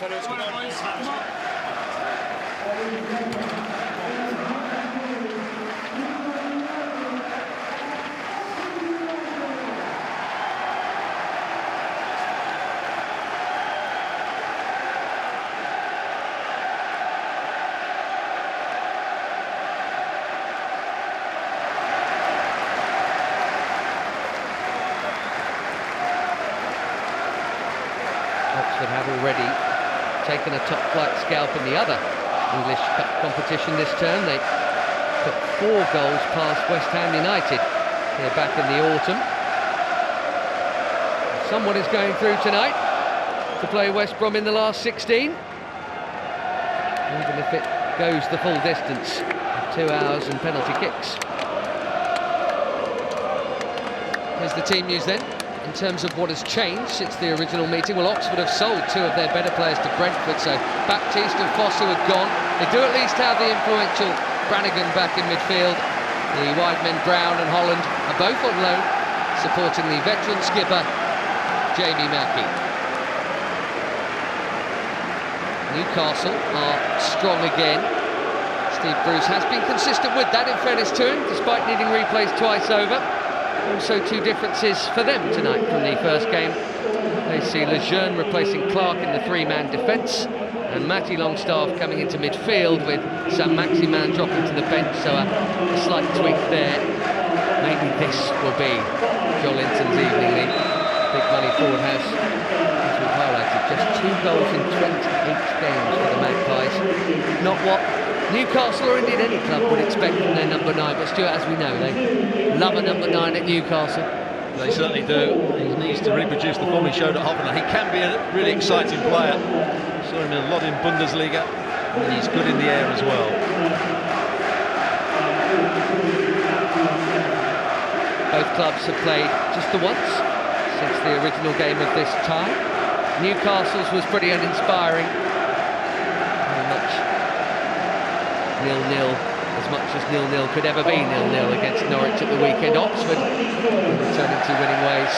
fellas. Come on, boys. Come on. Oxford have already taken a top-flight scalp in the other English Cup competition this term. They put 4 goals past West Ham United here back in the autumn. Someone is going through tonight to play West Brom in the last 16. Even if it goes the full distance of 2 hours and penalty kicks. Here's the team news then. In terms of what has changed since the original meeting, well, Oxford have sold 2 of their better players to Brentford, so Baptiste and Fosu are gone. They do at least have the influential Brannigan back in midfield. The wide men Brown and Holland are both on loan, supporting the veteran skipper Jamie Mackey. Newcastle are strong again. Steve Bruce has been consistent with that, in fairness to him, despite needing replays twice over. Also 2 differences for them tonight from the first game. They see Lejeune replacing Clark in the 3-man defence, and Matty Longstaff coming into midfield with Saint-Maximim dropping to the bench, so a slight tweak there. Maybe this will be Joe Linton's evening. The big money forward has, as we've highlighted, just 2 goals in 28 games for the Magpies. Not what Newcastle or indeed any club would expect from their number 9, but Stuart, as we know, they love a number 9 at Newcastle. They certainly do. He needs to reproduce the form he showed at Hoffenheim. He can be a really exciting player. Saw him a lot in Bundesliga, and he's good in the air as well. Both clubs have played just the once since the original game of this tie. Newcastle's was pretty uninspiring. Very much 0-0, as much as 0-0 could ever be 0-0 against Norwich at the weekend. Oxford returning to winning ways.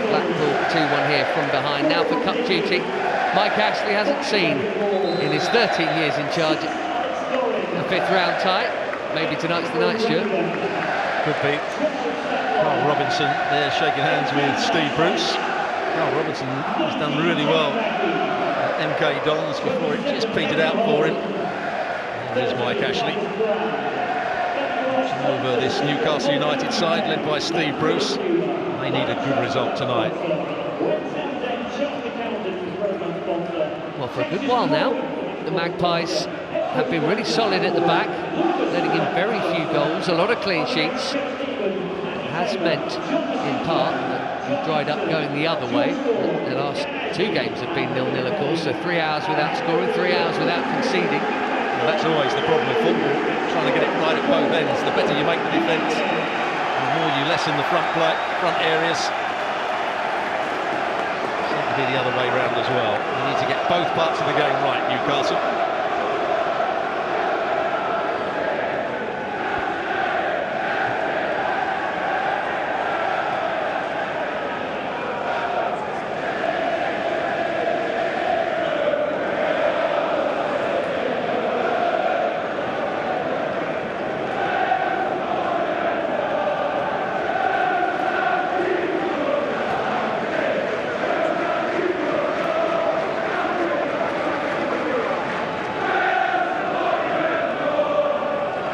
Blackpool 2-1 here from behind. Now for cup duty. Mike Ashley hasn't seen, in his 13 years in charge, a 5th round tie. Maybe tonight's the night, Stuart. Could be. Carl Robinson there shaking hands with Steve Bruce. Carl Robinson has done really well at MK Dons before it just petered out for him. There's Mike Ashley. Over this Newcastle United side led by Steve Bruce. They need a good result tonight. Well, for a good while now, the Magpies have been really solid at the back, letting in very few goals, a lot of clean sheets. It has meant, in part, that we've dried up going the other way. The last 2 games have been 0-0, of course, so 3 hours without scoring, 3 hours without conceding. Well, that's always the problem with football, trying to get it right at both ends. The better you make the defence, the more you lessen the front areas. Seems to be the other way round as well. You need to get both parts of the game right, Newcastle.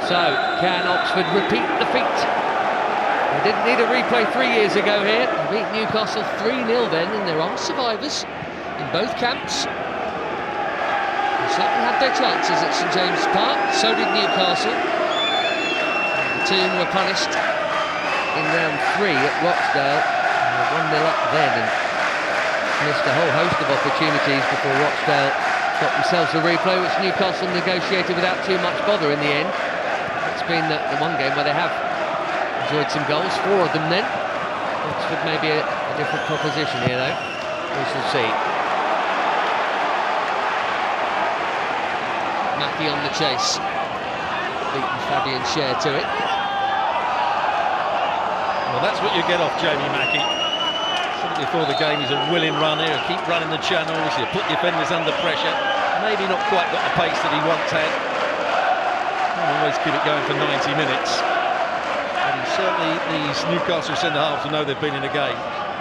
So, can Oxford repeat the feat? They didn't need a replay 3 years ago here. They beat Newcastle 3-0 then, and there are survivors in both camps. They certainly had their chances at St James's Park, so did Newcastle. The team were punished in round 3 at Rochdale. They were 1-0 up then and missed a whole host of opportunities before Rochdale got themselves a replay, which Newcastle negotiated without too much bother in the end. It's been the one game where they have enjoyed some goals, 4 of them then. Oxford may be a different proposition here though, we shall see. Mackey on the chase, beaten Fabian Schär to it. Well, that's what you get off Jamie Mackey. Before the game, he's a willing runner. He'll keep running the channels. He'll put defenders under pressure. Maybe not quite got the pace that he once had. Can't always keep it going for 90 minutes. But certainly these Newcastle centre-halves will know they've been in a game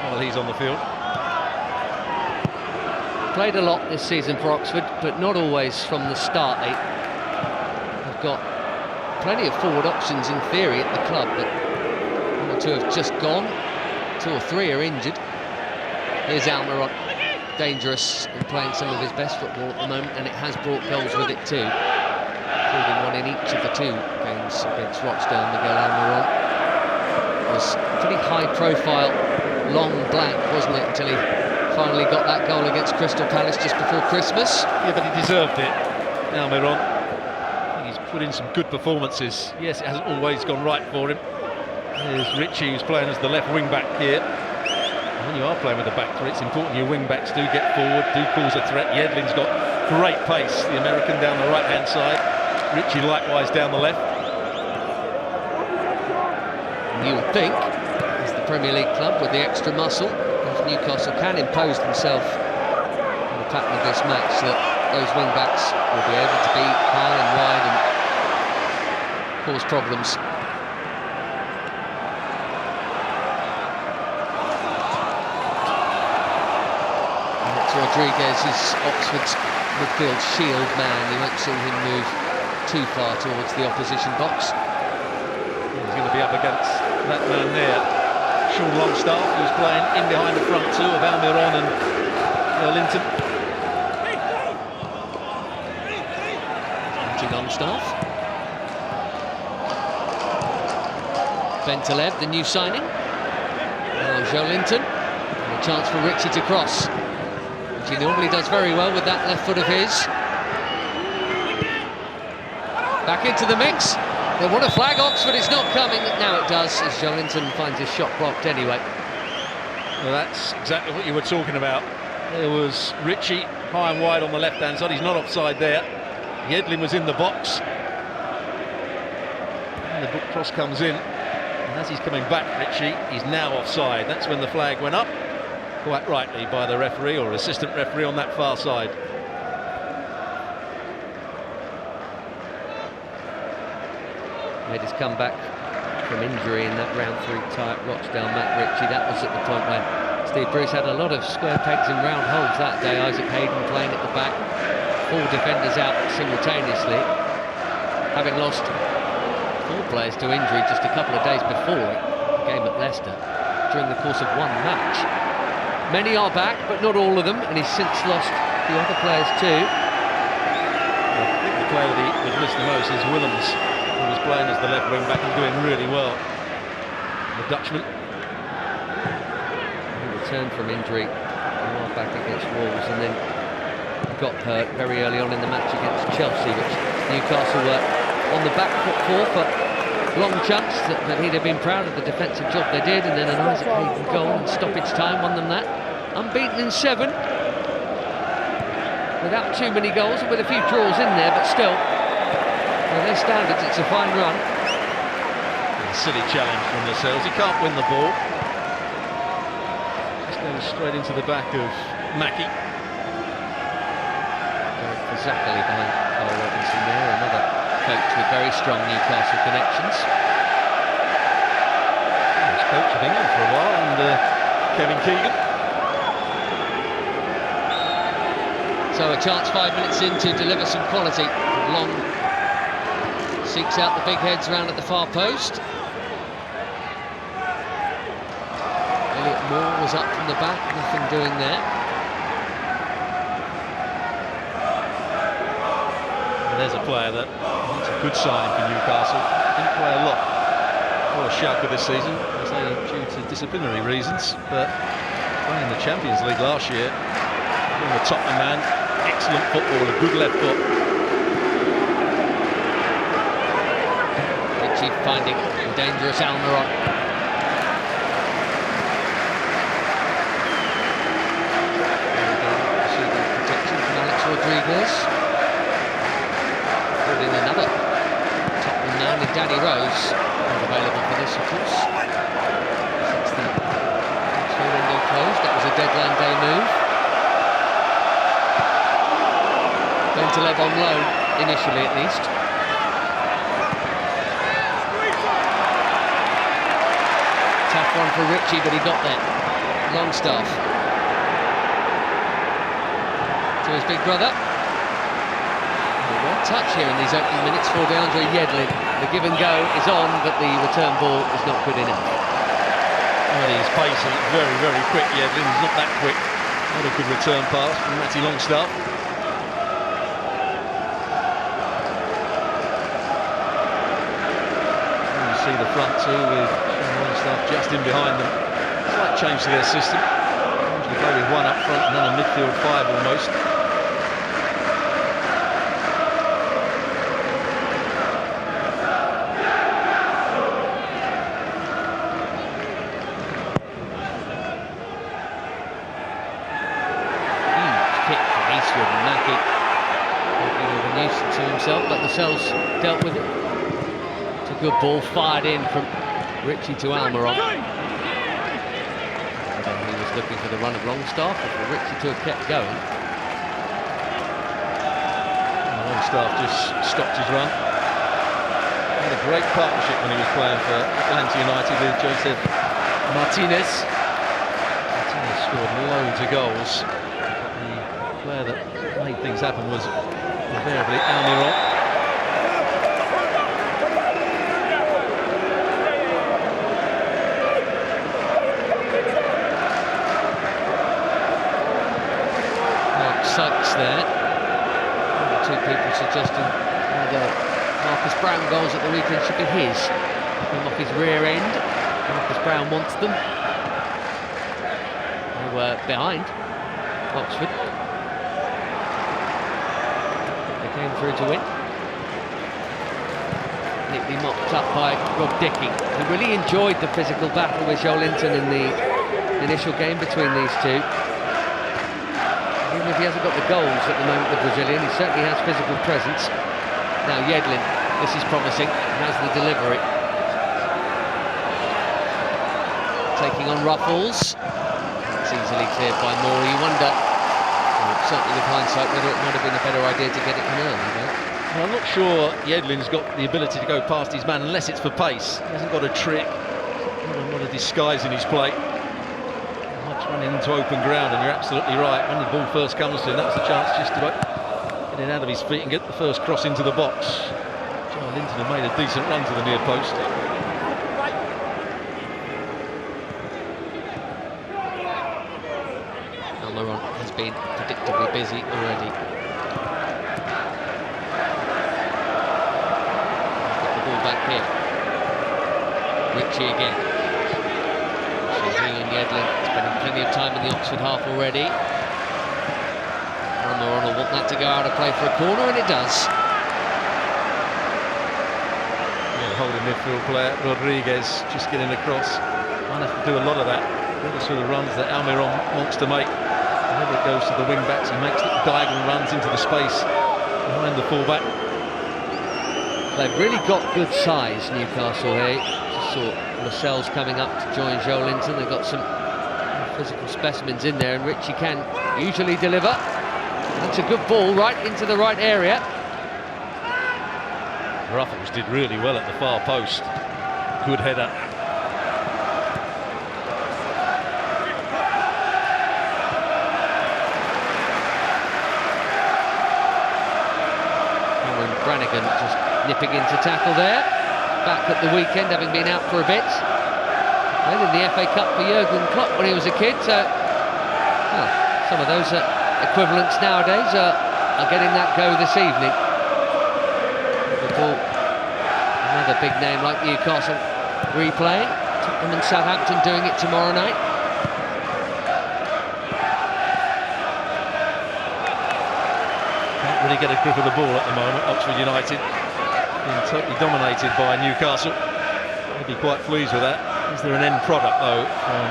while he's on the field. Played a lot this season for Oxford, but not always from the start. They've got plenty of forward options in theory at the club, but one or two have just gone. 2 or 3 are injured. Here's Almiron, dangerous and playing some of his best football at the moment, and it has brought goals with it too, including one in each of the 2 games against Rochdale. Miguel Almiron was pretty high-profile, long blank, wasn't it, until he finally got that goal against Crystal Palace just before Christmas. Yeah, but he deserved it, Almiron. He's put in some good performances. Yes, it hasn't always gone right for him. There's Ritchie, who's playing as the left wing-back here. And when you are playing with the back three, it's important your wing-backs do get forward, do cause a threat. Yedlin's got great pace, the American down the right-hand side. Ritchie likewise down the left. You would think, as the Premier League club with the extra muscle, if Newcastle can impose themselves on the pattern of this match, that those wing-backs will be able to be high and wide and cause problems. Rodriguez is Oxford's midfield shield man. You won't see him move too far towards the opposition box. He's going to be up against that man there, Sean Longstaff, who's playing in behind the front 2 of Almiron and Linton. Longstaff. Bentaleb, the new signing. Joe Linton. And a chance for Ritchie to cross. He normally does very well with that left foot of his. Back into the mix. They want to flag Oxford, it's not coming. Now it does, as Joelinton finds his shot blocked anyway. Well, that's exactly what you were talking about. There was Ritchie high and wide on the left-hand side. He's not offside there. Yedlin was in the box. And the cross comes in. And as he's coming back, Ritchie, he's now offside. That's when the flag went up. Quite rightly by the referee or assistant referee on that far side. Made his comeback from injury in that round 3 tie at Rochdale. Matt Ritchie, that was at the point when Steve Bruce had a lot of square pegs in round holes that day. Isaac Hayden playing at the back, 4 defenders out simultaneously, having lost 4 players to injury just a couple of days before the game at Leicester during the course of 1 match. Many are back, but not all of them, and he's since lost the other players too. I think the player that missed the most is Willems, who was playing as the left wing back and doing really well. The Dutchman. He returned from injury a while back against Wolves, and then got hurt very early on in the match against Chelsea, which Newcastle were on the back foot for long chunks, but he'd have been proud of the defensive job they did, and then an Isaac Hayden goal in stoppage time won them that. Unbeaten in 7, without too many goals and with a few draws in there, but still, by their standards, it's a fine run. A silly challenge from Lascelles. He can't win the ball. Just goes straight into the back of Mackie. Derek Zachary behind Carl Robinson there, another coach with very strong Newcastle connections. He was coach of England for a while, and Kevin Keegan. So a chance 5 minutes in to deliver some quality. Long seeks out the big heads round at the far post. Elliot Moore was up from the back, nothing doing there. And there's a player that it's a good signing for Newcastle. Didn't play a lot for Schalke this season, I say due to disciplinary reasons, but playing the Champions League last year, being a Tottenham man, excellent football, a good left foot. Ritchie finding a dangerous Almiron. Receiving protection from Alex Rodriguez. Put in another Tottenham man in Danny Rose, not available for this, of course, since the transfer window closed. to Lev on loan, initially at least. Tough one for Ritchie, but he got there. Longstaff. To his big brother. One touch here in these opening minutes for DeAndre Yedlin. The give and go is on, but the return ball is not good enough. Well, he's pacey, very, very quick. Yedlin is not that quick. What a good return pass from Matty Longstaff. You see the front two with Longstaff just in behind them. Slight change to their system. Usually go with one up front and then a midfield five almost. But the Cells dealt with it. It's a good ball fired in from Ritchie to Almiron. He was looking for the run of Longstaff, but for Ritchie to have kept going. Longstaff just stopped his run. He had a great partnership when he was playing for Atlanta United with Joseph Martinez. Martinez scored loads of goals. The player that made things happen was invariably Almiron. Sykes there. Two people suggesting the Marcus Brown goals at the weekend should be his. Come off his rear end. Marcus Brown wants them. They were behind Oxford. They came through to win. Neatly mopped up by Rob Dickie, who really enjoyed the physical battle with Joe Linton in the initial game between these two. Even if he hasn't got the goals at the moment, the Brazilian, he certainly has physical presence. Now Yedlin, this is promising, has the delivery. Taking on Ruffles. It's easily cleared by Moore. You wonder, certainly with hindsight, whether it might have been a better idea to get it in early. Well, I'm not sure Yedlin's got the ability to go past his man unless it's for pace. He hasn't got a trick, not a disguise in his play. Running into open ground, and you're absolutely right. When the ball first comes to him, that's a chance just to get it out of his feet and get the first cross into the box. Joe Linton have made a decent run to the near post. Almiron has been predictably busy already. Got the ball back here. Ritchie again. And Yedlin spending plenty of time in the Oxford half already. Almiron will want that to go out of play for a corner, and it does. Yeah, holding midfield player Rodriguez just getting across. Might have to do a lot of that. Those are the runs that Almiron wants to make. Whenever it goes to the wing backs, he makes diagonal runs into the space behind the full-back. They've really got good size, Newcastle here. Just saw Lascelles coming up to join Joe Linton. They've got some physical specimens in there, and Ritchie can usually deliver. That's a good ball right into the right area. Ruffles did really well at the far post. Good header. Cameron Brannigan just nipping into tackle there. Back at the weekend, having been out for a bit. Played in the FA Cup for Jurgen Klopp when he was a kid, so well, some of those equivalents nowadays are getting that go this evening. Before another big name like Newcastle replaying. Tottenham and Southampton doing it tomorrow night. Can't really get a grip of the ball at the moment, Oxford United. Being totally dominated by Newcastle. They'd be quite pleased with that. Is there an end product though from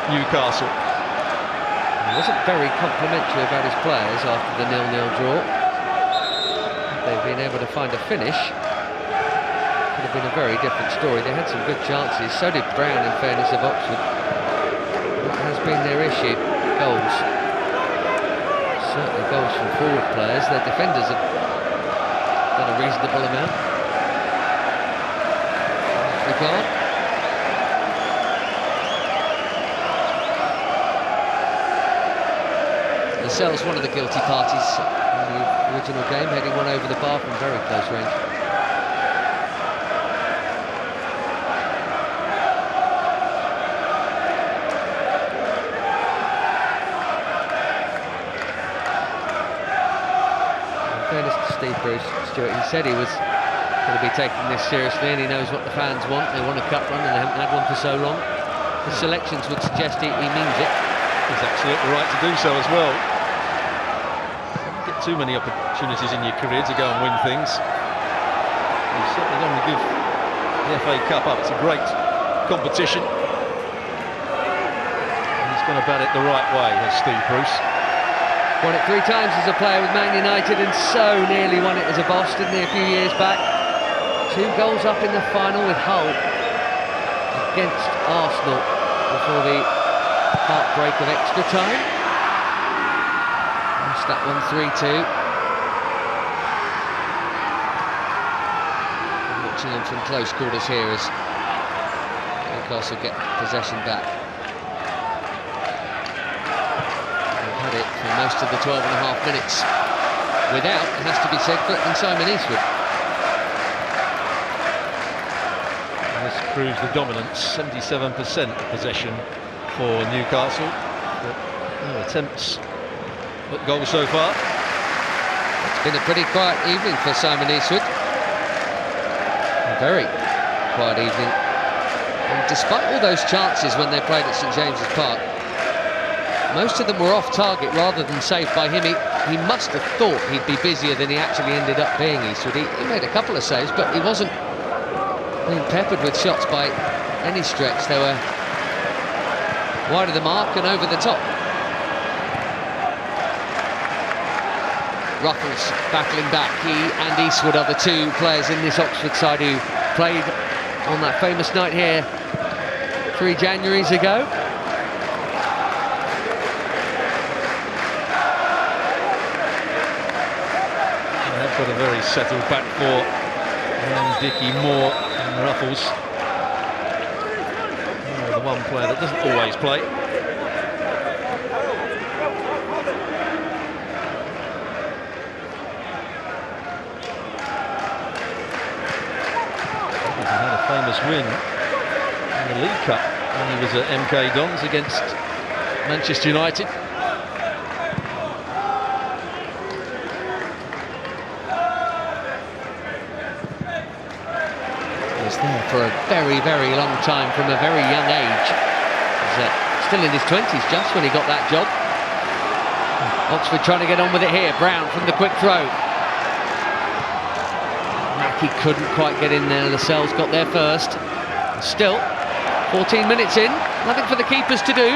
Newcastle? He wasn't very complimentary about his players after the 0-0 draw. They've been able to find a finish. Could have been a very different story. They had some good chances. So did Brown, in fairness, of Oxford. That has been their issue. Goals. So Certainly goals from forward players. Their defenders have done a reasonable amount. Regard. Lascelles one of the guilty parties in the original game, heading one over the bar from very close range. In fairness to Steve Bruce, Stuart, he said he was going to be taking this seriously, and he knows what the fans want. They want a cup run, and they haven't had one for so long. His selections would suggest he means it. He's absolutely right to do so as well. Too many opportunities in your career to go and win things. You certainly don't want to give the FA Cup up. It's a great competition. And he's gone about it the right way, has Steve Bruce. Won it 3 times as a player with Man United, and so nearly won it as a boss, didn't he, a few years back? 2 goals up in the final with Hull against Arsenal before the heartbreak of extra time. That one 3-2. Watching them from close quarters here as Newcastle get possession back. They've had it for most of the 12.5 minutes without, it has to be said, and Simon Eastwood. And this proves the dominance, 77% possession for Newcastle. But no attempts at goal so far. It's been a pretty quiet evening for Simon Eastwood. A very quiet evening. And despite all those chances when they played at St James's Park, most of them were off target rather than saved by him. He must have thought he'd be busier than he actually ended up being, Eastwood. He made a couple of saves, but he wasn't being peppered with shots by any stretch. They were wide of the mark and over the top. Ruffles battling back. He and Eastwood are the 2 players in this Oxford side who played on that famous night here 3 Januaries ago. They've got a very settled back 4. And Dickie, Moore and Ruffles. The one player that doesn't always play. Famous win in the League Cup when he was at MK Dons against Manchester United. He was there for a very, very long time from a very young age. He was still in his 20s just when he got that job. Oxford trying to get on with it here. Brown from the quick throw. He couldn't quite get in there. Lascelles got there first. Still, 14 minutes in, nothing for the keepers to do.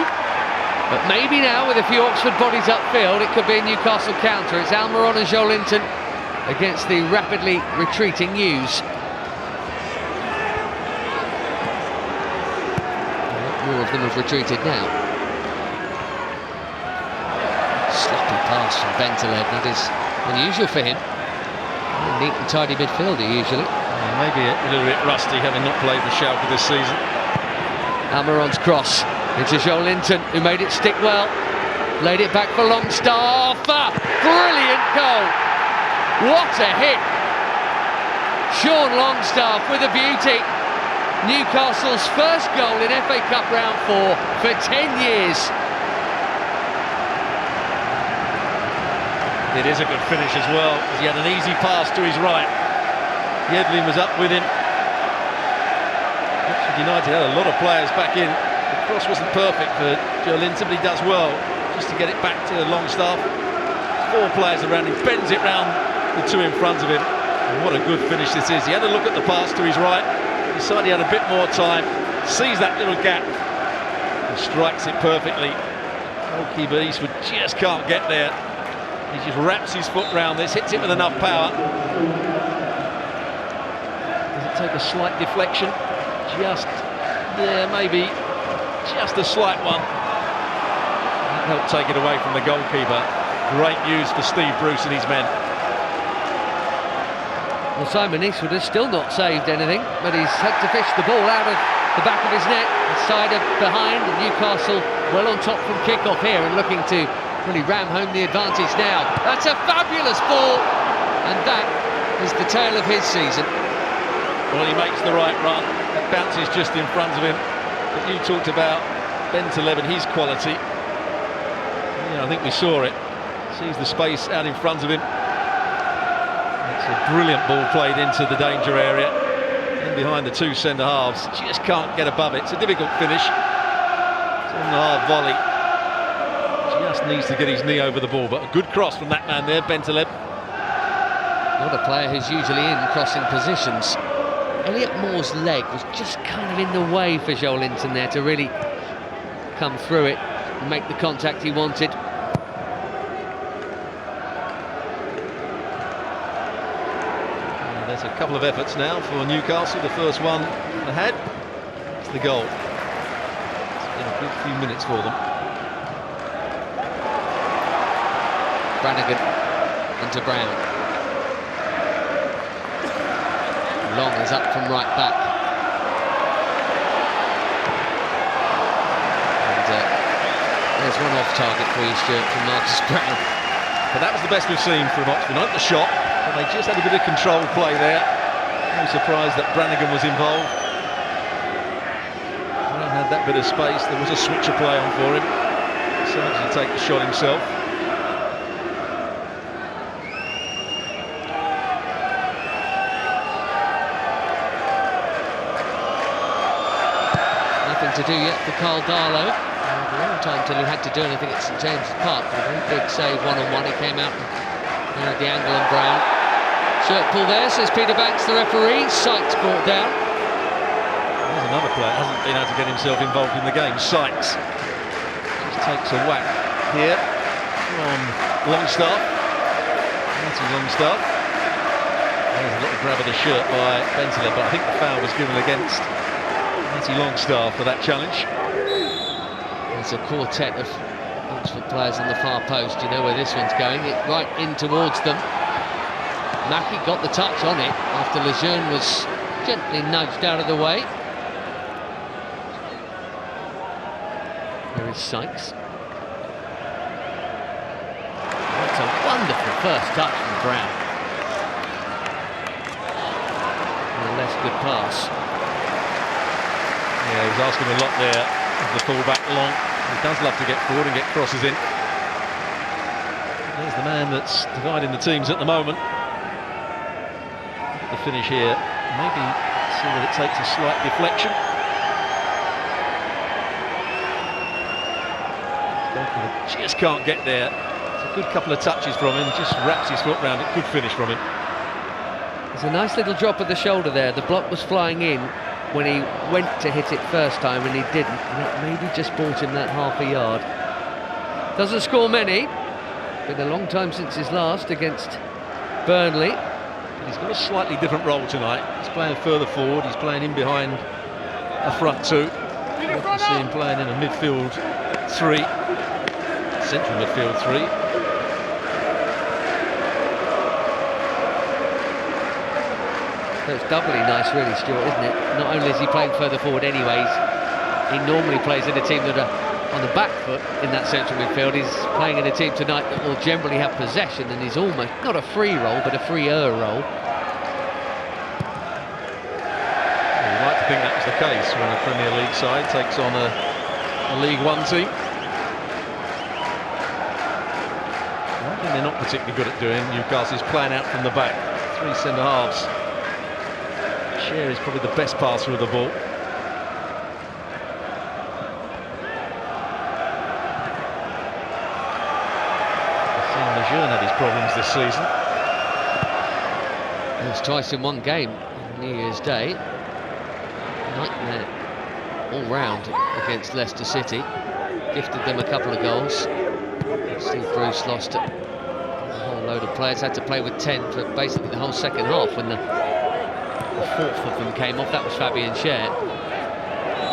But maybe now, with a few Oxford bodies upfield, it could be a Newcastle counter. It's Almiron and Joelinton against the rapidly retreating Hughes. More of them have retreated now. Sloppy pass from Bentaleb. That is unusual for him. A neat and tidy midfielder usually. Maybe a little bit rusty, having not played the Schalke this season. Almiron's cross into Joelinton, who made it stick well. Laid it back for Longstaff. Brilliant goal! What a hit! Sean Longstaff with a beauty. Newcastle's first goal in FA Cup round 4 for 10 years. It is a good finish as well, because he had an easy pass to his right. Yedlin was up with him. Oxford United had a lot of players back in. The cross wasn't perfect for Joelinton, but he does well just to get it back to Longstaff. 4 players around him, bends it round the 2 in front of him. And what a good finish this is. He had a look at the pass to his right, decided he had a bit more time, sees that little gap and strikes it perfectly. Goalkeeper Eastwood just can't get there. He just wraps his foot round this, hits it with enough power. Does it take a slight deflection? Just, yeah, maybe just a slight one. That helped take it away from the goalkeeper. Great news for Steve Bruce and his men. Well, Simon Eastwood has still not saved anything, but he's had to fish the ball out of the back of his net, side of behind, and Newcastle well on top from kick-off here and looking to really ram home the advantage now. That's a fabulous ball, and that is the tale of his season. Well, he makes the right run, it bounces just in front of him. But you talked about Ben Taleb and his quality. Yeah, I think we saw it. Sees the space out in front of him. It's a brilliant ball played into the danger area. In behind the two centre-halves. Just can't get above it. It's a difficult finish. It's on the hard volley. Just needs to get his knee over the ball. But a good cross from that man there, Ben Taleb. Not a player who's usually in crossing positions. Elliot Moore's leg was just kind of in the way for Joelinton there to really come through it and make the contact he wanted. There's a couple of efforts now for Newcastle. The first one ahead. It's the goal. It's been a good few minutes for them. Brannigan into Brown. Long is up from right back. And there's one off target for you, Stuart, from Marcus Brown. But that was the best we've seen from Oxford. Not the shot, but they just had a bit of controlled play there. No surprise that Brannigan was involved. Brown had that bit of space. There was a switcher play on for him. Decided to take the shot himself. To do yet for Carl Darlow. A long time till he had to do anything at St James's Park. A very big save one-on-one. He came out and had the angle on Brown. Shirt pull there, says Peter Banks, the referee. Sykes brought down. There's another player hasn't been able to get himself involved in the game. Sykes just takes a whack here from Longstaff. That's Longstaff. There's a little grab of the shirt by Bentley, but I think the foul was given against Longstaff for that challenge. There's a quartet of Oxford players on the far post. You know where this one's going. It right in towards them. Mackie got the touch on it after Lejeune was gently nudged out of the way. Here is Sykes. That's a wonderful first touch from Brown. And a less good pass. Yeah, he was asking a lot there of the full-back Long. He does love to get forward and get crosses in. There's the man that's dividing the teams at the moment. The finish here, maybe see that it takes a slight deflection. Just can't get there. It's a good couple of touches from him, just wraps his foot round it. Good finish from him. There's a nice little drop of the shoulder there. The block was flying in when he went to hit it first time and he didn't, and it maybe just bought him that half a yard. Doesn't score many. Been a long time since his last against Burnley. But he's got a slightly different role tonight. He's playing further forward, he's playing in behind a front two. You can see him playing in a midfield three, central midfield three. So it's doubly nice really, Stuart, isn't it? Not only is he playing further forward anyways, he normally plays in a team that are on the back foot in that central midfield. He's playing in a team tonight that will generally have possession and is almost, not a free role, but a freer role. Well, you'd like to think that was the case when a Premier League side takes on a League One team. One thing they're not particularly good at doing, Newcastle, is playing out from the back. Three centre-halves. Shearer is probably the best passer of the ball. I've seen Lejeune had his problems this season. It was twice in one game on New Year's Day. Nightmare all round against Leicester City. Gifted them a couple of goals. Steve Bruce lost a whole load of players. Had to play with 10 for basically the whole second half when the fourth of them came off. That was Fabian Schär.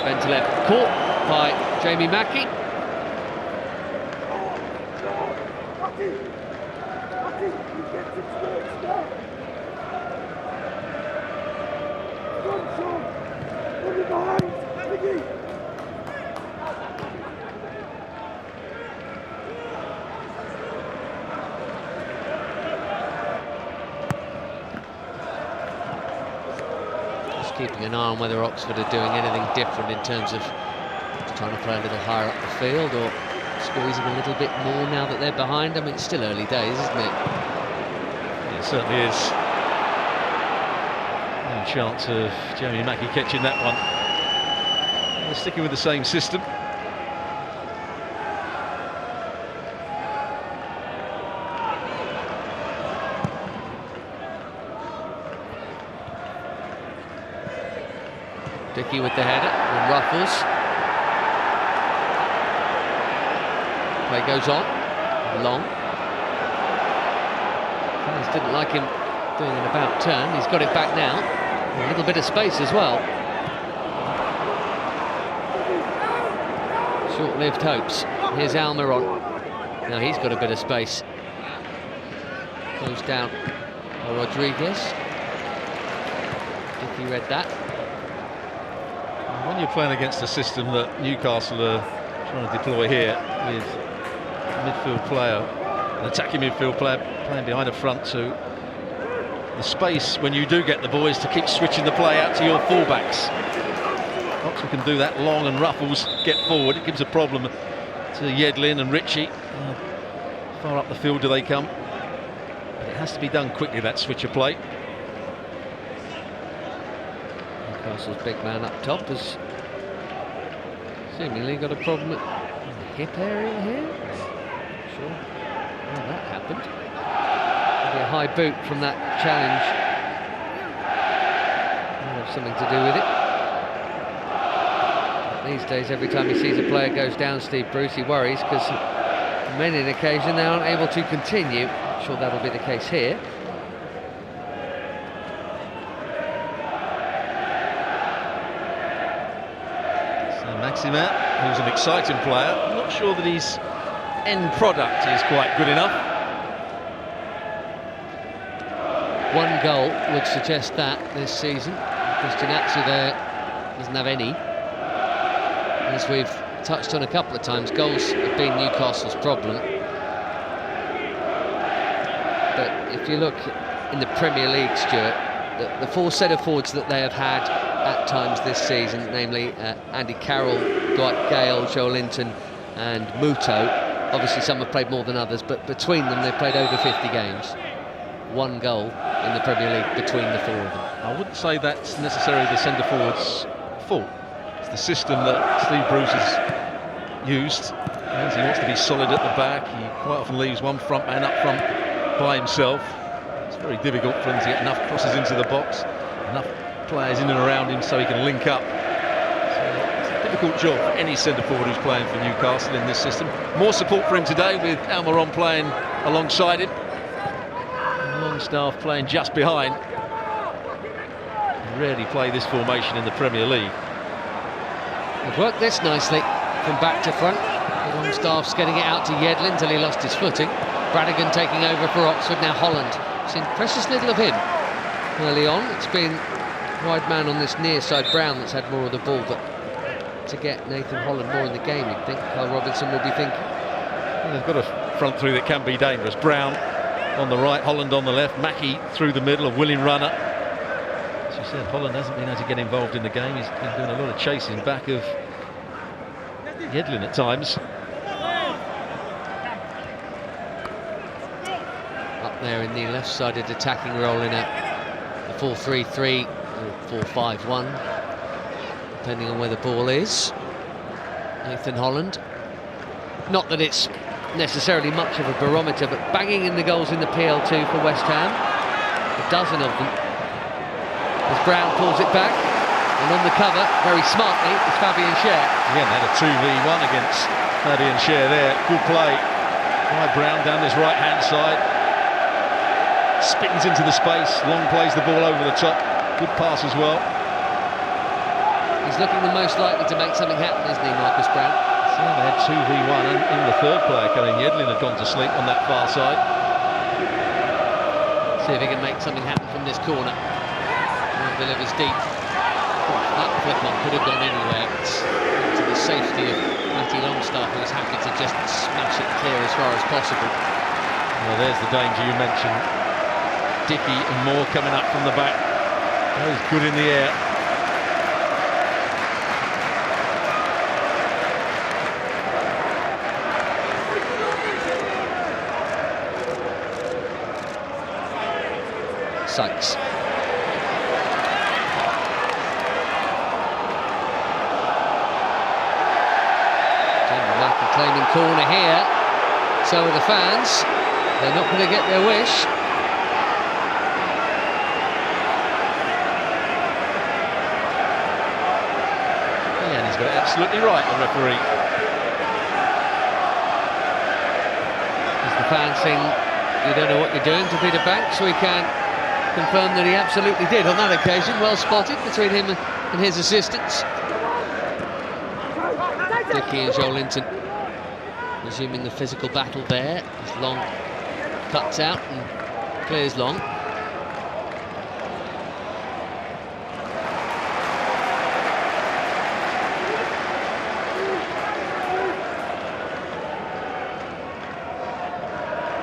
Bentaleb caught by Jamie Mackie. Just keeping an eye on whether Oxford are doing anything different in terms of trying to play a little higher up the field or squeezing a little bit more now that they're behind. I mean, it's still early days, isn't it? It certainly is. No chance of Jamie Mackie catching that one. They're sticking with the same system. Dickey with the header and Ruffles. Play goes on. Long. Fans didn't like him doing an about turn. He's got it back now. A little bit of space as well. Short-lived hopes. Here's Almiron. Now he's got a bit of space. Goes down by Rodriguez. Dickey read that. When you're playing against a system that Newcastle are trying to deploy here with a midfield player, an attacking midfield player playing behind a front two, the space when you do get the boys to keep switching the play out to your fullbacks. Oxford can do that long and Ruffles get forward. It gives a problem to Yedlin and Ritchie. Far up the field do they come? But it has to be done quickly, that switch of play. Newcastle's big man up top has seemingly got a problem at the hip area here. Sure how that happened. Maybe a high boot from that challenge. Might have something to do with it. But these days, every time he sees a player goes down, Steve Bruce, he worries because on many an occasion they aren't able to continue. I'm sure that'll be the case here. Saint-maximim, who's an exciting player. I'm not sure that his end product is quite good enough. One goal would suggest that this season. Christian Atsu there doesn't have any. As we've touched on a couple of times, goals have been Newcastle's problem. But if you look in the Premier League, Stuart, the four centre forwards that they have had at times this season, namely Andy Carroll, Dwight Gale, Joel Linton and Muto. Obviously some have played more than others, but between them they've played over 50 games. One goal in the Premier League between the four of them. I wouldn't say that's necessarily the centre forward's fault. It's the system that Steve Bruce has used. He wants to be solid at the back. He quite often leaves one front man up front by himself. It's very difficult for him to get enough crosses into the box, enough players in and around him so he can link up. So it's a difficult job for any centre forward who's playing for Newcastle in this system. More support for him today with Almiron playing alongside him. Longstaff playing just behind. Rarely play this formation in the Premier League. They've worked this nicely from back to front. Longstaff's getting it out to Yedlin until he lost his footing. Bradigan taking over for Oxford. Now Holland. Seen precious little of him early on. It's been wide man on this near side, Brown, that's had more of the ball, but to get Nathan Holland more in the game, you'd think Carl Robinson will be thinking. Well, they've got a front three that can be dangerous. Brown on the right, Holland on the left, Mackie through the middle, a willing runner. As you said, Holland hasn't been able to get involved in the game. He's been doing a lot of chasing back of Yedlin at times. Up there in the left-sided attacking role in a 4-3-3 or 4-5-1, depending on where the ball is. Nathan Holland. Not that it's necessarily much of a barometer, but banging in the goals in the PL2 for West Ham. A dozen of them. As Brown pulls it back, and on the cover, very smartly, is Fabian Schär. Again, they had a 2v1 against Fabian Schär there. Good play by Brown down his right-hand side. Spins into the space, long plays the ball over the top. Good pass as well. He's looking the most likely to make something happen, isn't he, Marcus Brown? So they had 2v1 and in the third player, Karen Yedlin had gone to sleep on that far side. See if he can make something happen from this corner. And delivers deep. That flip-on could have gone anywhere. It's to the safety of Matty Longstaff, who was happy to just smash it clear as far as possible. Well, there's the danger you mentioned. Dickey and Moore coming up from the back. That was good in the air. Sykes. Claiming corner here. So are the fans. They're not going to get their wish. And he's got it absolutely right, the referee. As the fans sing, "You don't know what you're doing" to Peter Banks, we can confirm that he absolutely did on that occasion. Well spotted between him and his assistants. Dickey and Joel Linton resuming the physical battle there. As Long cuts out and clears Long.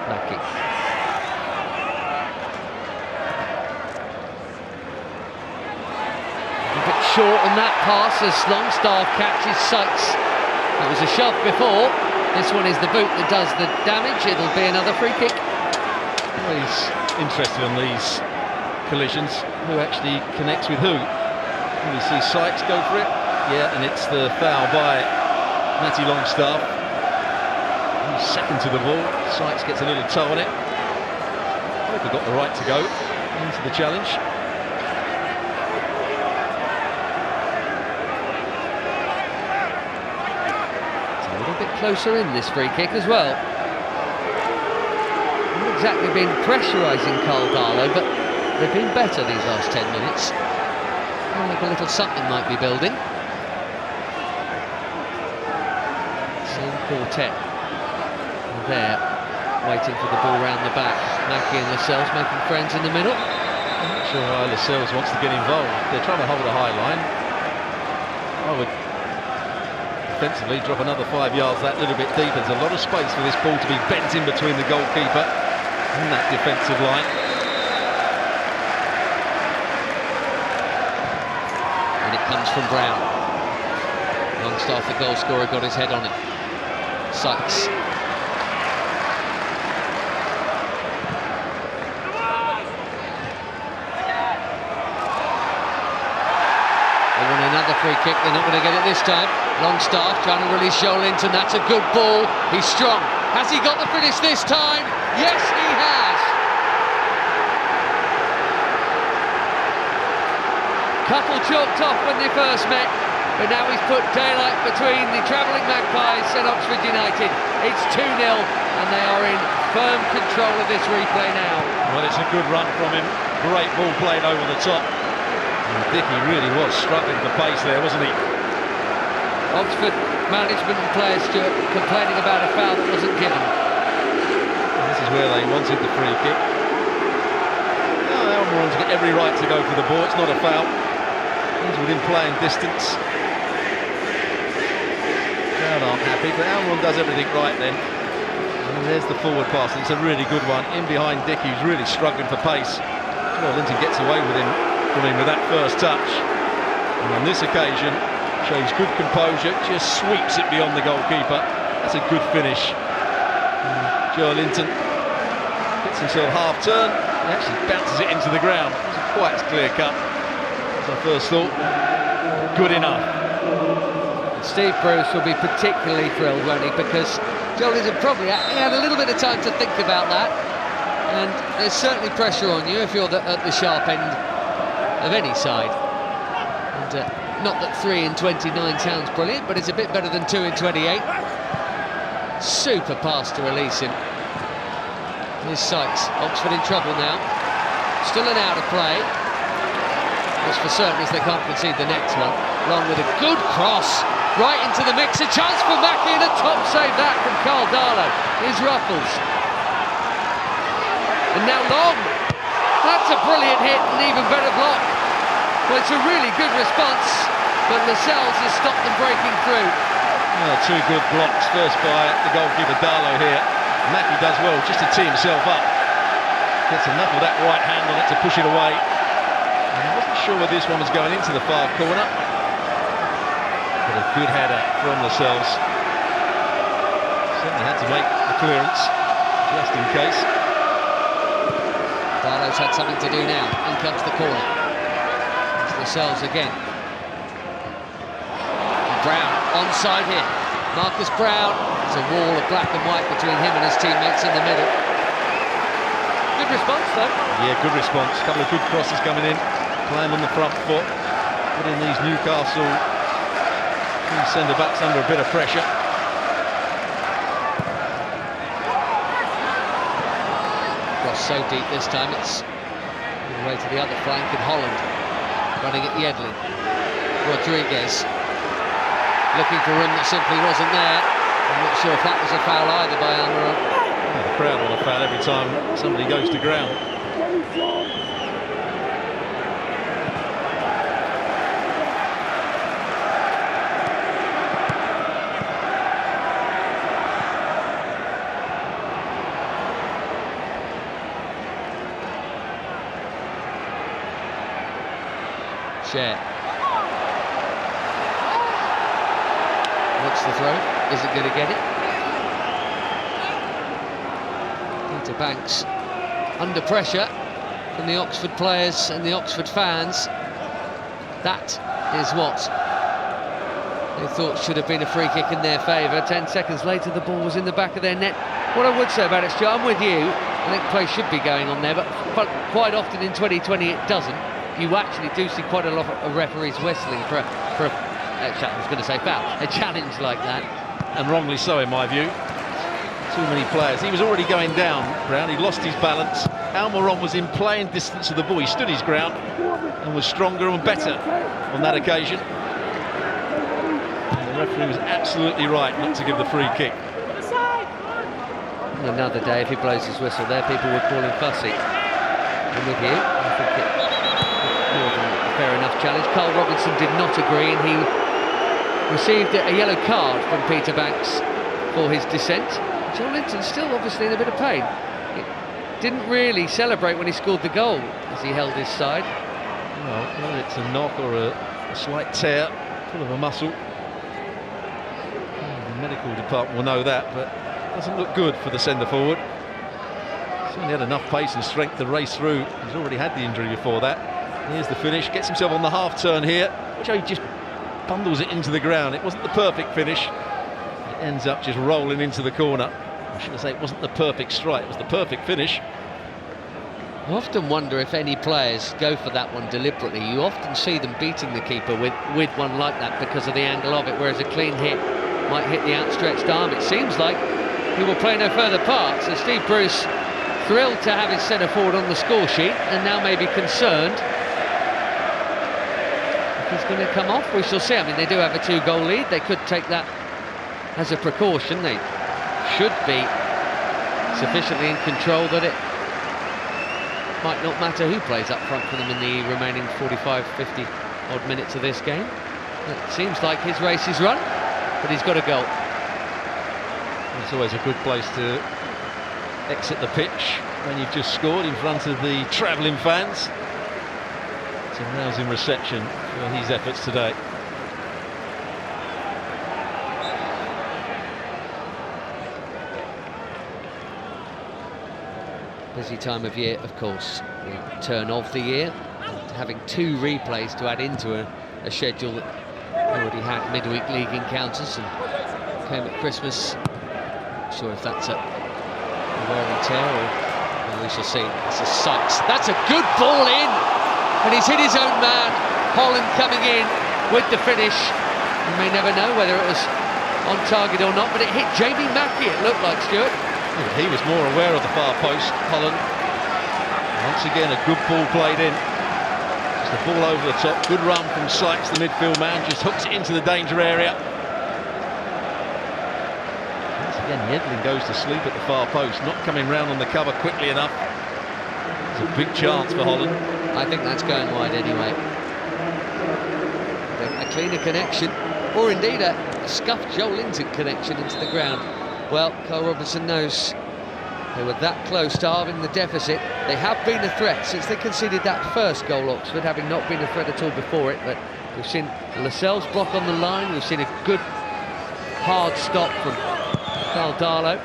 Lucky. A bit short on that pass as Longstaff catches Sykes. It was a shove before. This one is the boot that does the damage. It'll be another free kick. Well, he's interested in these collisions. Who actually connects with who? And you see Sykes go for it. Yeah, and it's the foul by Matty Longstaff. He's second to the ball. Sykes gets a little toe on it. I hope he got the right to go into the challenge. Closer in this free kick as well. Not exactly been pressurising Carl Darlow, but they've been better these last 10 minutes. Feel like a little something might be building. Same quartet there, waiting for the ball round the back. Mackie and Lascelles making friends in the middle. I'm not sure why Lascelles wants to get involved. They're trying to hold a high line. I would defensively drop another 5 yards that little bit deeper. There's a lot of space for this ball to be bent in between the goalkeeper and that defensive line. And it comes from Brown. Longstaff, the goal scorer, got his head on it. Sykes. Another free kick, they're not going to get it this time. Longstaff trying to release Joel Linton, that's a good ball. He's strong. Has he got the finish this time? Yes, he has. Couple chalked off when they first met, but now he's put daylight between the travelling Magpies and Oxford United. It's 2-0 and they are in firm control of this replay now. Well, it's a good run from him. Great ball played over the top. And Dickey really was struggling for pace there, wasn't he? Oxford management and players, Stuart, complaining about a foul that wasn't given. This is where they wanted the free kick. No, Almiron's got every right to go for the ball. It's not a foul. He's within playing distance. Crowd aren't happy, but Almiron does everything right then. And there's the forward pass. It's a really good one. In behind Dickey, who's really struggling for pace. Well, Linton gets away with him with that first touch, and on this occasion shows good composure, just sweeps it beyond the goalkeeper. That's a good finish. Joel Linton gets himself half turn and actually bounces it into the ground. It wasn't quite as clear cut as I first thought. Good enough. Steve Bruce will be particularly thrilled, won't he, because Joel Linton probably had a little bit of time to think about that, and there's certainly pressure on you if you're at the sharp end of any side. And not that 3 in 29 sounds brilliant, but it's a bit better than 2 in 28. Super pass to release him. Here's Sykes. Oxford in trouble now. Still an out of play. As for certain as they can't concede the next one. Long with a good cross right into the mix. A chance for Mackie and a top save that from Carl Darlow. Here's Ruffles. And now Long. That's a brilliant hit and even better block. Well, it's a really good response, but Lascelles has stopped them breaking through. Two good blocks, first by the goalkeeper Darlow here. Mackie does well just to tee himself up. Gets enough of that right hand on it to push it away. And I wasn't sure whether this one was going into the far corner. But a good header from Lascelles. Certainly had to make the clearance, just in case. Darlow's had something to do now. In comes the corner. It's Lascelles again. Brown onside here. Marcus Brown. There's a wall of black and white between him and his teammates in the middle. Good response though. Yeah, good response. A couple of good crosses coming in. Playing on the front foot. Putting these Newcastle centre-backs under a bit of pressure. Cross so deep this time, it's all the way to the other flank, and Holland running at Yedlin. Rodriguez looking for room that simply wasn't there. I'm not sure if that was a foul either by Almiron. Well, the crowd want a foul every time somebody goes to ground. Share. What's the throw? Isn't going to get it. Peter Banks under pressure from the Oxford players and the Oxford fans. That is what they thought should have been a free kick in their favour. 10 seconds later, the ball was in the back of their net. What I would say about it, Stuart, I'm with you. I think play should be going on there, but quite often in 2020 it doesn't. You actually do see quite a lot of referees whistling for I was going to say foul, a challenge like that. And wrongly so, in my view. Too many players. He was already going down, Brown. He lost his balance. Almiron was in playing distance of the ball. He stood his ground and was stronger and better on that occasion. And the referee was absolutely right not to give the free kick. Another day, if he blows his whistle there, people would call him fussy. I'm with you. I think it more than a fair enough challenge. Carl Robinson did not agree, and he received a yellow card from Peter Banks for his dissent. John Linton still obviously in a bit of pain. He didn't really celebrate when he scored the goal as he held his side. Well, whether it's a knock or a slight tear, pull of a muscle, the medical department will know that, but it doesn't look good for the centre forward. Certainly had enough pace and strength to race through. He's already had the injury before that. Here's the finish, gets himself on the half turn here, which he just bundles it into the ground. It wasn't the perfect finish. It ends up just rolling into the corner. I should say it wasn't the perfect strike, it was the perfect finish. I often wonder if any players go for that one deliberately. You often see them beating the keeper with one like that because of the angle of it, whereas a clean hit might hit the outstretched arm. It seems like he will play no further part. So Steve Bruce thrilled to have his centre forward on the score sheet, and now maybe concerned if he's going to come off. We shall see. I mean, they do have a 2-goal lead. They could take that as a precaution. They should be sufficiently in control that it might not matter who plays up front for them in the remaining 45, 50 odd minutes of this game. It seems like his race is run, but he's got a goal. It's always a good place to exit the pitch when you've just scored in front of the travelling fans. It's a rousing reception for his efforts today. Busy time of year, of course, the turn of the year, and having 2 replays to add into a schedule that already had midweek league encounters and came at Christmas. Not sure if that's a wear and tear, or we shall see. This is Sykes. That's a good ball in, and he's hit his own man. Holland coming in with the finish. You may never know whether it was on target or not, but it hit Jamie Mackie, it looked like, Stuart. He was more aware of the far post, Holland. Once again, a good ball played in. Just a ball over the top. Good run from Sykes, the midfield man. Just hooks it into the danger area. Once again, Yedlin goes to sleep at the far post, not coming round on the cover quickly enough. It's a big chance for Holland. I think that's going wide anyway. A cleaner connection, or indeed a scuffed Joel Linton connection into the ground. Well, Carl Robinson knows they were that close to halving the deficit. They have been a threat since they conceded that first goal, Oxford, having not been a threat at all before it. But we've seen Lascelles block on the line. We've seen a good hard stop from Carl Darlow.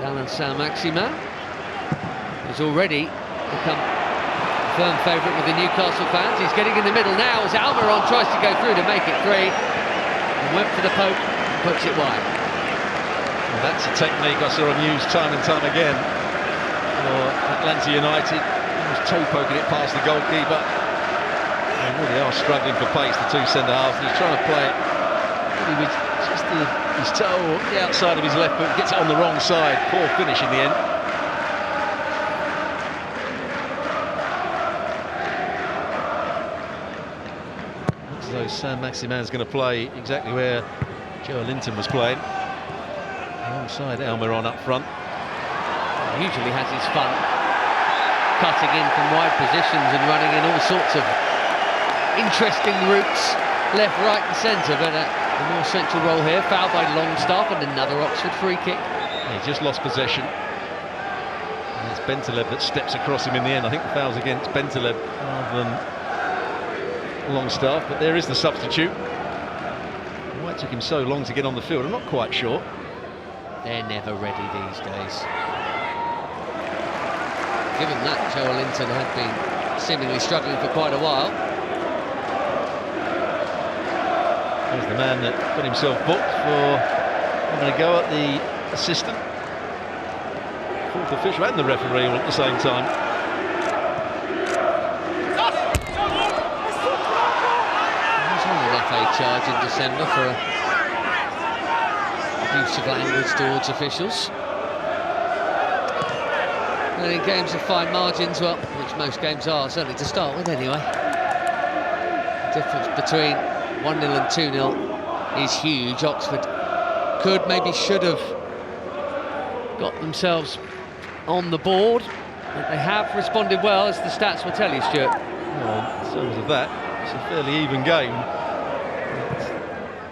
Down on Saint-Maximim, who's already become a firm favourite with the Newcastle fans. He's getting in the middle now as Almiron tries to go through to make it 3. And went for the poke and puts it wide. Well, that's a technique I saw him use time and time again for Atlanta United. He was toe poking it past the goalkeeper. They really are struggling for pace, the two centre-halves. He's trying to play it really with just his toe, the outside of his left foot, gets it on the wrong side. Poor finish in the end. Looks as though Saint-Maximin's going to play exactly where Joel Linton was playing. Alongside Almiron up front. He usually has his fun cutting in from wide positions and running in all sorts of interesting routes, left, right and centre, but a more central role here. Foul by Longstaff and another Oxford free kick. He just lost possession. And it's Bentaleb that steps across him in the end. I think the foul's against Bentaleb rather than Longstaff, but there is the substitute. Why it took him so long to get on the field, I'm not quite sure. They're never ready these days. Given that Joel Linton had been seemingly struggling for quite a while. Here's the man that got himself booked for having a go at the assistant. Fourth official and the referee all at the same time. He was on an FA charge in December for abuse of language towards officials. And in games of fine margins, well, which most games are, certainly to start with anyway. The difference between 1-0 and 2-0 is huge. Oxford could, maybe should have got themselves on the board, but they have responded well, as the stats will tell you, Stuart. Well, in terms of that, it's a fairly even game.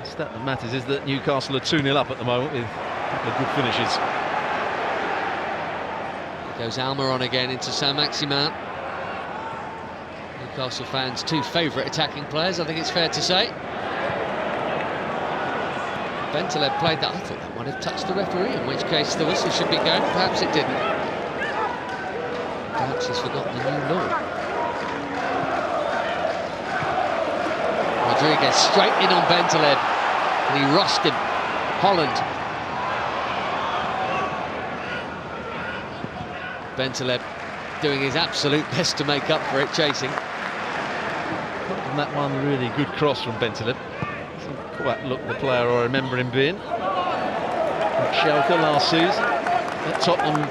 The stat that matters is that Newcastle are 2-0 up at the moment with a couple of good finishes. Goes Almiron again into Saint-Maximin. Newcastle fans' two favourite attacking players, I think it's fair to say. Bentaleb played that. I thought that might have touched the referee, in which case the whistle should be going. Perhaps it didn't. Perhaps he's forgotten the new law. Rodriguez straight in on Bentaleb, and he rushed him. Holland. Bentaleb doing his absolute best to make up for it, chasing. And that one, really good cross from Bentaleb. Doesn't quite look the player I remember him being. At Schalke last season, at Tottenham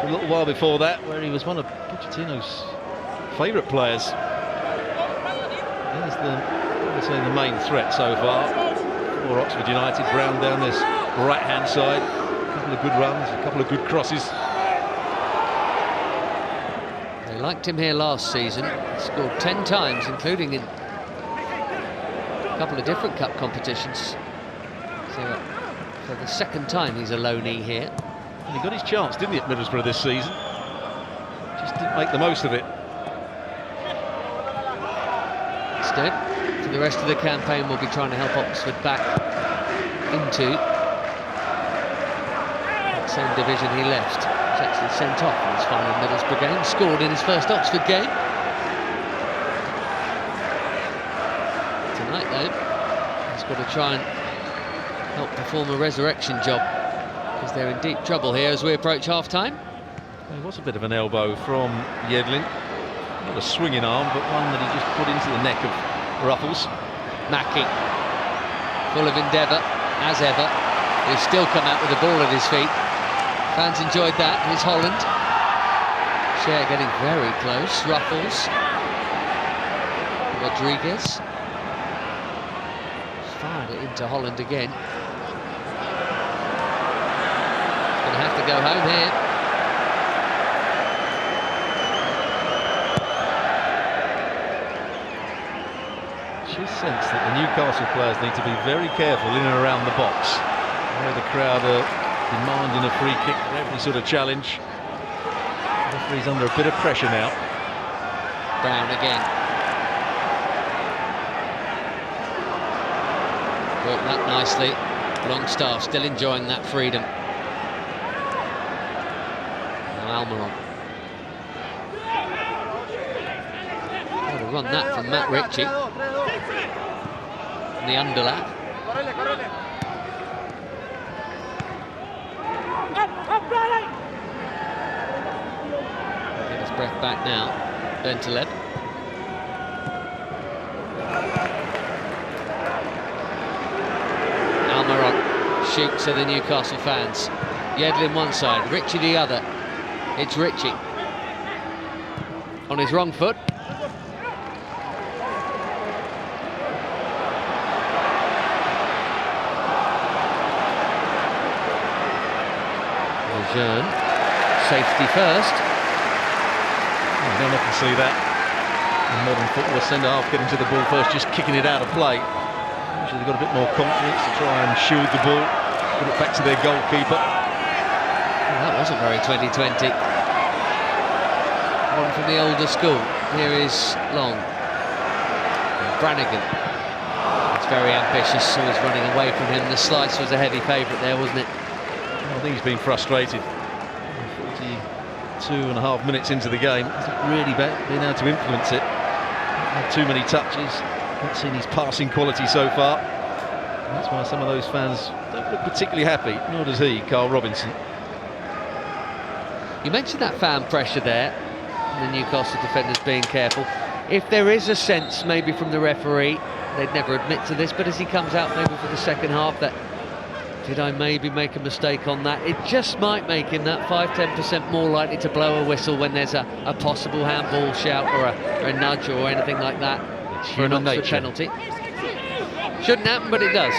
for a little while before that, where he was one of Pochettino's favourite players. There's the main threat so far for Oxford United. Brown down this right-hand side. A couple of good runs, a couple of good crosses. They liked him here last season. He scored 10 times, including in a couple of different cup competitions. So for the second time he's a loanee here. And he got his chance, didn't he, at Middlesbrough this season? Just didn't make the most of it. Instead, for the rest of the campaign, we'll be trying to help Oxford back into that same division he left. He was actually sent off in his final Middlesbrough game, scored in his first Oxford game. Tonight, though, he's got to try and help perform a resurrection job, because they're in deep trouble here as we approach half-time. There was a bit of an elbow from Yedlin. Not a swinging arm, but one that he just put into the neck of Ruffles. Mackie, full of endeavour, as ever. He's still come out with the ball at his feet. Fans enjoyed that. Here's Holland. Cher getting very close. Ruffles. Rodriguez. Fired it into Holland again. Going going to have to go home here. Just sense that the Newcastle players need to be very careful in and around the box. I know the crowd are demanding a free kick for every sort of challenge. The referee's under a bit of pressure now. Brown again. Worked that nicely. Longstaff still enjoying that freedom. Now Almiron. What a run that from Matt Ritchie. And the underlap. Get his breath back now. Bentaleb. Almiron shoots at the Newcastle fans. Yedlin one side, Ritchie the other. It's Ritchie. On his wrong foot. Lejeune, safety first. You don't often see that in modern football. A centre-half getting to the ball first, just kicking it out of play. Usually they've got a bit more confidence to try and shield the ball, put it back to their goalkeeper. Well, that wasn't very 2020. One from the older school. Here is Long. And Brannigan. It's very ambitious, always running away from him. The slice was a heavy favourite there, wasn't it? I think he's been frustrated. 42.5 minutes into the game, hasn't really been able to influence it. Not too many touches, not seen his passing quality so far. And that's why some of those fans don't look particularly happy, nor does he, Carl Robinson. You mentioned that fan pressure there, and the Newcastle defenders being careful. If there is a sense, maybe from the referee, they'd never admit to this, but as he comes out maybe for the second half, that did I maybe make a mistake on that? It just might make him that 5–10% more likely to blow a whistle when there's a possible handball shout or a nudge or anything like that for an Oxford penalty. Shouldn't happen, but it does.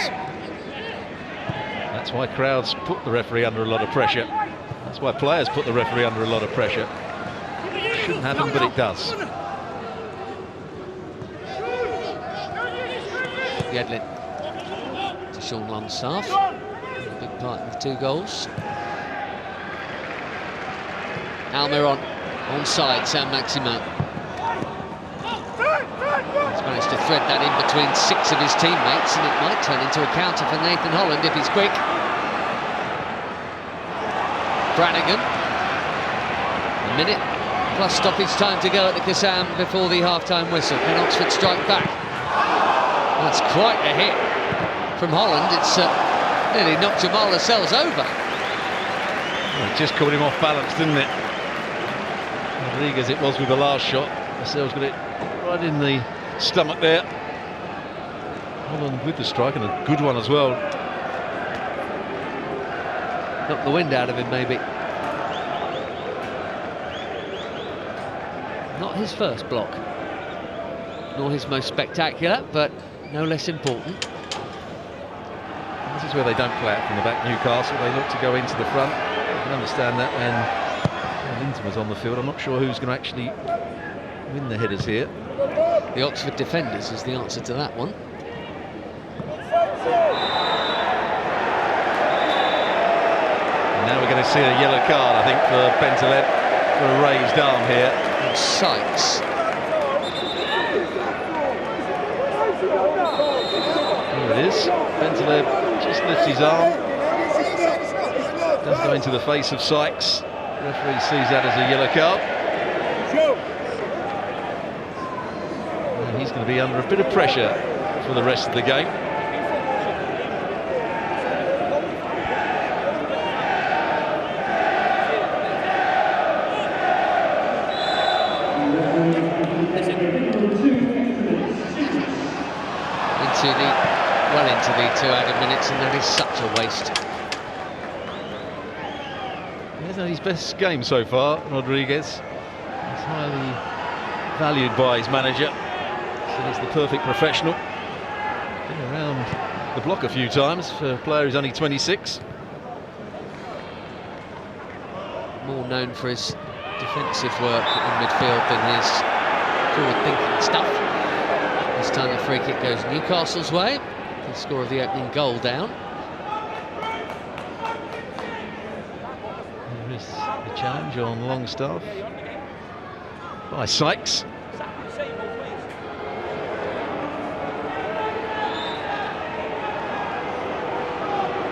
That's why crowds put the referee under a lot of pressure. That's why players put the referee under a lot of pressure. Shouldn't happen, but it does. Yedlin to Sean Longstaff. Big part of 2 goals. Almiron onside, saint-maximim. He's managed to thread that in between 6 of his teammates, and it might turn into a counter for Nathan Holland if he's quick. Brannigan. A minute plus stoppage time to go at the Kassam before the half-time whistle. Can Oxford strike back? That's quite a hit from Holland. It's nearly knocked Jamal Lascelles over. Well, it just caught him off balance, didn't it? Rodriguez it was with the last shot. Lascelles got it right in the stomach there. Holland with the strike, and a good one as well. Knocked the wind out of him, maybe. Not his first block, nor his most spectacular, but no less important. This is where they don't play out from the back, Newcastle. They look to go into the front. I can understand that when Linton was on the field. I'm not sure who's going to actually win the headers here. The Oxford defenders is the answer to that one. And now we're going to see a yellow card, I think, for Bentaleb for a raised arm here. And Sykes. Here it is. Bentaleb just lifts his arm. Does go into the face of Sykes. The referee sees that as a yellow card. And he's going to be under a bit of pressure for the rest of the game. Into the 2 added minutes, and that is such a waste. He hasn't had his best game so far, Rodriguez. He's highly valued by his manager. So he's the perfect professional. Been around the block a few times for a player who's only 26. more known for his defensive work in midfield than his forward-thinking stuff. This time the free kick goes Newcastle's way. The score of the opening goal down. There is the challenge on Longstaff by Sykes.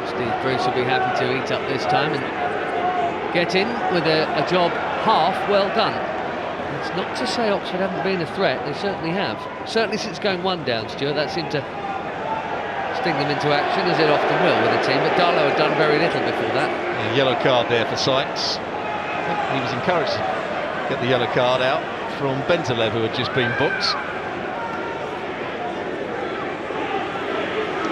Steve Bruce will be happy to eat up this time and get in with a job half well done. It's not to say Oxford haven't been a threat, they certainly have. Certainly since going 1 down, Stuart, that seemed to sting them into action, as it often will with a team, but Darlow had done very little before that. A yellow card there for Sykes. He was encouraged to get the yellow card out from Bentelev, who had just been booked.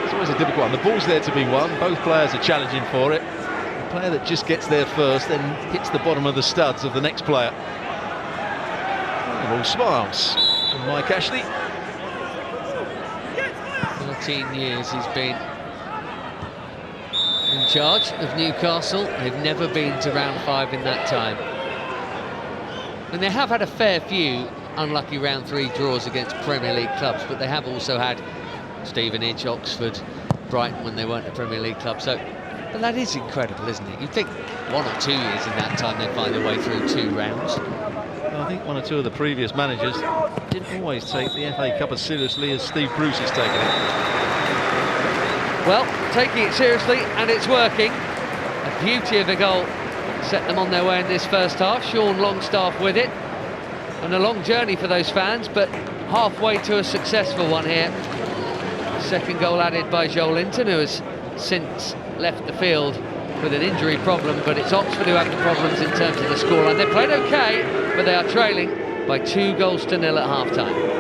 It's always a difficult one. The ball's there to be won, both players are challenging for it. The player that just gets there first then hits the bottom of the studs of the next player. All smiles from Mike Ashley. 13 years he's been in charge of Newcastle. They've never been to round 5 in that time. And they have had a fair few unlucky round 3 draws against Premier League clubs, but they have also had Stevenage, Oxford, Brighton when they weren't a Premier League club. So, but that is incredible, isn't it? You'd think 1 or 2 years in that time they'd find their way through 2 rounds. I think 1 or 2 of the previous managers didn't always take the FA Cup as seriously as Steve Bruce has taken it. Well, taking it seriously, and it's working. A beauty of a goal set them on their way in this first half. Sean Longstaff with it. And a long journey for those fans, but halfway to a successful one here. Second goal added by Joel Linton, who has since left the field with an injury problem, but it's Oxford who have the problems in terms of the scoreline. They played okay, but they are trailing by 2-0 at half-time.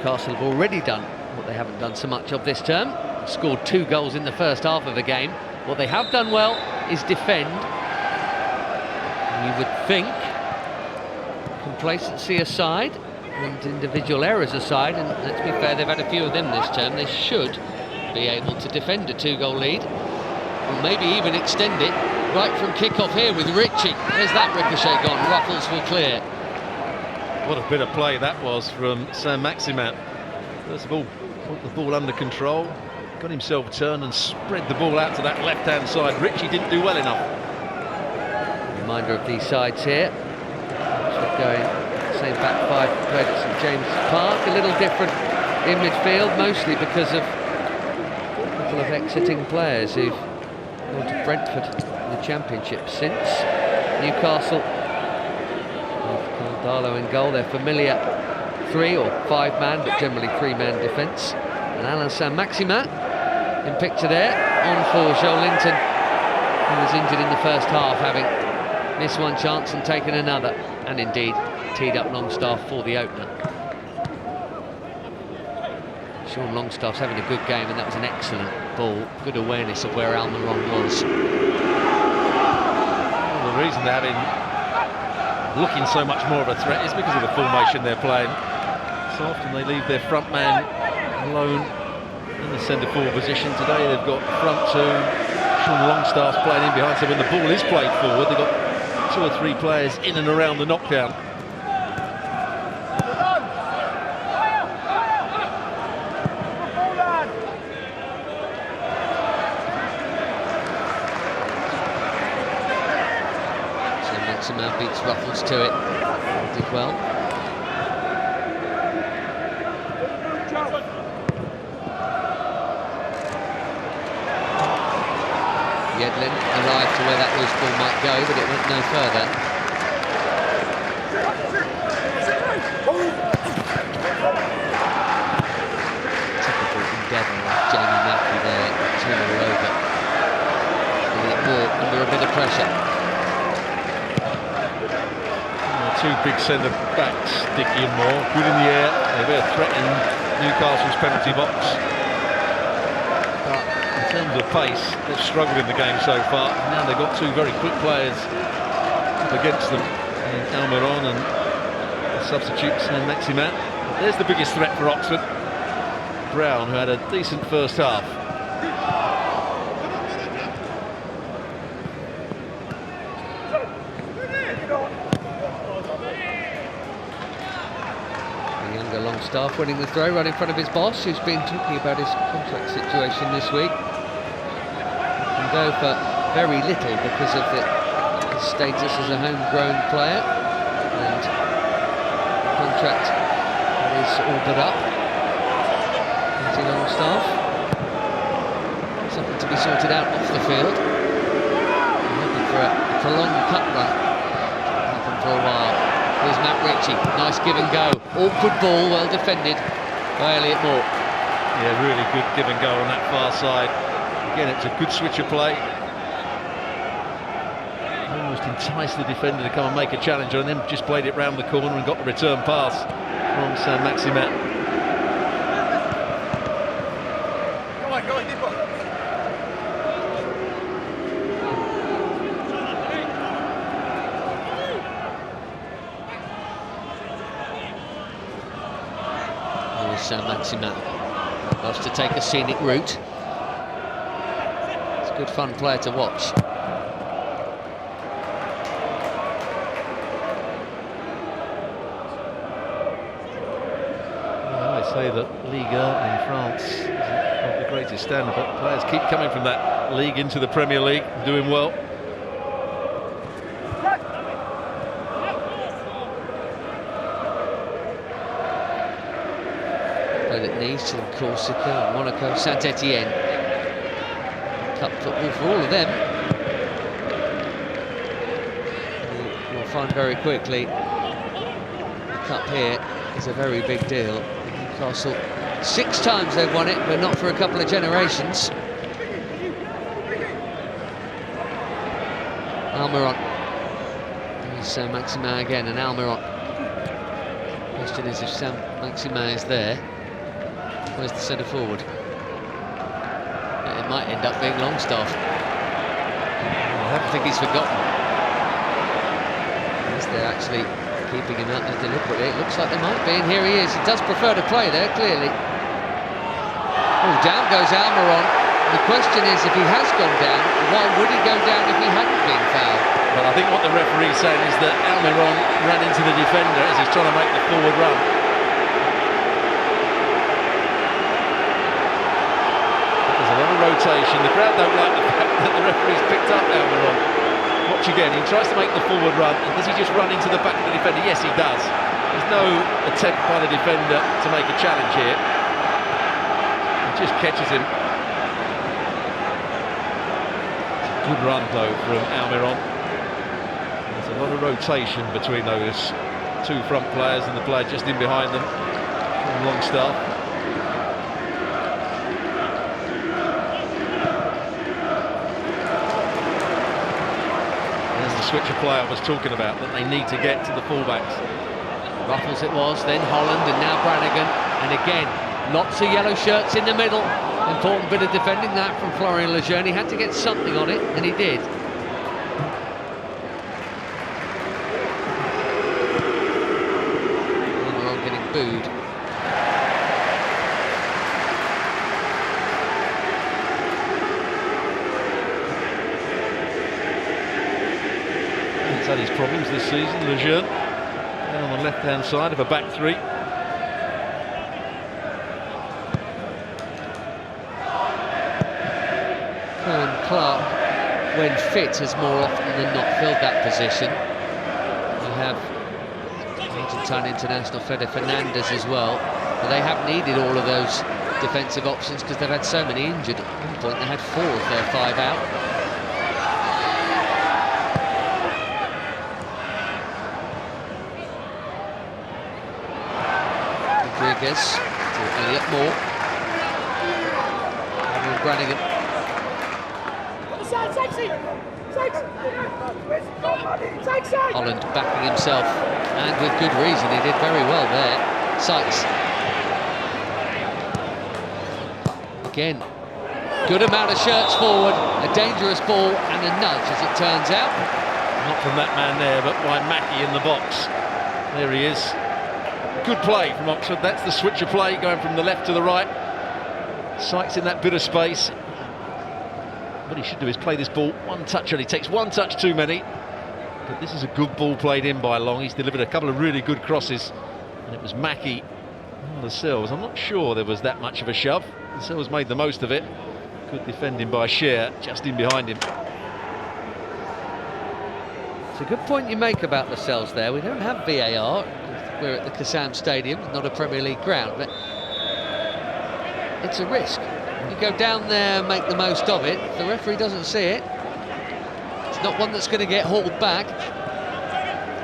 Newcastle have already done what they haven't done so much of this term. They've scored 2 goals in the first half of a game. What they have done well is defend. You would think, complacency aside and individual errors aside, and let's be fair, they've had a few of them this term, they should be able to defend a 2-goal lead, or maybe even extend it right from kick-off here with Ritchie. There's that ricochet gone, Ruffles will clear. What a bit of play that was from saint-maximim. First of all, put the ball under control, got himself turned and spread the ball out to that left-hand side. Ritchie didn't do well enough. Reminder of these sides here. Oxford going same back five played at St James Park. A little different in midfield, mostly because of a couple of exiting players who've gone to Brentford in the Championship since. Newcastle, with Cardalo in goal, their familiar 3 or 5 man, but generally 3 man defence. And Saint-Maximim in picture there, on for Joelinton, who was injured in the first half, having missed one chance and taken another, and indeed teed up Longstaff for the opener. Sean Longstaff's having a good game, and that was an excellent ball. Good awareness of where Almiron was. Well, the reason they're looking so much more of a threat is because of the formation they're playing. So often they leave their front man alone in the centre forward position. Today they've got front 2. Sean Longstaff's playing in behind, so when the ball is played forward, they've got 2 or 3 players in and around the knockdown. Saint-Maximim beats Ruffles to it. Did well. Yedlin arrived to where that loose ball might go, but it went no further. Typical endeavour of Jamie Mackey there, 2-0 over. Doing it more under a bit of pressure. 2 big centre backs, Dickey and Moore, good in the air. They're threatening Newcastle's penalty box. But in terms of pace, they've struggled in the game so far. Now they've got 2 very quick players up against them, Almiron and the substitute Saint-Maximim. There's the biggest threat for Oxford. Brown, who had a decent first half. Longstaff winning the throw, right in front of his boss, who's been talking about his contract situation this week. He can go for very little because of his status as a homegrown player, and the contract that is ordered up. Anthony Longstaff. Something to be sorted out off the field. Looking for a prolonged cut run. Happened for a while. Here's Matt Ritchie, nice give and go. Awkward ball, well defended by Elliot Moore. Yeah, really good give and go on that far side. Again, it's a good switch of play. Almost enticed the defender to come and make a challenge on him, just played it round the corner and got the return pass from Saint-Maximim. Go on, deep on. Saint-Maximim loves to take a scenic route. It's a good fun player to watch. Well, I say that Liga in France is of the greatest standard, but players keep coming from that league into the Premier League, doing well. Played at Nice and Corsica, Monaco, Saint-Etienne. Cup football for all of them. You'll find very quickly the cup here is a very big deal. Newcastle, 6 times they've won it, but not for a couple of generations. Almiron. There's Saint-Maximim again, and Almiron. Question is if Saint-Maximim is there. Where's the centre forward? It might end up being Longstaff. I don't think he's forgotten. Unless they're actually keeping him out there deliberately. It looks like they might be, and here he is. He does prefer to play there, clearly. Oh, down goes Almiron. The question is, if he has gone down, why would he go down if he hadn't been fouled? Well, I think what the referee's saying is that Almiron ran into the defender as he's trying to make the forward run. Rotation. The crowd don't like the fact that the referee's picked up Almiron. Watch again, he tries to make the forward run, and does he just run into the back of the defender? Yes, he does. There's no attempt by the defender to make a challenge here. He just catches him. Good run though from Almiron. There's a lot of rotation between those two front players and the player just in behind them, Longstaff. There's the switcher play I was talking about, that they need to get to the fullbacks. Ruffles it was, then Holland, and now Brannigan, and again lots of yellow shirts in the middle. Important bit of defending that from Florian Lejeune. He had to get something on it, and he did. And we're all getting booed. He's had his problems this season, Lejeune, on the left-hand side of a back three. Clark, when fit, has more often than not filled that position. We have Argentine international Fede Fernandez as well, but they have needed all of those defensive options because they've had so many injured. At one point they had 4 of their 5 out. Rodriguez to Elliot Moore. Cameron Brannigan. Holland backing himself, and with good reason. He did very well there. Sykes. Again, good amount of shirts forward, a dangerous ball and a nudge as it turns out. Not from that man there, but by Mackie in the box. There he is. Good play from Oxford. That's the switcher play, going from the left to the right. Sykes in that bit of space. What he should do is play this ball one touch, and he takes one touch too many. But this is a good ball played in by Long. He's delivered a couple of really good crosses, and it was Mackie on the Sills. I'm not sure there was that much of a shove. The Sills made the most of it. Good defending by Shear, just in behind him. It's a good point you make about the Cells there. We don't have VAR. We're at the Kassam Stadium, not a Premier League ground, but it's a risk. You go down there and make the most of it. If the referee doesn't see it, it's not one that's going to get hauled back.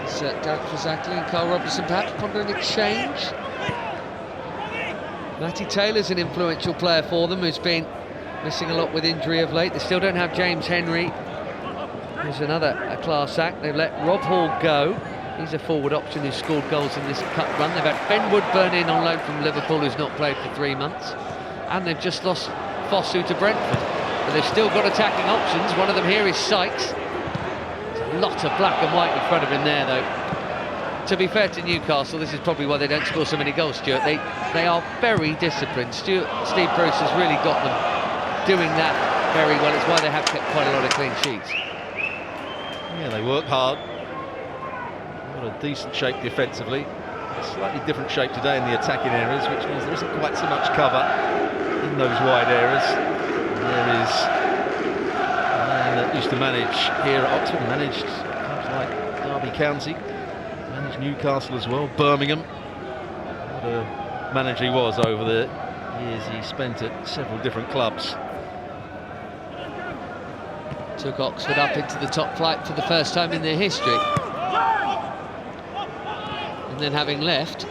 It's Derek Fazakli and Carl Robinson perhaps pondering a change. Matty Taylor's an influential player for them, who's been missing a lot with injury of late. They still don't have James Henry. There's another class act. They've let Rob Hall go. He's a forward option who's scored goals in this cup run. They've had Ben Woodburn in on loan from Liverpool, who's not played for 3 months. And they've just lost Fosu to Brentford. But they've still got attacking options. One of them here is Sykes. There's a lot of black and white in front of him there, though. To be fair to Newcastle, this is probably why they don't score so many goals, Stuart. They are very disciplined. Steve Bruce has really got them doing that very well. It's why they have kept quite a lot of clean sheets. Yeah, they work hard. Got a decent shape defensively. A slightly different shape today in the attacking areas, which means there isn't quite so much cover in those wide areas. And there is a man that used to manage here at Oxford, managed clubs like Derby County, managed Newcastle as well, Birmingham. What a manager he was over the years he spent at several different clubs. Took Oxford up into the top flight for the first time in their history. And then having left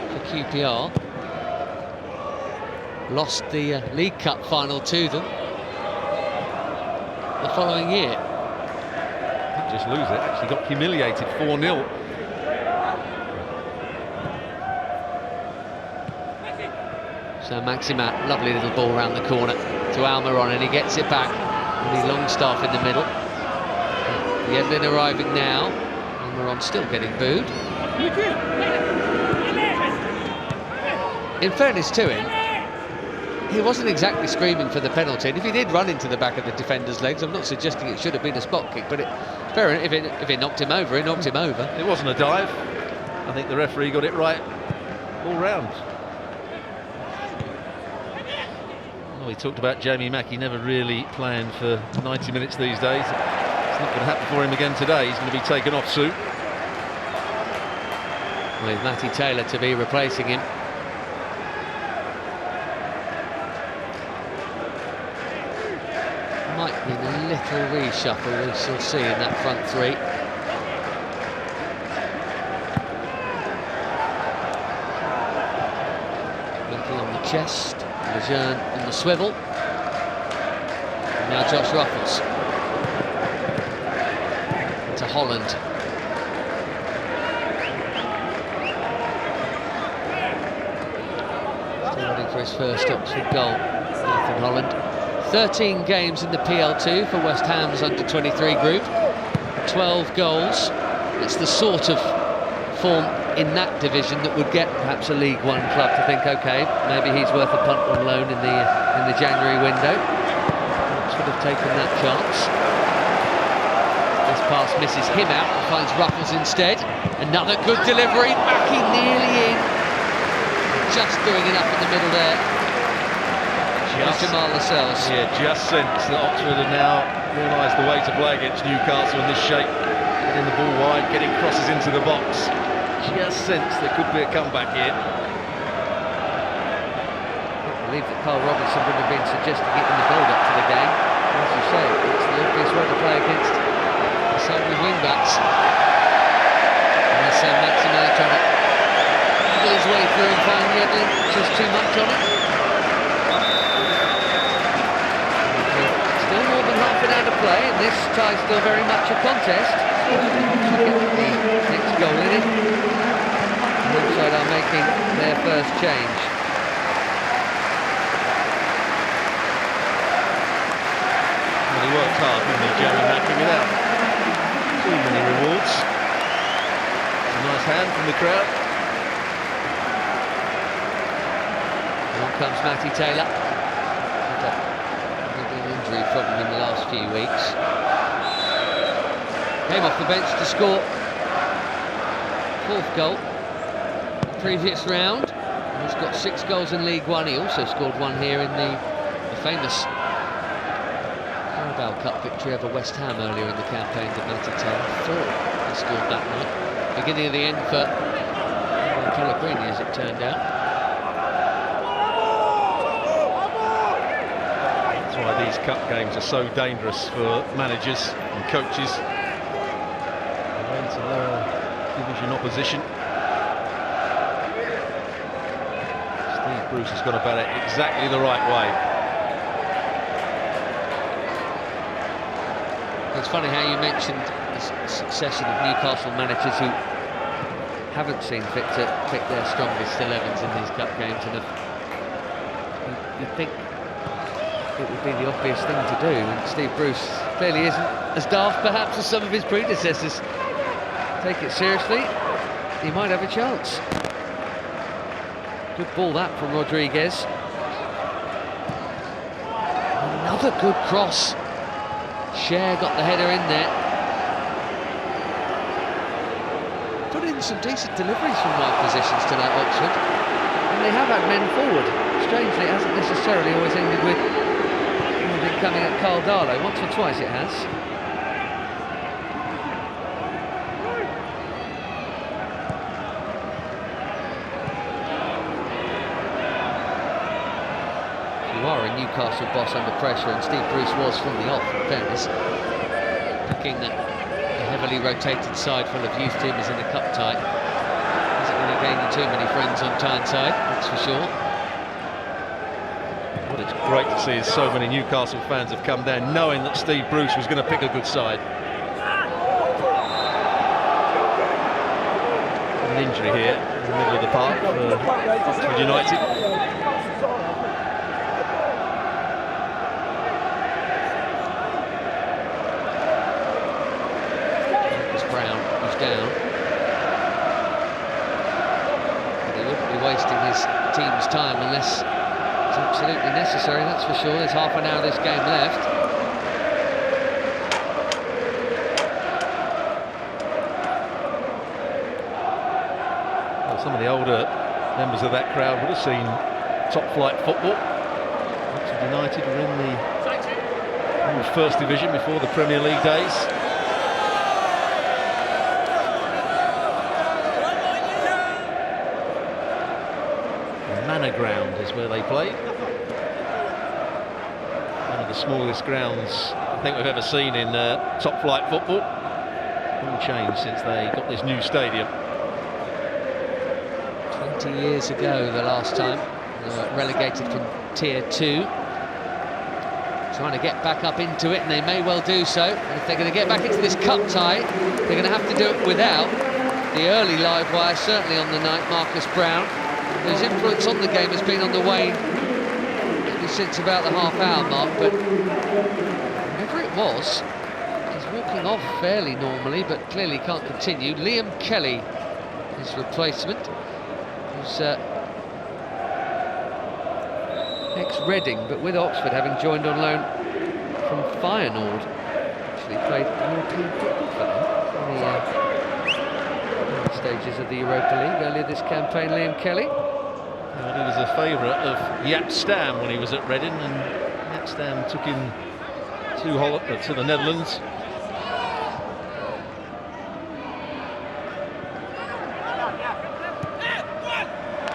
for QPR, lost the League Cup final to them the following year. Didn't just lose it, actually got humiliated 4-0. Saint-Maximim, lovely little ball around the corner to Almiron, and he gets it back. And Longstaff in the middle. Yedlin arriving now. Almiron still getting booed. In fairness to him, he wasn't exactly screaming for the penalty, and if he did run into the back of the defender's legs, I'm not suggesting it should have been a spot kick, but fair enough, if it knocked him over, it knocked him over. It wasn't a dive. I think the referee got it right all round. Well, we talked about Jamie Mackie never really playing for 90 minutes these days. It's not going to happen for him again today. He's going to be taken off soon. with Matty Taylor to be replacing him. Might be a little reshuffle, we shall see in that front three. Metal on the chest, Lejeune on the swivel. And now Josh Ruffles. To Holland. Still waiting for his first Oxford goal, Nathan Holland. 13 games in the PL2 for West Ham's under-23 group. 12 goals. It's the sort of form in that division that would get perhaps a League One club to think, OK, maybe he's worth a punt on loan in the January window. Oxford have taken that chance. This pass misses him out and finds Ruffles instead. Another good delivery, Mackie nearly in. Just doing enough in the middle there. Jamal Lascelles. Yeah, just sense that Oxford have now realised the way to play against Newcastle in this shape. Getting the ball wide, getting crosses into the box. Just sense there could be a comeback here. I believe that Carl Robinson would have been suggesting it in the build-up to the game. As you say, it's the obvious way to play against the Saudi wing-backs. And saint-maximim trying to angle his way through and found Yedlin just too much on it. Still more than half an hour to play, and this tie's still very much a contest. The next goal in it. Alongside are making their first change. Well, he worked hard, didn't he, Jerry Mackey, without too many rewards. A nice hand from the crowd. On comes Matty Taylor. An injury problem in the last few weeks. Came off the bench to score. Fourth goal. Previous round. And he's got 6 goals in League One. He also scored one here in the famous Carabao Cup victory over West Ham earlier in the campaign that Matty Taylor. 4 he scored that night. Beginning of the end for Pellegrini, as it turned out. That's why these cup games are so dangerous for managers and coaches. Away to lower division opposition. Steve Bruce has gone about it exactly the right way. It's funny how you mentioned the succession of Newcastle managers who haven't seen fit to pick their strongest 11s in these cup games, and you'd think it would be the obvious thing to do, and Steve Bruce clearly isn't as daft perhaps as some of his predecessors. Take it seriously, he might have a chance. Good ball that from Rodriguez. Another good cross. Cher got the header in there. Put in some decent deliveries from wide positions tonight, Oxford, and they have had men forward. Strangely, it hasn't necessarily always ended with it coming at Carl Darlow. Once or twice it has. You are a Newcastle boss under pressure, and Steve Bruce was from the off, in fairness. Picking a heavily rotated side full of youth teamers in the cup tie isn't going to gain you too many friends on Tyneside, that's for sure. What it's great to see is so many Newcastle fans have come down knowing that Steve Bruce was going to pick a good side. An injury here in the middle of the park for Oxford United. Down, but he wouldn't be wasting his team's time unless it's absolutely necessary, that's for sure. There's half an hour of this game left. Well, some of the older members of that crowd would have seen top-flight football. Oxford United were in the First Division before the Premier League days. where they played. One of the smallest grounds I think we've ever seen in top flight football. All changed since they got this new stadium. 20 years ago, the last time, relegated from Tier 2. Trying to get back up into it, and they may well do so. And if they're going to get back into this cup tie, they're going to have to do it without the early live wire, certainly on the night, Marcus Brown, whose influence on the game has been on the wane maybe since about the half-hour mark, but whatever it was, he's walking off fairly normally, but clearly can't continue. Liam Kelly, his replacement, who's ex-Reading, but with Oxford, having joined on loan from Feyenoord. Actually played European football for them in the stages of the Europa League earlier this campaign. Liam Kelly. Well, he was a favourite of Jaap Stam when he was at Reading, and Jaap Stam took him to the Netherlands.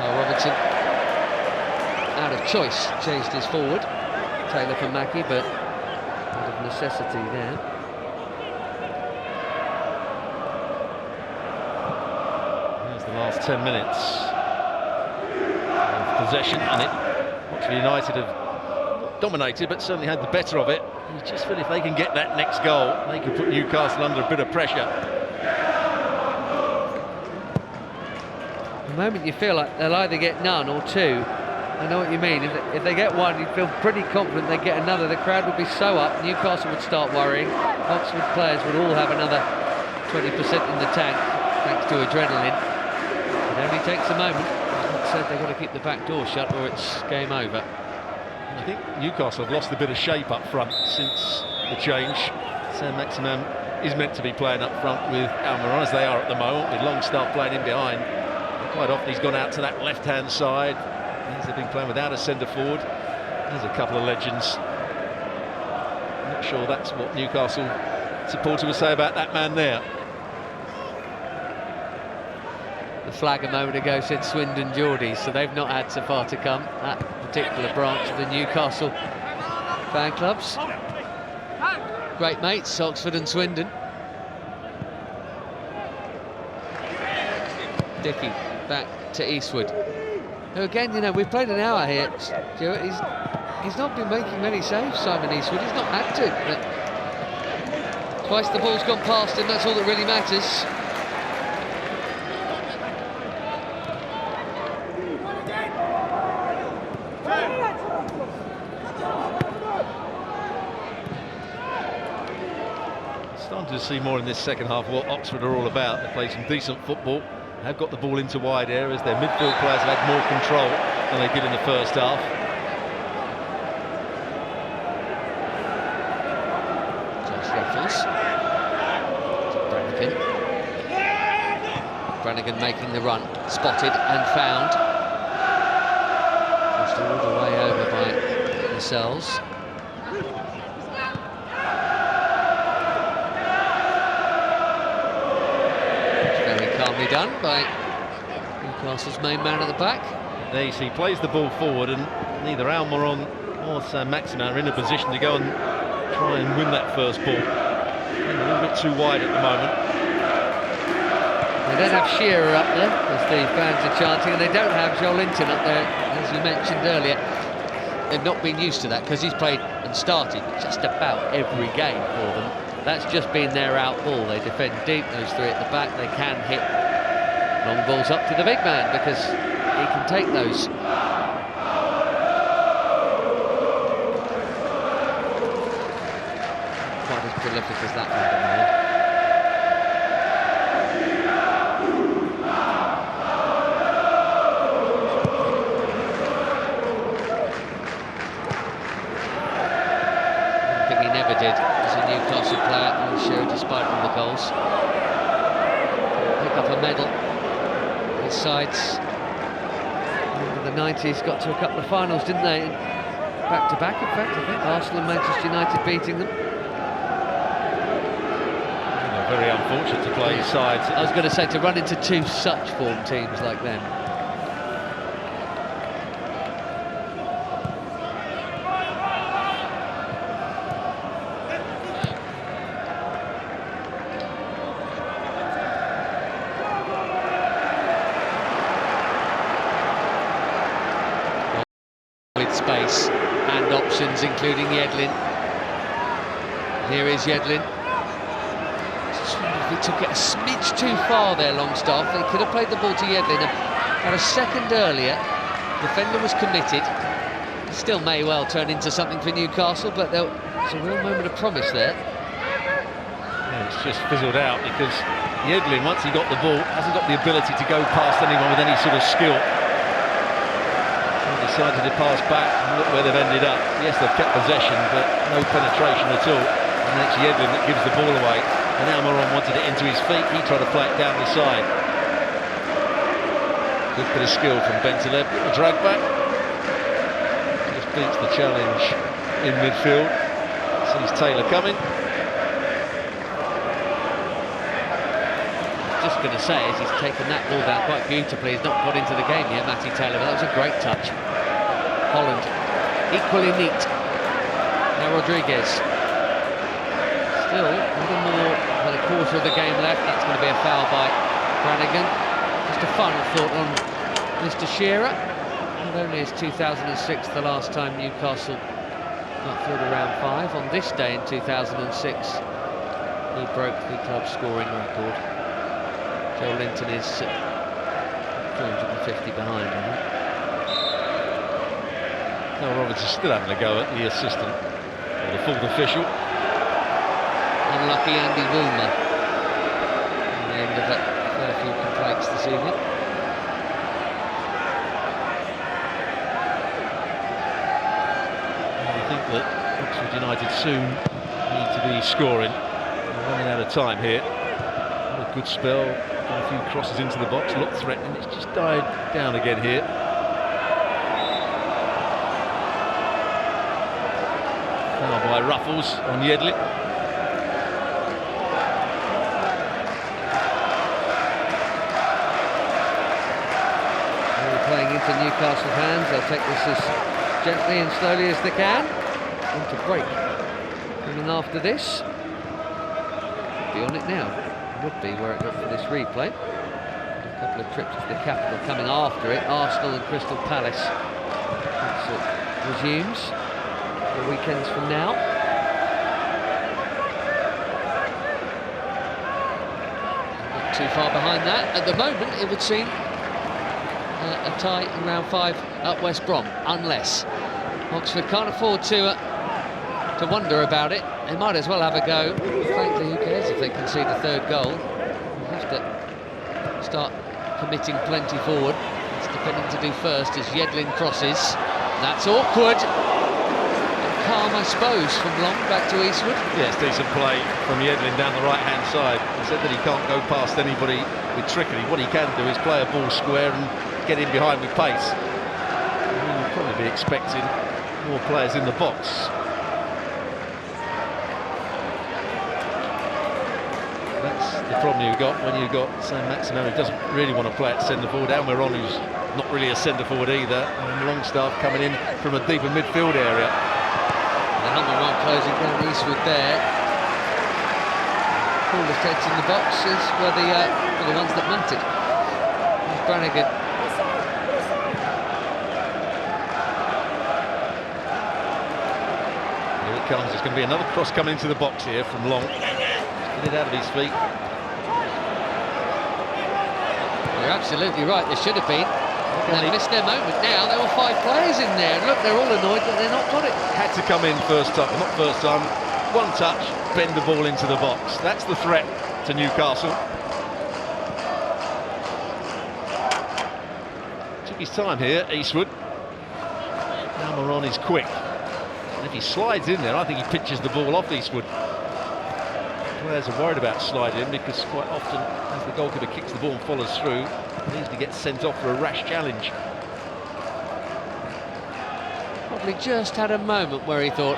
Robertson, out of choice, changed his forward. Taylor for Mackie, but out of necessity there. Here's the last 10 minutes of possession, and Oxford United have dominated, but certainly had the better of it. You just feel if they can get that next goal, they can put Newcastle under a bit of pressure. The moment you feel like they'll either get none or two, I know what you mean. If they get one, you feel pretty confident they get another. The crowd would be so up, Newcastle would start worrying. Oxford players would all have another 20% in the tank, thanks to adrenaline. It only takes a moment. As I said, they've got to keep the back door shut or it's game over. I think Newcastle have lost a bit of shape up front since the change. Saint-Maximim is meant to be playing up front with Almiron, as they are at the moment, with Longstaff playing in behind. Quite often he's gone out to that left-hand side. They've been playing without a centre forward. There's a couple of legends. I'm not sure that's what Newcastle supporter would say about that man there. The flag a moment ago said Swindon Geordie, so they've not had so far to come, that particular branch of the Newcastle fan clubs. Great mates, Oxford and Swindon. Dickey back to Eastwood, who again, you know, we've played an hour here, Stuart. He's not been making many saves, Simon Eastwood. He's not had to, but twice the ball's gone past him. That's all that really matters. Starting to see more in this second half what Oxford are all about. They play some decent football. Have got the ball into wide areas. Their midfield players have had more control than they did in the first half. Josh Ruffles. Brannigan making the run. Spotted and found. Pushed all the way over by Lascelles. Calmly done by Newcastle's main man at the back. There you see, plays the ball forward, and neither Almiron or Saint-Maximim are in a position to go and try and win that first ball. A little bit too wide at the moment. They don't have Shearer up there, as the fans are chanting, and they don't have Joelinton up there, as you mentioned earlier. They've not been used to that, because he's played and started just about every game for them. That's just been their out ball. They defend deep, those three at the back. They can hit long balls up to the big man because he can take those. Quite as prolific as that number man. One thing he never did as a Newcastle player, and showed despite all the goals. Pick up a medal. His sides under the 90s got to a couple of finals, didn't they? Back to back, in fact, I think Arsenal and Manchester United beating them. Very unfortunate to play sides. I was going to say, to run into two such form teams like them. space and options, including Yedlin. Here is Yedlin. Just wondered if he took it a smidge too far there, Longstaff. They could have played the ball to Yedlin about a second earlier. Defender was committed. Still may well turn into something for Newcastle, but there's a real moment of promise there. Yeah, it's just fizzled out because Yedlin, once he got the ball, hasn't got the ability to go past anyone with any sort of skill. So he decided to pass back, and look where they've ended up. Yes, they've kept possession, but no penetration at all. And it's Yedlin that gives the ball away. And Almiron wanted it into his feet. He tried to play it down the side. Good bit of skill from Bentaleb. The drag back. Just beats the challenge in midfield. Sees Taylor coming. Just going to say, as he's taken that ball down quite beautifully, he's not got into the game yet, Matty Taylor, but that was a great touch. Holland, equally neat. Now Rodriguez. Still, a little more than a quarter of the game left. That's going to be a foul by Brannigan. Just a final thought on Mr. Shearer. Not only is 2006 the last time Newcastle got through to round 5, on this day in 2006, he broke the club's scoring record. Joe Linton is 250 behind, I think. Now Roberts is still having a go at the assistant, or the fourth official. Unlucky Andy Wilmer. At the end of a fair few complaints this evening. I think that Oxford United soon need to be scoring. We're running out of time here. What a good spell. Got a few crosses into the box, looked threatening. It's just died down again here. Now by Ruffles on Yedlin. Playing into Newcastle hands. They'll take this as gently and slowly as they can. Into break. Coming after this. Could be on it now. Would be were it not for this replay. A couple of trips to the capital coming after it. Arsenal and Crystal Palace. It resumes 4 weekends from now. Not too far behind that. At the moment, it would seem a tie in round 5 at West Brom, unless Oxford can't afford to wonder about it. They might as well have a go. Frankly, who cares if they concede a third goal? We'll have to start committing plenty forward. It's depending to do first as Yedlin crosses. That's awkward. And calm, I suppose, from Long back to Eastwood. Yeah, it's decent play from Yedlin down the right-hand side. He said that he can't go past anybody with trickery. What he can do is play a ball square and get in behind with pace. We'll probably be expecting more players in the box. That's the problem you've got when you've got saint-maximim who doesn't really want to play at centre forward. Almiron, who's not really a centre forward either, and Longstaff coming in from a deeper midfield area. And Almiron closing down Eastwood there. Coolest heads in the box were the ones that mattered. There's Brannigan. Here it comes. There's going to be another cross coming into the box here from Long. Get it out of his feet. You're absolutely right, there should have been. They missed their moment now. There were 5 players in there. Look, they're all annoyed that they're not got it. Had to come in first time, not first time. One touch, bend the ball into the box. That's the threat to Newcastle. Took his time here, Eastwood. Almiron is quick. And if he slides in there, I think he pitches the ball off Eastwood. Players are worried about sliding in because quite often, as the goalkeeper kicks the ball and follows through, he needs to get sent off for a rash challenge. Probably just had a moment where he thought,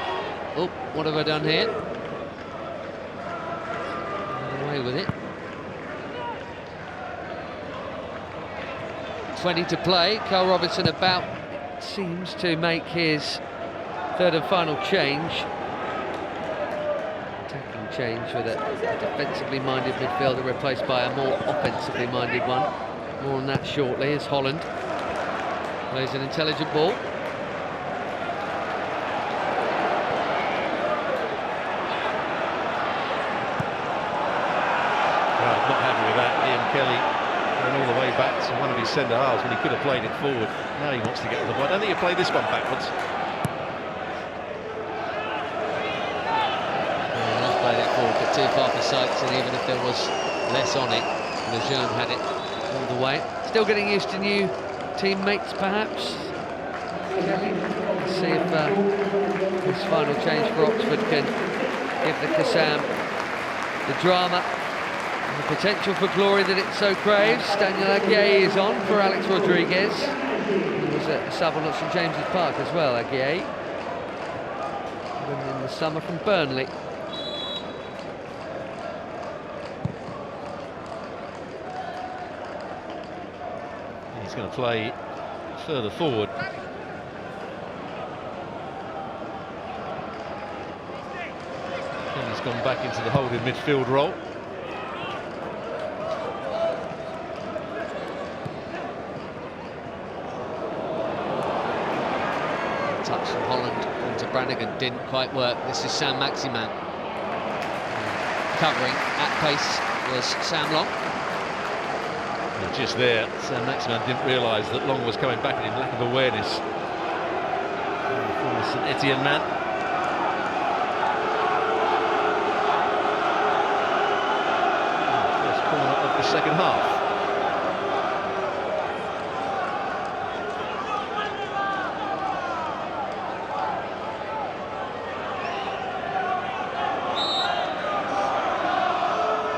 oh, what have I done here? Got away with it. 20 to play. Carl Robinson seems to make his third and final change. Change with a defensively minded midfielder replaced by a more offensively minded one. More on that shortly as Holland plays an intelligent ball. Kelly going all the way back to one of his centre halves when he could have played it forward. Now he wants to get on the ball. I don't think he'll play this one backwards. He's played it forward, but too far for Sykes, and even if there was less on it, Lejeune had it all the way. Still getting used to new teammates, perhaps. Let's see if this final change for Oxford can give the Kassam the drama and the potential for glory that it so craves. Daniel Aguier is on for Alex Rodriguez. He was at Savile at St James's Park as well, Aguier. In the summer from Burnley. He's going to play further forward. And he's gone back into the holding midfield role. Touch from Holland onto Brannigan didn't quite work. This is saint-maximim. Covering at pace was Sam Long. And just there, saint-maximim didn't realise that Long was coming back at him, lack of awareness. The St Etienne man. First corner of the second half.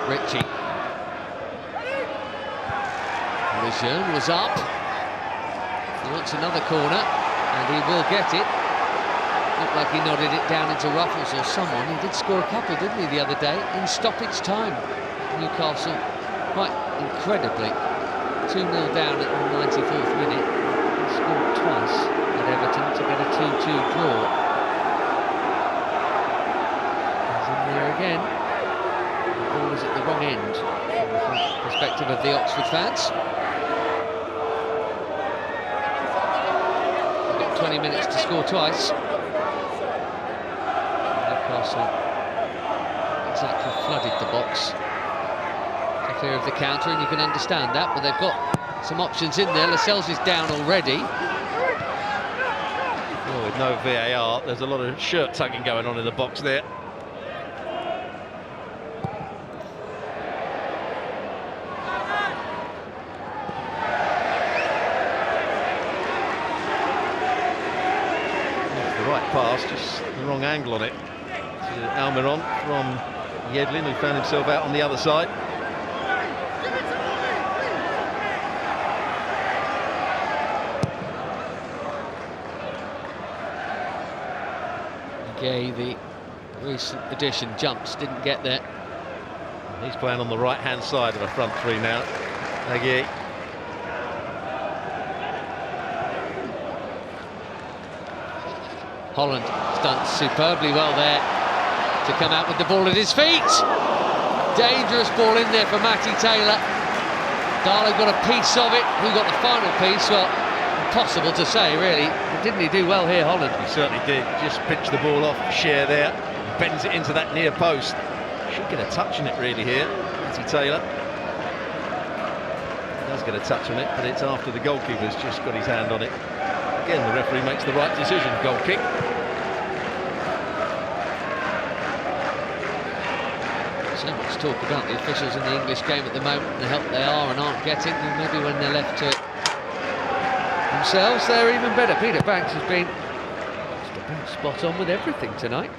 Ritchie. Lejeune was up. He wants another corner, and he will get it. Looked like he nodded it down into Ruffles or someone. He did score a couple, didn't he, the other day, in stoppage time. Newcastle, quite incredibly, 2-0 down at the 94th minute. He scored twice at Everton to get a 2-2 draw. He's in there again. The ball is at the wrong end from the perspective of the Oxford fans. We've got 20 minutes to score twice. Newcastle exactly flooded the box for fear of the counter, and you can understand that, but they've got some options in there. Lascelles is down already. Well, with no VAR, there's a lot of shirt tugging going on in the box there. Pass, just the wrong angle on it to Almiron from Yedlin, who found himself out on the other side. Gay, the recent addition, jumps, didn't get there. He's playing on the right-hand side of the front three now. Aguier. Holland has done superbly well there to come out with the ball at his feet. Dangerous ball in there for Matty Taylor. Darlow got a piece of it. Who got the final piece? Well, impossible to say, really. But didn't he do well here, Holland? He certainly did. Just pitched the ball off, share there, bends it into that near post. Should get a touch on it, really, here. Matty Taylor. He does get a touch on it, but it's after the goalkeeper's just got his hand on it. Again, the referee makes the right decision. Goal kick. So much talk about the officials in the English game at the moment, the help they are and aren't getting, and maybe when they're left to it themselves, they're even better. Peter Banks has been just about spot on with everything tonight.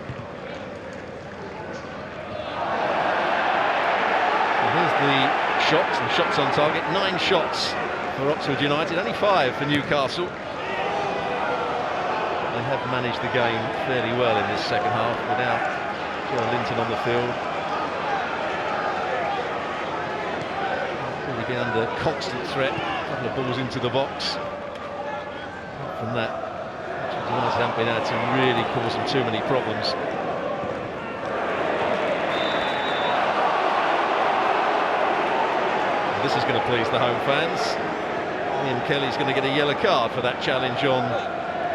And here's the shots and shots on target. 9 shots for Oxford United, only 5 for Newcastle. They have managed the game fairly well in this second half without Joe Linton on the field. Really been under constant threat. A couple of balls into the box. Apart from that, Oxford United haven't been able to really cause them too many problems. This is going to please the home fans. Ian Kelly's going to get a yellow card for that challenge on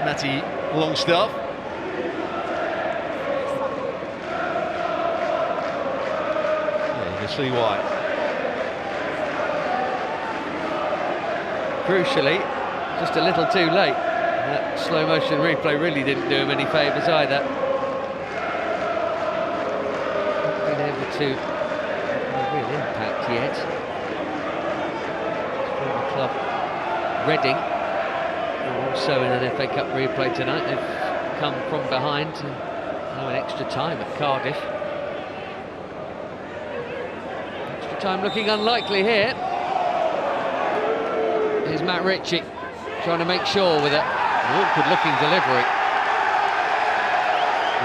Matty Longstaff. Yeah, you can see why. crucially, just a little too late. That slow motion replay really didn't do him any favours either. Not been able to have a real impact yet. Former club Reading, also in an FA Cup replay tonight, they've come from behind and now in extra time at Cardiff. Extra time looking unlikely here. Here's Matt Ritchie trying to make sure with an awkward looking delivery.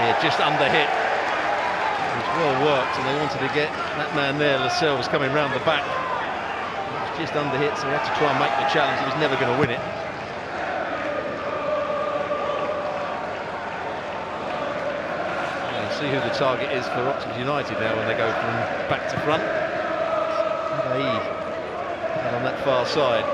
Yeah, just under hit. It was well worked and they wanted to get that man there. Lascelles was coming round the back. It was just under hit, so he had to try and make the challenge. He was never going to win it. See who the target is for Oxford United now when they go from back to front. And on that far side.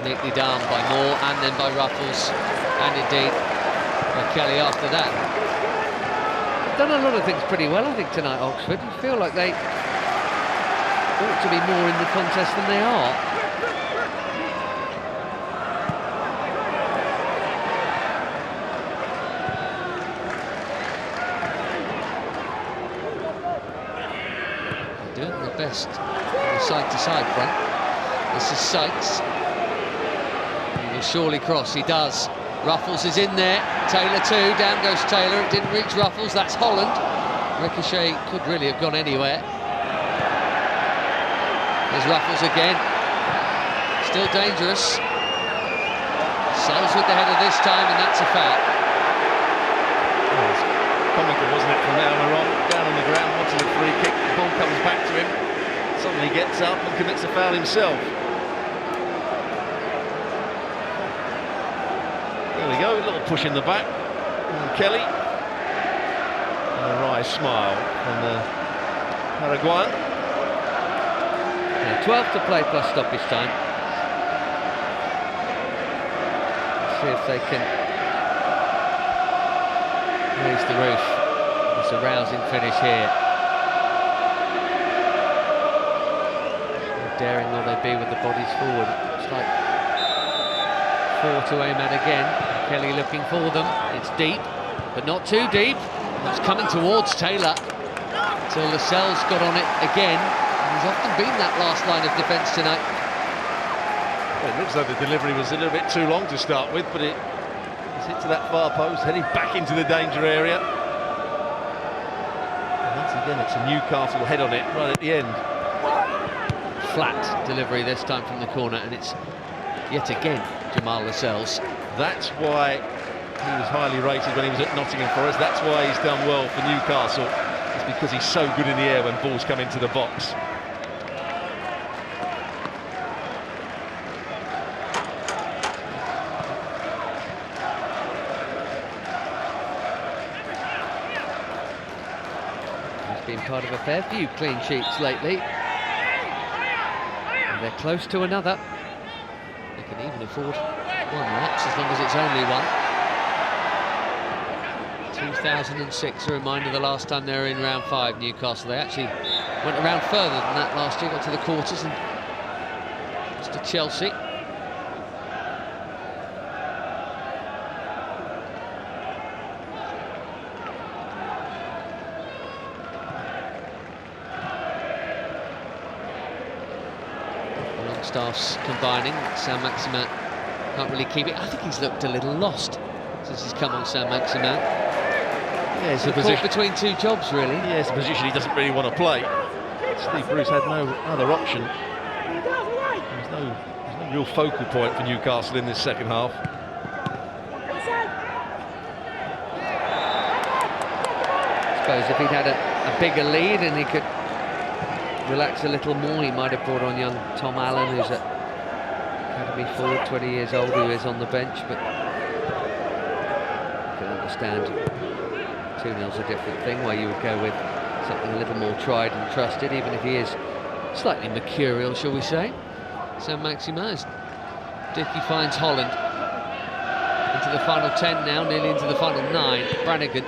Neatly done by Moore and then by Ruffles, and indeed by Kelly after that. Done a lot of things pretty well, I think, tonight, Oxford. I feel like they ought to be more in the contest than they are. Doing their best on the side-to-side front. This is Sykes. He will surely cross, he does. Ruffles is in there, Taylor too, down goes Taylor, it didn't reach Ruffles, that's Holland. Ricochet could really have gone anywhere. There's Ruffles again, still dangerous. Sells with the header this time, and that's a foul. Comical, wasn't it, from Elmer down on the ground, wanting a free kick, the ball comes back to him, suddenly gets up and commits a foul himself. There we go, a little push in the back, and Kelly, and a wry smile from the Paraguayan. Yeah, 12 to play plus stoppage time. Let's see if they can raise the roof. It's a rousing finish here. How daring will they be with the bodies forward? It's like 4 to aim at again. Kelly looking for them. It's deep, but not too deep. It's coming towards Taylor. Till Lascelles got on it again. He's often been that last line of defence tonight. Well, it looks like the delivery was a little bit too long to start with, but it's hit to that far post, heading back into the danger area. And once again, it's a Newcastle head on it right at the end. Flat delivery this time from the corner, and it's yet again Jamal Lascelles. That's why he was highly rated when he was at Nottingham Forest. That's why he's done well for Newcastle. It's because he's so good in the air when balls come into the box. Been part of a fair few clean sheets lately, and they're close to another. They can even afford one lapse as long as it's only one. 2006, a reminder, the last time they were in round 5, Newcastle. They actually went around further than that last year, got to the quarters and lost to Chelsea. Staffs combining. Saint-Maximim can't really keep it. I think he's looked a little lost since he's come on, Saint-Maximim. Yeah, it's a position between two jobs, really. Yeah, it's a position he doesn't really want to play. Steve Bruce had no other option. There's no real focal point for Newcastle in this second half. I suppose if he'd had a bigger lead and he could relax a little more, he might have brought on young Tom Allen, who's at academy forward, 20 years old, who is on the bench, but you can understand 2-0's a different thing, where you would go with something a little more tried and trusted, even if he is slightly mercurial, shall we say. Saint-Maximim, Dickey finds Holland into the final 10 now, nearly into the final 9. Brannigan.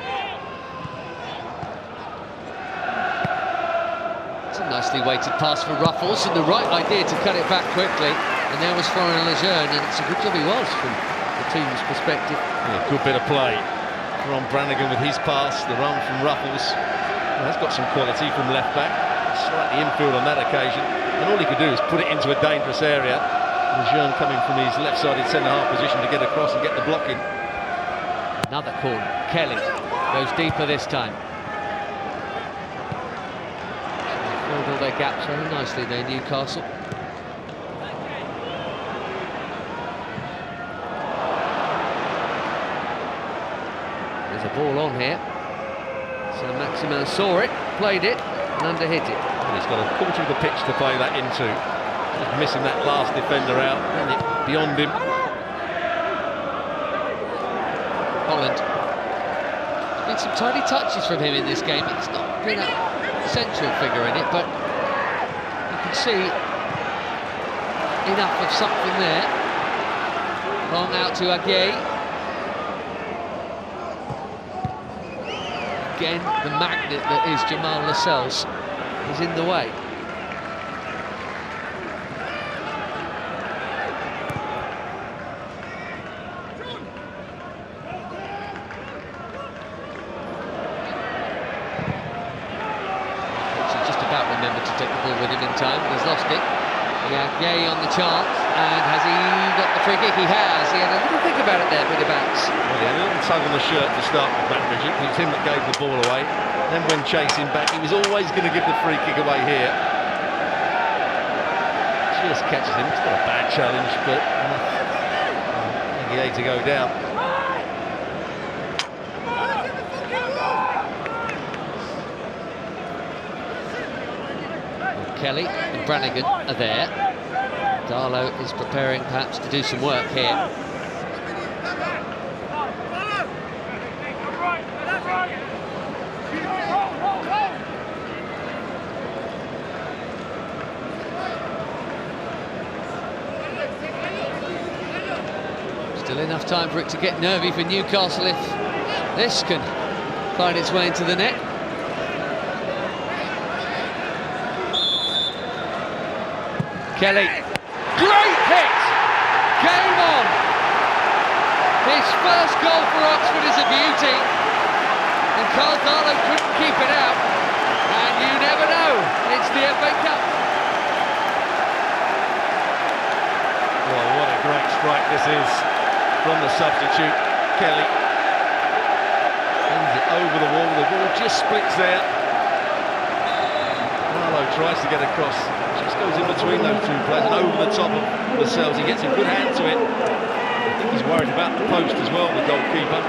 It's a Nicely weighted pass for Ruffles, and the right idea to cut it back quickly. And there was Florian Lejeune, and it's a good job he was from the team's perspective. Yeah, good bit of play from Brannigan with his pass, the run from Ruffles. Well, that's got some quality from left back, slightly infield on that occasion, and all he could do is put it into a dangerous area. Lejeune coming from his left-sided centre-half position to get across and get the block in. Another corner. Kelly goes deeper this time. Filled all their gaps very nicely there, Newcastle. There's a ball on here. Saint-Maximim saw it, played it, and underhit it. And he's got a quarter of the pitch to play that into. Just missing that last defender out, and it beyond him. Holland. There's been some tiny touches from him in this game. It's not been a central figure in it, but you can see enough of something there. Long out to Aguirre. Again, the magnet that is Jamal Lascelles is in the way. Remember to take the ball with him in time, but he's lost it. Gay on the chance, and has he got the free kick? He has. He had a little think about it there, bit of bounce. Well, he had a little tug on the shirt to start with, Matt Bridget. It was him that gave the ball away. Then when chasing back, he was always going to give the free kick away here. Just catches him. It's not a bad challenge, but he had to go down. Kelly and Brannigan are there. Darlow is preparing perhaps to do some work here. Still enough time for it to get nervy for Newcastle if this can find its way into the net. Kelly, great hit! Game on! His first goal for Oxford is a beauty, and Carl Darlow couldn't keep it out, and you never know, it's the FA Cup. Well, what a great strike this is from the substitute, Kelly. Sends it over the wall, the ball just splits there. Darlow tries to get across. Just goes in between those two players and over the top of Lascelles. He gets a good hand to it. I think he's worried about the post as well, the goalkeeper.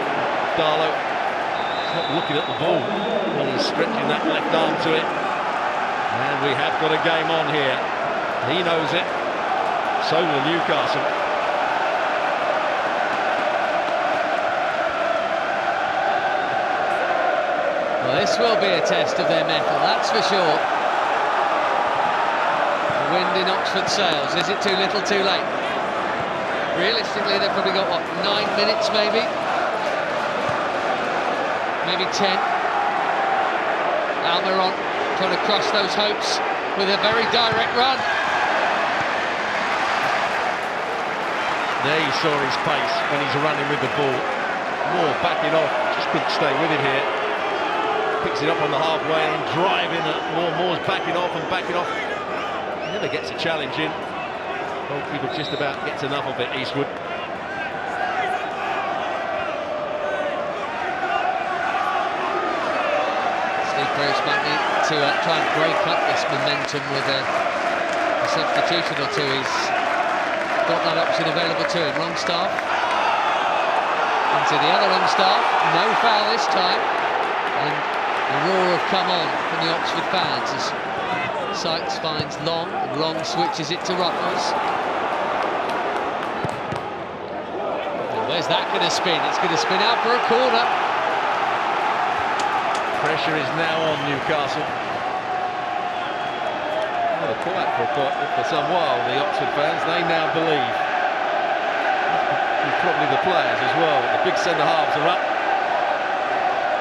Darlow is not looking at the ball when he's stretching that left arm to it. And we have got a game on here. He knows it. So will Newcastle. Well, this will be a test of their mettle, that's for sure. Wind in Oxford sails. Is it too little, too late? Realistically, they've probably got, what, 9 minutes maybe? Maybe 10. Almiron trying to crush those hopes with a very direct run. There you saw his pace when he's running with the ball. Moore backing off, just couldn't stay with him here. Picks it up on the halfway and driving at Moore's backing off and backing off. Never gets a challenge in. Goalkeeper just about gets enough of it, Eastwood. Steve Bruce might need to try and break up this momentum with a substitution or two. He's got that option available to him. Longstaff into the other Longstaff. No foul this time. And a roar of come on from the Oxford fans as Sykes finds Long, and Long switches it to Ruffles. And where's that going to spin? It's going to spin out for a corner. Pressure is now on Newcastle. Well, quiet for some while, the Oxford fans. They now believe. And probably the players as well. The big centre-halves are up.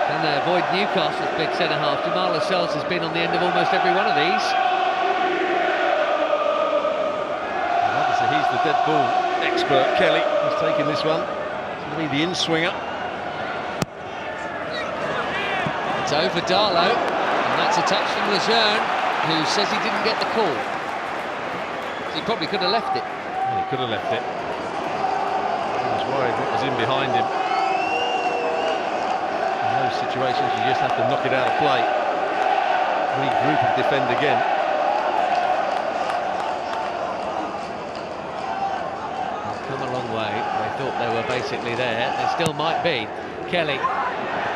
Can they avoid Newcastle's big centre-half? Jamal Lascelles has been on the end of almost every one of these. Obviously, he's the dead ball expert, Kelly, who's taking this one. It's going to be the in-swinger. It's over Darlow, and that's a touch from Lejeune, who says he didn't get the call. So he probably could have left it. Well, he could have left it. He was worried what was in behind him. In those situations, you just have to knock it out of play. Regroup and defend again. They've come a long way. They thought they were basically there. They still might be. Kelly.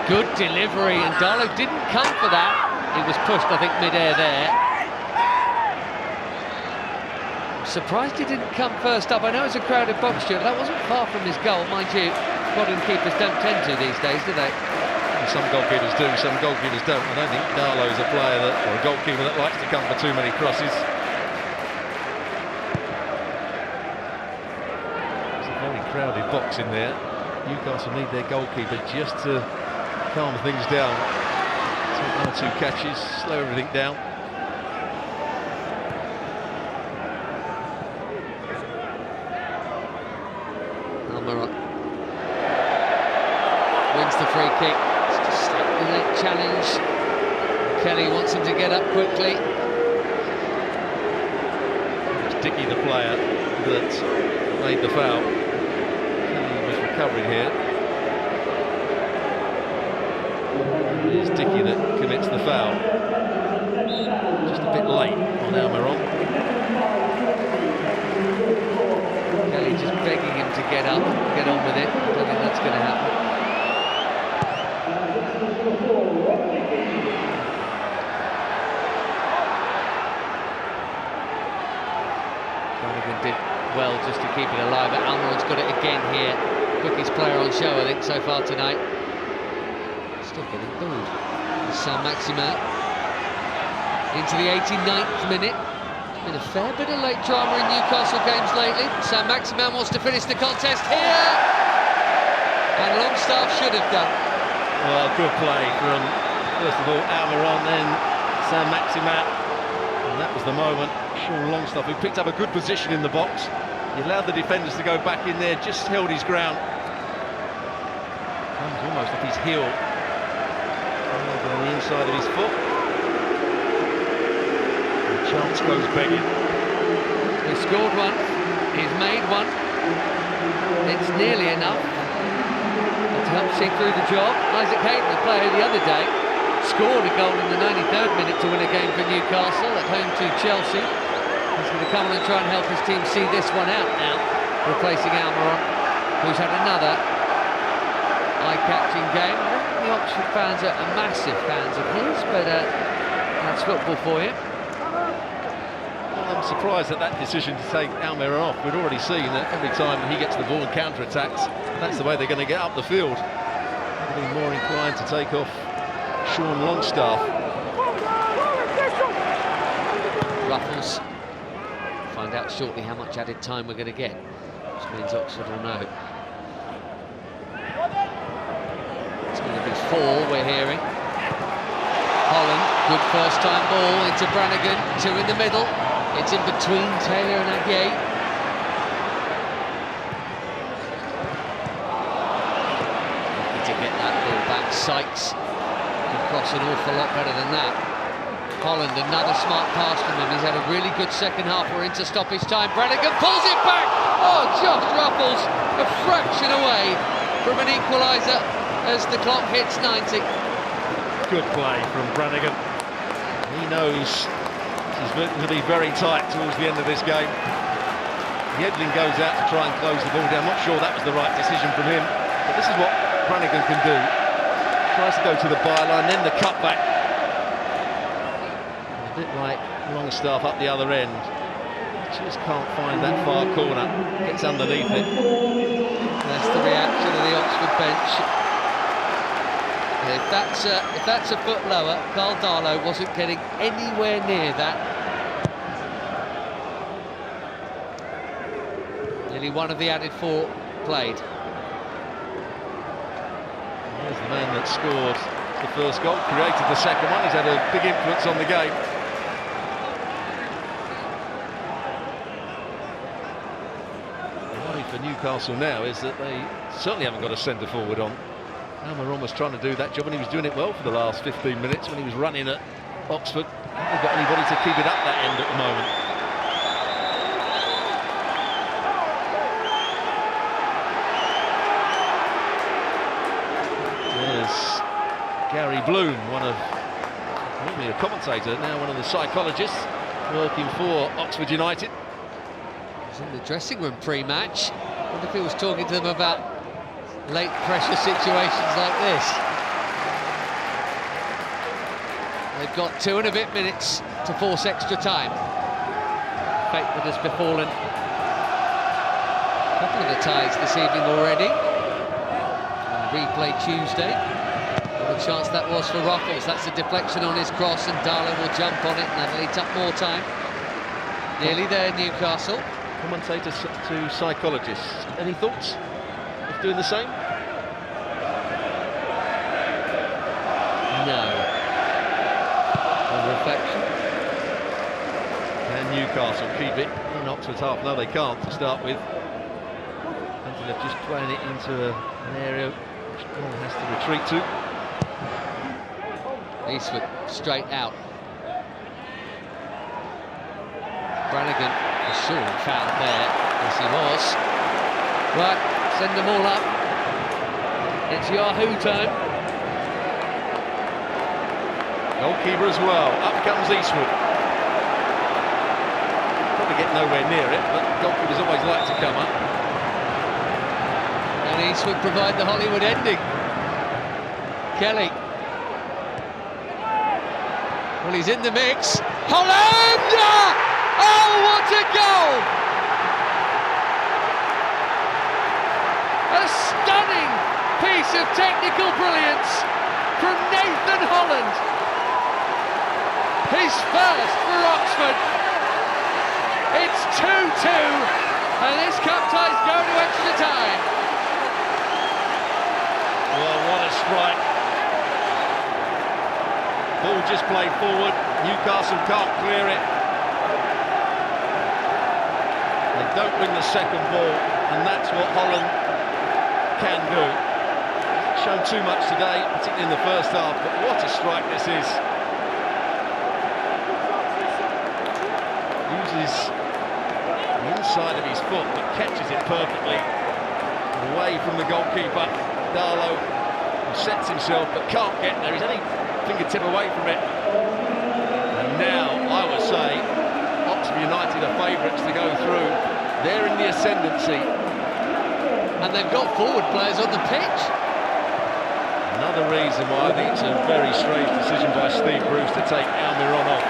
Good delivery, and Darlow didn't come for that. He was pushed, I think, mid-air there. I'm surprised he didn't come first up. I know it's a crowded box, Stuart. That wasn't far from his goal, mind you. Modern keepers don't tend to these days, do they? Some goalkeepers do, some goalkeepers don't. I don't think Darlow's a player that, or a goalkeeper that likes to come for too many crosses. It's a very crowded box in there. Newcastle need their goalkeeper just to calm things down. Take 1 or 2 catches, slow everything down. Almiron wins the free kick. It's just slightly late challenge. Kelly wants him to get up quickly. It's Dickey, the player that made the foul. Kelly was recovering here. It is Dickey that commits the foul. Just a bit late on Almiron. Kelly just begging him to get up, get on with it. I don't think that's going to happen. Flanagan did well just to keep it alive, but Almiron's got it again here. Quickest player on show, I think, so far tonight. Still getting booed. Saint-Maximim into the 89th minute. There's been a fair bit of late drama in Newcastle games lately. Saint-Maximim wants to finish the contest here, and Longstaff should have done. Well, good play from, first of all, Almiron, then Saint-Maximim. And that was the moment. Sean Longstaff, who picked up a good position in the box. He allowed the defenders to go back in there, just held his ground. Comes almost off his heel. On the inside of his foot. The chance goes begging. He's scored one, he's made one. It's nearly enough to help see through the job. Isaac Hayden, the player the other day, scored a goal in the 93rd minute to win a game for Newcastle at home to Chelsea. He's going to come on and try and help his team see this one out now, replacing Almiron, who's had another eye-catching game. I don't think the Oxford fans are massive fans of his, but that's football for you. Well, I'm surprised at that decision to take Almiron off. We'd already seen that every time he gets the ball and counter-attacks, that's the way they're going to get up the field. They'll be more inclined to take off Sean Longstaff. Ruffles. Find out shortly how much added time we're going to get, which means Oxford will know. It's going to be 4, we're hearing. Holland, good first time ball into Brannigan, 2 in the middle. It's in between Taylor and Aguier. Lucky to get that ball back. Sykes can cross an awful lot better than that. Holland, another smart pass from him. He's had a really good second half. We're into stoppage time. Brannigan pulls it back. Oh, Josh Ruffles, a fraction away from an equaliser as the clock hits 90. Good play from Brannigan. He knows he's going to be very tight towards the end of this game. Yedlin goes out to try and close the ball down. I'm not sure that was the right decision from him, but this is what Brannigan can do. Tries to go to the byline, then the cutback. A bit like Longstaff up the other end. Just can't find that far corner. Gets underneath it. That's the reaction of the Oxford bench. If that's a foot lower, Carl Darlow wasn't getting anywhere near that. Nearly one of the added 4 played. There's the man that scored the first goal, created the second one. He's had a big influence on the game. The worry for Newcastle now is that they certainly haven't got a centre forward on. Almiron was trying to do that job, and he was doing it well for the last 15 minutes when he was running at Oxford. They've got anybody to keep it up that end at the moment. There's Gary Bloom, normally a commentator, now one of the psychologists working for Oxford United. He was in the dressing room pre-match. I wonder if he was talking to them about late pressure situations like this. They've got 2 and a bit minutes to force extra time. Fate that has befallen a couple of the ties this evening already. On replay Tuesday. What a chance that was for Ruffles. That's a deflection on his cross, and Darlow will jump on it, and that'll eat up more time. Nearly there, Newcastle. Commentators to psychologists. Any thoughts of doing the same? No. Reflection. Can Newcastle keep it in Oxford's half? No, they can't to start with. I think they're just playing it into an area which Paul has to retreat to. Eastwood straight out. Brannigan was surely fouled there. Yes, he was. Right, send them all up. It's Yahoo time. Goalkeeper as well. Up comes Eastwood. Probably get nowhere near it, but goalkeepers always like to come up. And Eastwood provide the Hollywood ending. Kelly. Well, he's in the mix. Holland! Oh, what a goal! A stunning piece of technical brilliance from Nathan Holland. His first for Oxford. It's 2-2, and this cup tie's go to extra time. Well, what a strike. Ball just played forward. Newcastle can't clear it. They don't win the second ball, and that's what Holland can do. Hasn't shown too much today, particularly in the first half, but what a strike this is. Uses the inside of his foot, but catches it perfectly away from the goalkeeper. Darlow, who sets himself but can't get there. He's only fingertip away from it. And now, I would say, Oxford United are favourites to go through. They're in the ascendancy. And they've got forward players on the pitch. Another reason why I think it's a very strange decision by Steve Bruce to take Almiron off.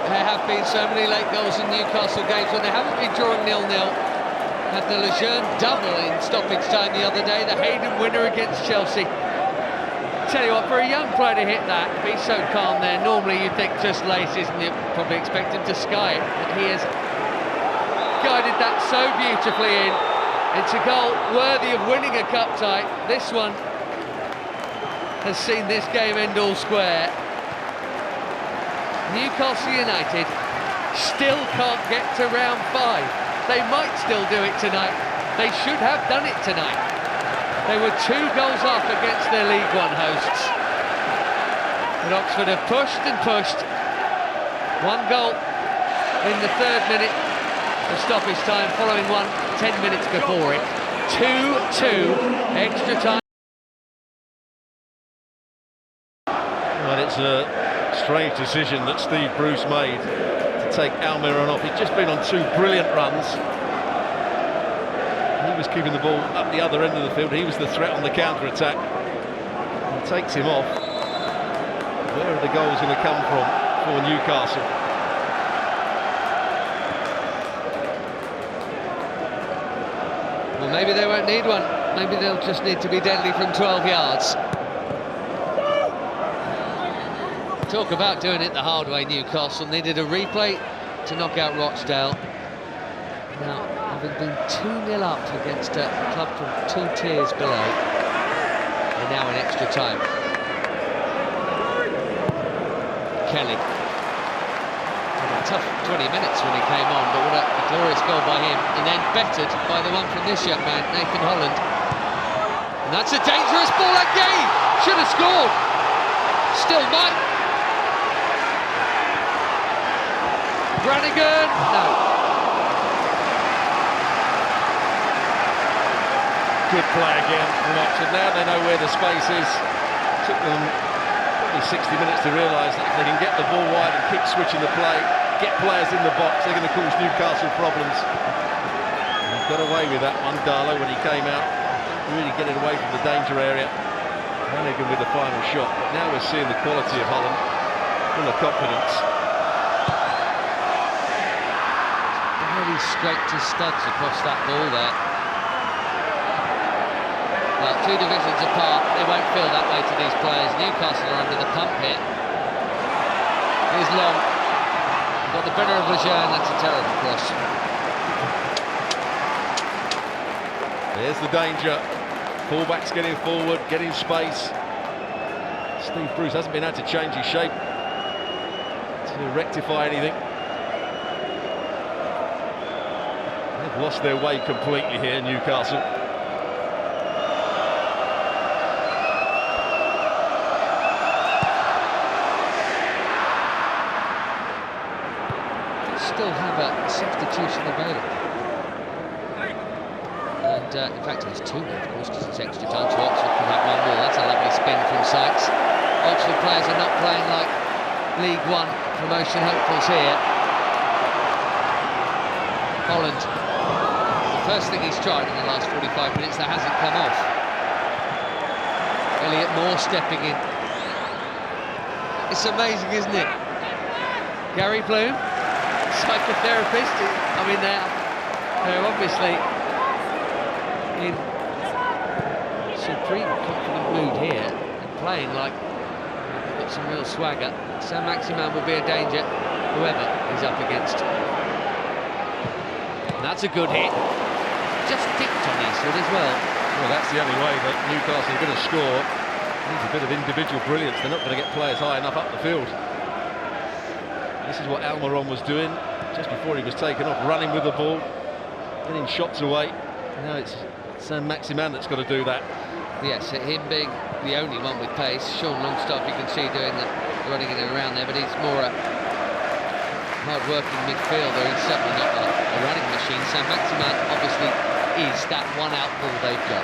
There have been so many late goals in Newcastle games when they haven't been drawing 0-0. Had the Lejeune double in stoppage time the other day, the Hayden winner against Chelsea. Tell you what, for a young player to hit that, be so calm there, normally you'd think just laces and you'd probably expect him to sky it, but he has guided that so beautifully in. It's a goal worthy of winning a cup tie. This one has seen this game end all square. Newcastle United still can't get to round 5. They might still do it tonight. They should have done it tonight. They were 2 goals off against their League One hosts. But Oxford have pushed and pushed. 1 goal in the 3rd minute of stoppage time, following one 10 minutes before it. 2-2 extra time. Well, it's a strange decision that Steve Bruce made to take Almiron off. He's just been on 2 brilliant runs. He was keeping the ball up the other end of the field. He was the threat on the counter-attack. He takes him off. Where are the goals going to come from for Newcastle? Well, maybe they won't need one. Maybe they'll just need to be deadly from 12 yards. Talk about doing it the hard way, Newcastle. Needed a replay to knock out Rochdale. Now, having been 2-0 up against a club from 2 tiers below, They're now in extra time. Kelly. Had a tough 20 minutes when he came on, but what a glorious goal by him. And then bettered by the one from this young man, Nathan Holland. And that's a dangerous ball again! Should have scored! Still might. Brannigan, no. Good play again from Oxford. Now they know where the space is. Took them probably 60 minutes to realise that if they can get the ball wide and keep switching the play, get players in the box, they're going to cause Newcastle problems. And he got away with that one, Darlow, when he came out, really getting away from the danger area. Brannigan with the final shot, but now we're seeing the quality of Holland, full of confidence. Barely scraped his studs across that ball there. Well, two divisions apart, they won't feel that way to these players. Newcastle are under the pump here. Here's Long. Got the better of Lejeune, that's a terrible cross. There's the danger. Fullbacks getting forward, getting space. Steve Bruce hasn't been able to change his shape to rectify anything. They've lost their way completely here, Newcastle. Still have a substitution available. And in fact, it's 2 now, of course, because it's extra time, so Oxford can have one more. That's a lovely spin from Sykes. Oxford players are not playing like League One promotion hopefuls here. Holland, the first thing he's tried in the last 45 minutes, that hasn't come off. Elliot Moore stepping in. It's amazing, isn't it? Gary Bloom, psychotherapist. I mean, they're obviously in supreme confident mood here and playing like they've got some real swagger. Saint-Maximim will be a danger, whoever he's up against. And that's a good hit. Just dipped on Eastwood as well. Well, that's the only way that Newcastle are going to score. Needs a bit of individual brilliance. They're not going to get players high enough up the field. This is what Almiron was doing just before he was taken off, running with the ball, getting shots away. Now it's Saint-Maximim that's got to do that. Yes, him being the only one with pace. Sean Longstaff, you can see doing the running in and around there, but he's more a hard-working midfielder. He's certainly not a running machine. Saint-Maximim obviously is that one-out ball they've got,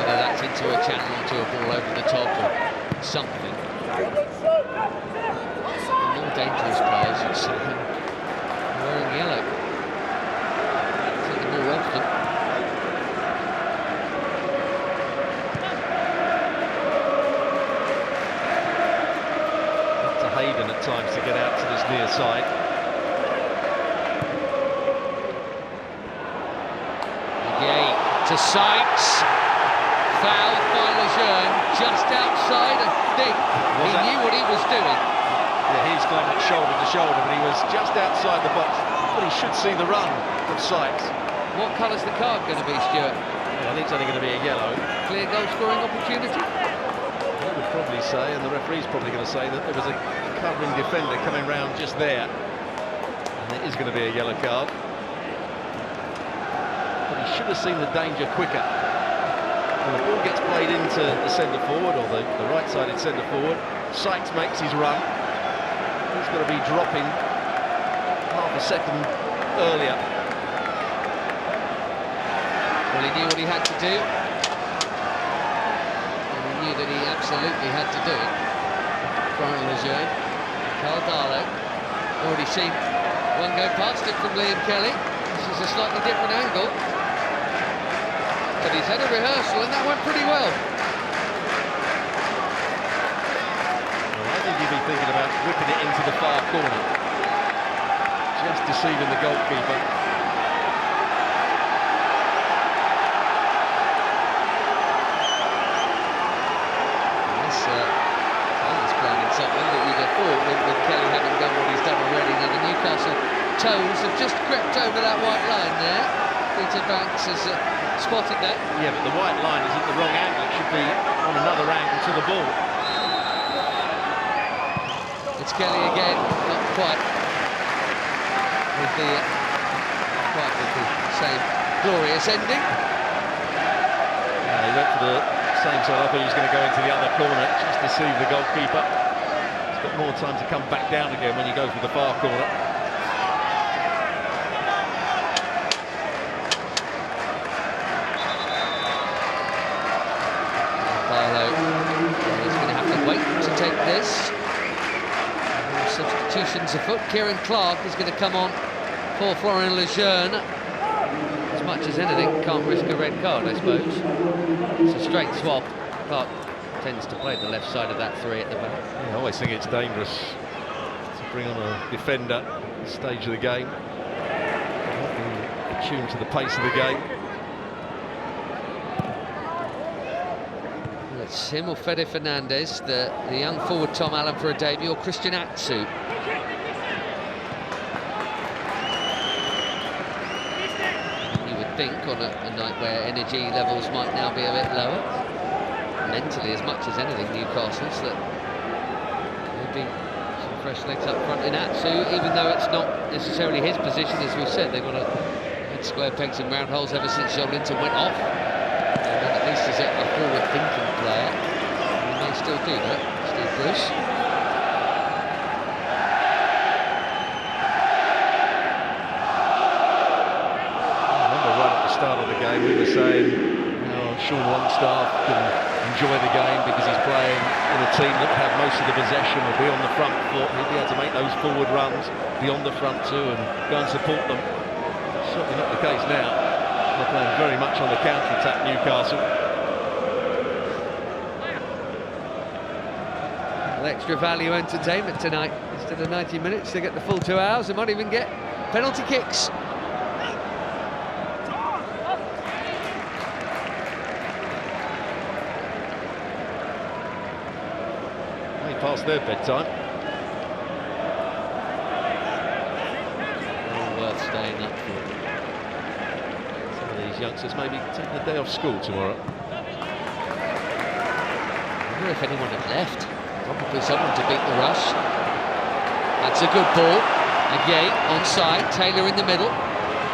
whether that's into a channel, into a ball over the top, or something. The more dangerous players, you'd see him wearing yellow. Certainly more often. Hayden at times to get out to this near side. Again to Sykes. Fouled by Lejeune, just outside, I think. He knew what he was doing. Yeah, he's going at shoulder to shoulder, but he was just outside the box. But he should see the run of Sykes. What colour's the card going to be, Stuart? Yeah, I think it's only going to be a yellow. Clear goal scoring opportunity? I would probably say, and the referee's probably going to say, that there was a covering defender coming round just there. And it is going to be a yellow card. But he should have seen the danger quicker. When the ball gets played into the centre forward, or the right-sided centre forward, Sykes makes his run. He's got to be dropping half a second earlier. Well, he knew what he had to do. Knew that he absolutely had to do it. Brian Lejeune, Carl Darlow, already seen one go past it from Liam Kelly. This is a slightly different angle, but he's had a rehearsal and that went pretty well. Well, I think he'd be thinking about whipping it into the far corner, just deceiving the goalkeeper. With Kelly having done what he's done already. Now the Newcastle toes have just crept over that white line there. Peter Banks has spotted that. Yeah, but the white line is at the wrong angle. It should be on another ball. It's Kelly again, not quite with the same glorious ending. Yeah, he went for the same side. I thought he was going to go into the other corner, just deceive the goalkeeper. He's got more time to come back down again when you go for the far corner. He's going to have to wait to take this. Substitutions afoot. Kieran Clark is going to come on for Florian Lejeune. As much as anything, can't risk a red card, I suppose. It's a straight swap. Clark tends to play the left side of that three at the back. Yeah, I always think it's dangerous to bring on a defender at this stage of the game. Not being attuned to the pace of the game. It's him or Fede Fernandez, the young forward Tom Allen for a debut, or Christian Atsu. You would think on a night where energy levels might now be a bit lower, mentally as much as anything, Newcastle's, that there'd be some fresh legs up front in Atsu, even though it's not necessarily his position. As we've said, they've got a had square pegs and round holes ever since Joelinton went off. At least as a forward-thinking player, he may still do that, Steve Bruce. I remember right at the start of the game we were saying, you know, Sean Longstaff can enjoy the game because he's playing in a team that would have most of the possession, will be on the front foot, he'll be able to make those forward runs beyond the front too and go and support them. Certainly not the case now. They're playing very much on the counter-attack, Newcastle. Well, extra value entertainment tonight. Instead of 90 minutes, they get the full 2 hours. They might even get penalty kicks. Way past their bedtime. All worth staying up for. Youngsters maybe taking the day off school tomorrow. I wonder if anyone had left. Probably someone to beat the rush. That's a good ball. Again, onside. Taylor in the middle.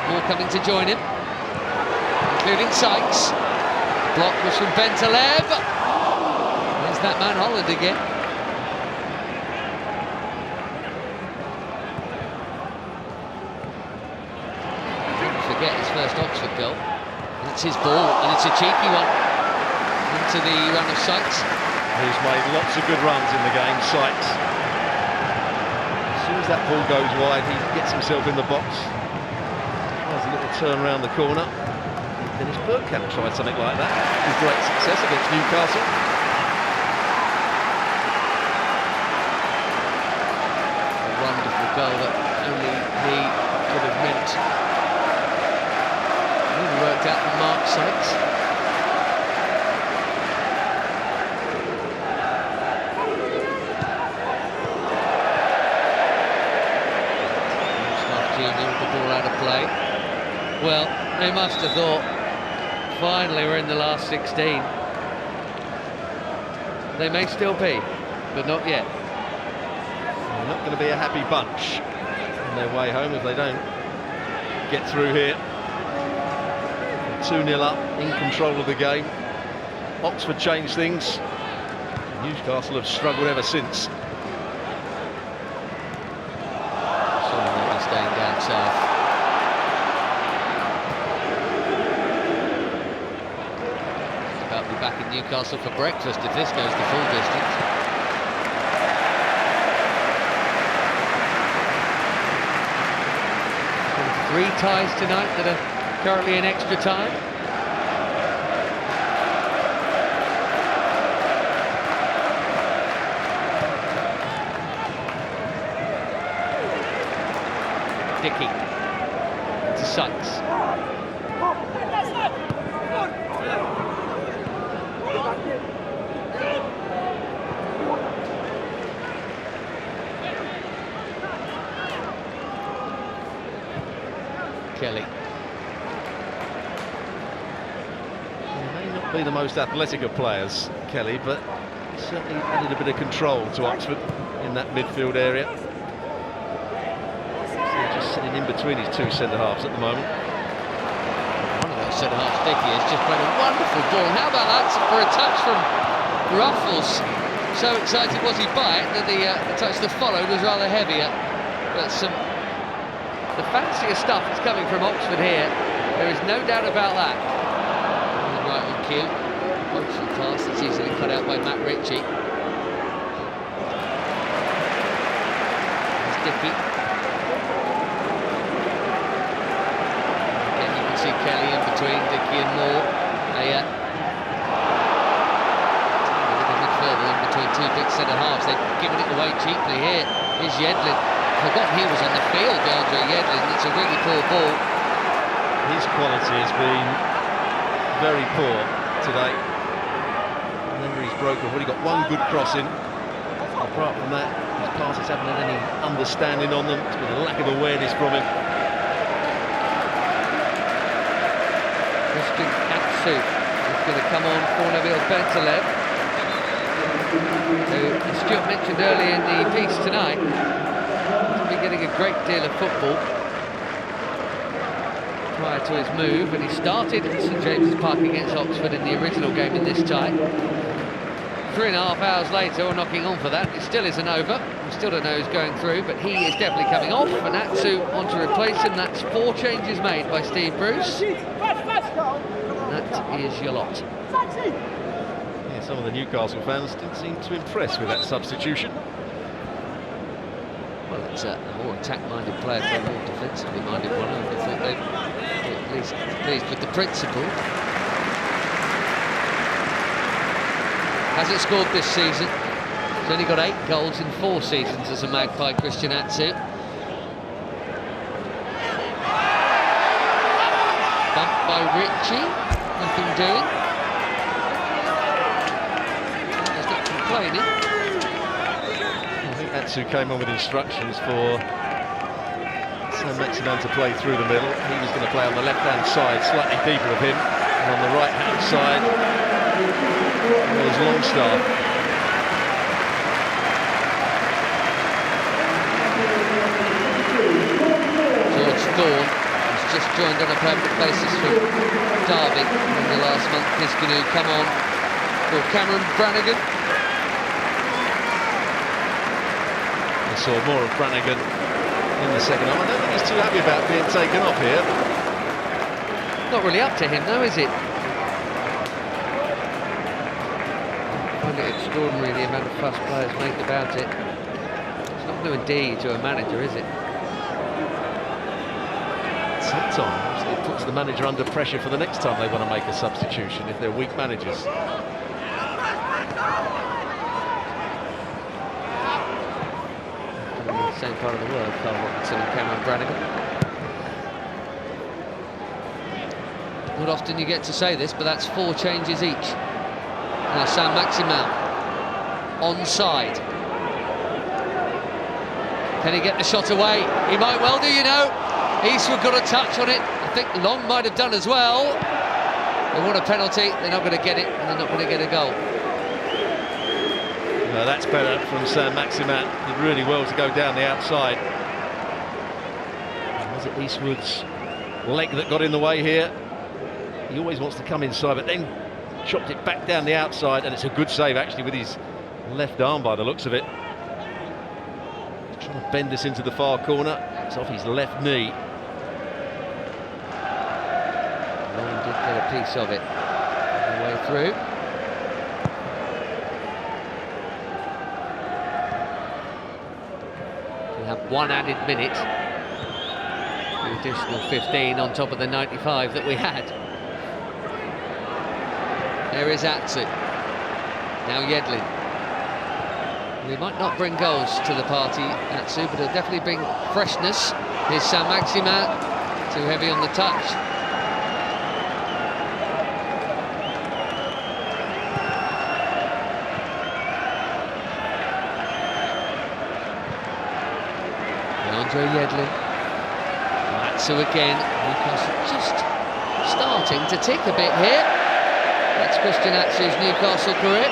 More coming to join him, including Sykes. Block was from Bentalev. There's that man Holland again. Forget his first Oxford goal. It's his ball, and it's a cheeky one into the run of Sykes. Who's made lots of good runs in the game, Sykes. As soon as that ball goes wide, he gets himself in the box. Tries a little turn around the corner. Dennis Bergkamp tried something like that with great success against Newcastle. A wonderful goal that only he could have meant. Really worked out for Mark Sykes. Junior with the ball out of play. Well, they must have thought, finally we're in the last 16. They may still be, but not yet. They're not going to be a happy bunch on their way home if they don't get through here. 2-0 up, in control of the game. Oxford changed things. Newcastle have struggled ever since. Surely they'll be staying down south. Just about to be back in Newcastle for breakfast if this goes the full distance. Three ties tonight that are currently in extra time. Dickey to Sykes. Kelly. He may not be the most athletic of players, Kelly, but certainly added a bit of control to Oxford in that midfield area. So they're just sitting in between his two centre-halves at the moment. One of those centre-halves, Dickey, has just played a wonderful ball. How about that for a touch from Ruffles? So excited was he by it that the touch that followed was rather heavier. But the fancier stuff is coming from Oxford here. There is no doubt about that. Right on cue. Motion pass that's easily cut out by Matt Ritchie. There's Dickey. Again, you can see Kelly in between Dickey and Moore. The midfielder in between two big centre-halves. They've given it away cheaply here. Here's Yedlin. Forgot he was on the field, DeAndre Yedlin. It's a really poor ball. His quality has been very poor today. Remember, he's broken. Already got one good crossing. Apart from that, his passes haven't had any understanding on them. It's been a lack of awareness from him. Christian Atsu is going to come on for Nabil Bentalev, who, as Stuart mentioned earlier in the piece tonight, has been getting a great deal of football prior to his move, and he started at St James's Park against Oxford in the original game in this tie. 3.5 hours later, we're knocking on for that. It still isn't over. We still don't know who's going through, but he is definitely coming off, and Atsu on to replace him. That's 4 changes made by Steve Bruce. And that is your lot. Yeah, some of the Newcastle fans didn't seem too impressed with that substitution. Well, it's a more attack-minded player for a more defensively-minded one. I would have thought they'd be at least pleased with the principle. Hasn't scored this season. He's only got 8 goals in 4 seasons as a Magpie, Christian Atsu. Bumped by Ritchie. Nothing doing. He's not complaining. I think Atsu came on with instructions for saint-maximim to play through the middle. He was going to play on the left-hand side, slightly deeper of him, and on the right-hand side was Longstaff. George Thorne has just joined on a permanent basis from Derby in the last month. Piscanu come on for Cameron Brannigan. I saw more of Brannigan in the second half. I don't think he's too happy about being taken off here. Not really up to him though, is it? I find it extraordinary the amount of fuss players make about it. It's not going to endear you to a manager, is it? Sometimes it puts the manager under pressure for the next time they want to make a substitution if they're weak managers. Same part of the world, Carl Robinson and Cameron Brannigan. Not often you get to say this, but that's 4 changes each. Now saint-maximim onside. Can he get the shot away? He might well do, you know. Eastwood got a touch on it. I think Long might have done as well. They want a penalty, they're not going to get it, and they're not going to get a goal. No, that's better from saint-maximim. Did really well to go down the outside. Was it Eastwood's leg that got in the way here? He always wants to come inside, but then chopped it back down the outside, and it's a good save actually with his left arm by the looks of it. He's trying to bend this into the far corner. It's off his left knee. Long did get a piece of it on the way through. We have 1 added minute, the additional 15 on top of the 95 that we had. There is Atsu. Now Yedlin. He might not bring goals to the party, Atsu, but he'll definitely bring freshness. Here's saint-maximim, too heavy on the touch. DeAndre Yedlin. Atsu again. Newcastle just starting to tick a bit here. That's Christian Atsu's Newcastle career.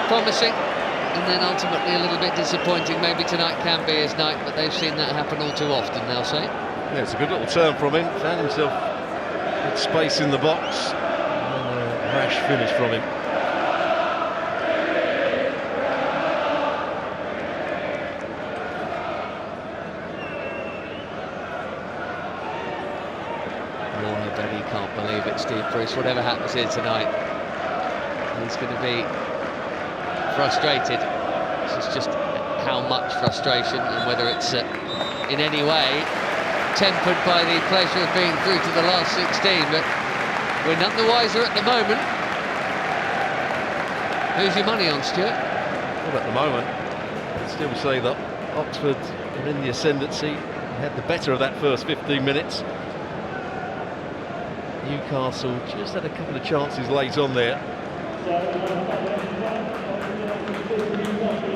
promising, and then ultimately a little bit disappointing. Maybe tonight can be his night, but they've seen that happen all too often, they'll say. Yeah, it's a good little turn from him. Found himself with space in the box, and a rash finish from him. Can't believe it, Steve Bruce. Whatever happens here tonight, he's going to be frustrated. This is just how much frustration, and whether it's in any way tempered by the pleasure of being through to the last 16. But we're none the wiser at the moment. Who's your money on, Stuart? Well, at the moment, I'd still say that Oxford are in the ascendancy. Had the better of that first 15 minutes. Newcastle just had a couple of chances late on there.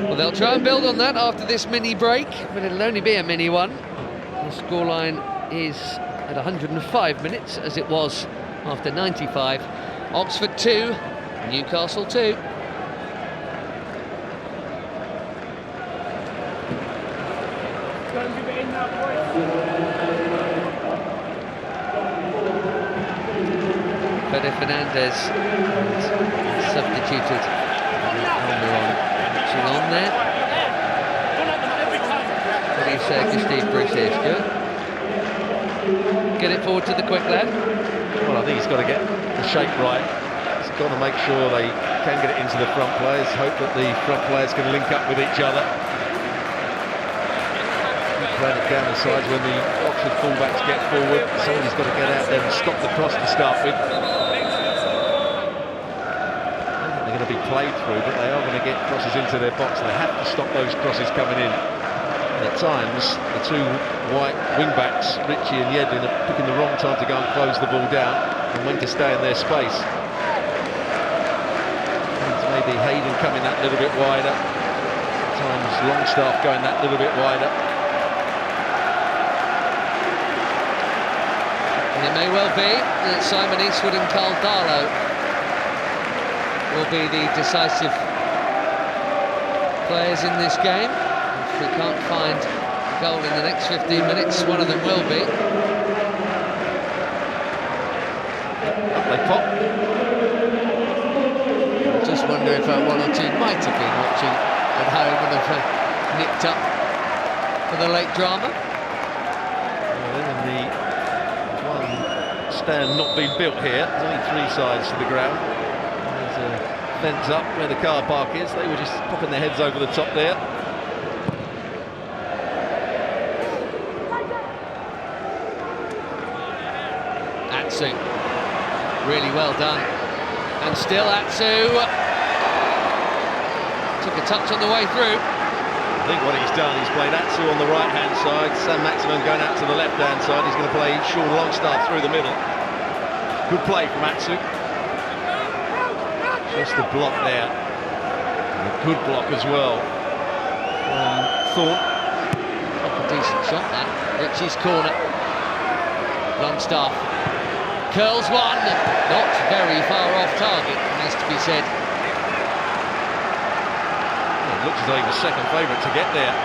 Well, they'll try and build on that after this mini break, but it'll only be a mini one. The scoreline is at 105 minutes, as it was after 95. Oxford 2, Newcastle 2. Fede Fernandez substituted. Action on there. What do you say to Steve Bruce here, Stuart? Get it forward to the quick lad. Well, I think he's got to get the shape right. He's got to make sure they can get it into the front players. Hope that the front players can link up with each other. Playing it down the sides when the Oxford fullbacks get forward. Somebody's got to get out there and stop the cross to start with. They're going to be played through, but they are going to get crosses into their box. They have to stop those crosses coming in. And at times, the two white wing-backs, Ritchie and Yedlin, are picking the wrong time to go and close the ball down and when to stay in their space. And maybe Hayden coming that little bit wider. At times, Longstaff going that little bit wider. And it may well be that Simon Eastwood and Carl Darlow will be the decisive players in this game. If we can't find a goal in the next 15 minutes, one of them will be. Up they pop. I just wonder if one or two might have been watching at home and have nipped up for the late drama. Stand not being built here. There's only three sides to the ground. There's a fence up where the car park is. They were just popping their heads over the top there. Atsu, really well done. And still Atsu took a touch on the way through. I think what he's done, he's played Atsu on the right-hand side, saint-maximim going out to the left-hand side. He's going to play Sean Longstaff through the middle. Good play from Atsu. Just a block there. And a good block as well from Thorne. Up a decent shot, that. Ritchie's corner. Longstaff curls one. Not very far off target, has to be said. Looks as though he was second favourite to get there.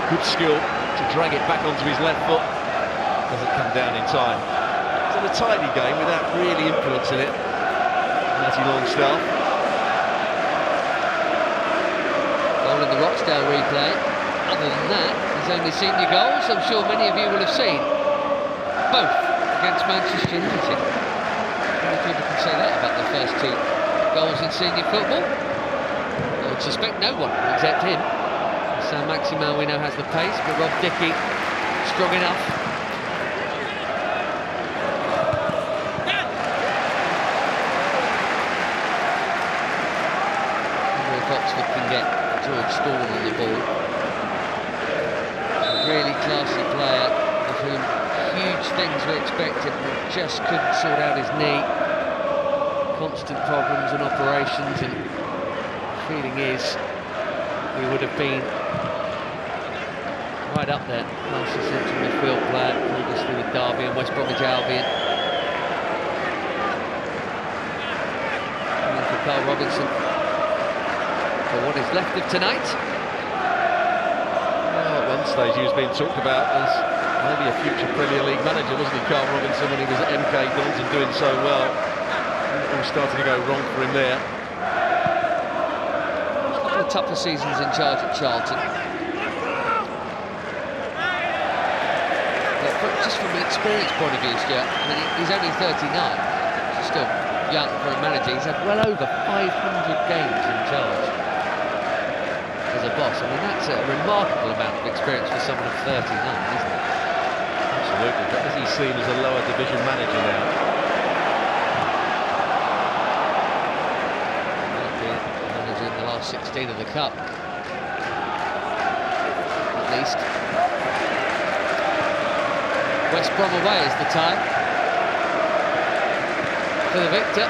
Good skill to drag it back onto his left foot. Doesn't come down in time. It's a tidy game without really influencing it. Matty Longstaff. Goal in the Rochdale replay. Other than that, his only senior goals, I'm sure many of you will have seen. Both against Manchester United. Many people can say that about their first two goals in senior football. I would suspect no one except him. Saint-Maximim, we know, has the pace, but Rob Dickey strong enough. If Oxford can get George Storm on the ball. A really classy player of whom huge things were expected, but just couldn't sort out his knee. Constant problems and operations, and feeling is we would have been right up there, past the central midfield player, obviously with Derby and West Bromwich Albion. And then for Carl Robinson, for what is left of tonight. Well, at one stage he was being talked about as maybe a future Premier League manager, wasn't he, Carl Robinson, when he was at MK Dons and doing so well. It all started to go wrong for him there. A couple of tougher seasons in charge at Charlton. But just from an experience point of view, Stuart, I mean, he's only 39, he's still young for a manager. He's had well over 500 games in charge as a boss. I mean, that's a remarkable amount of experience for someone of 39, isn't it? Absolutely, but is he seen as a lower division manager now? Might be a manager in the last 16 of the Cup, at least. West Brom away is the time for the victor.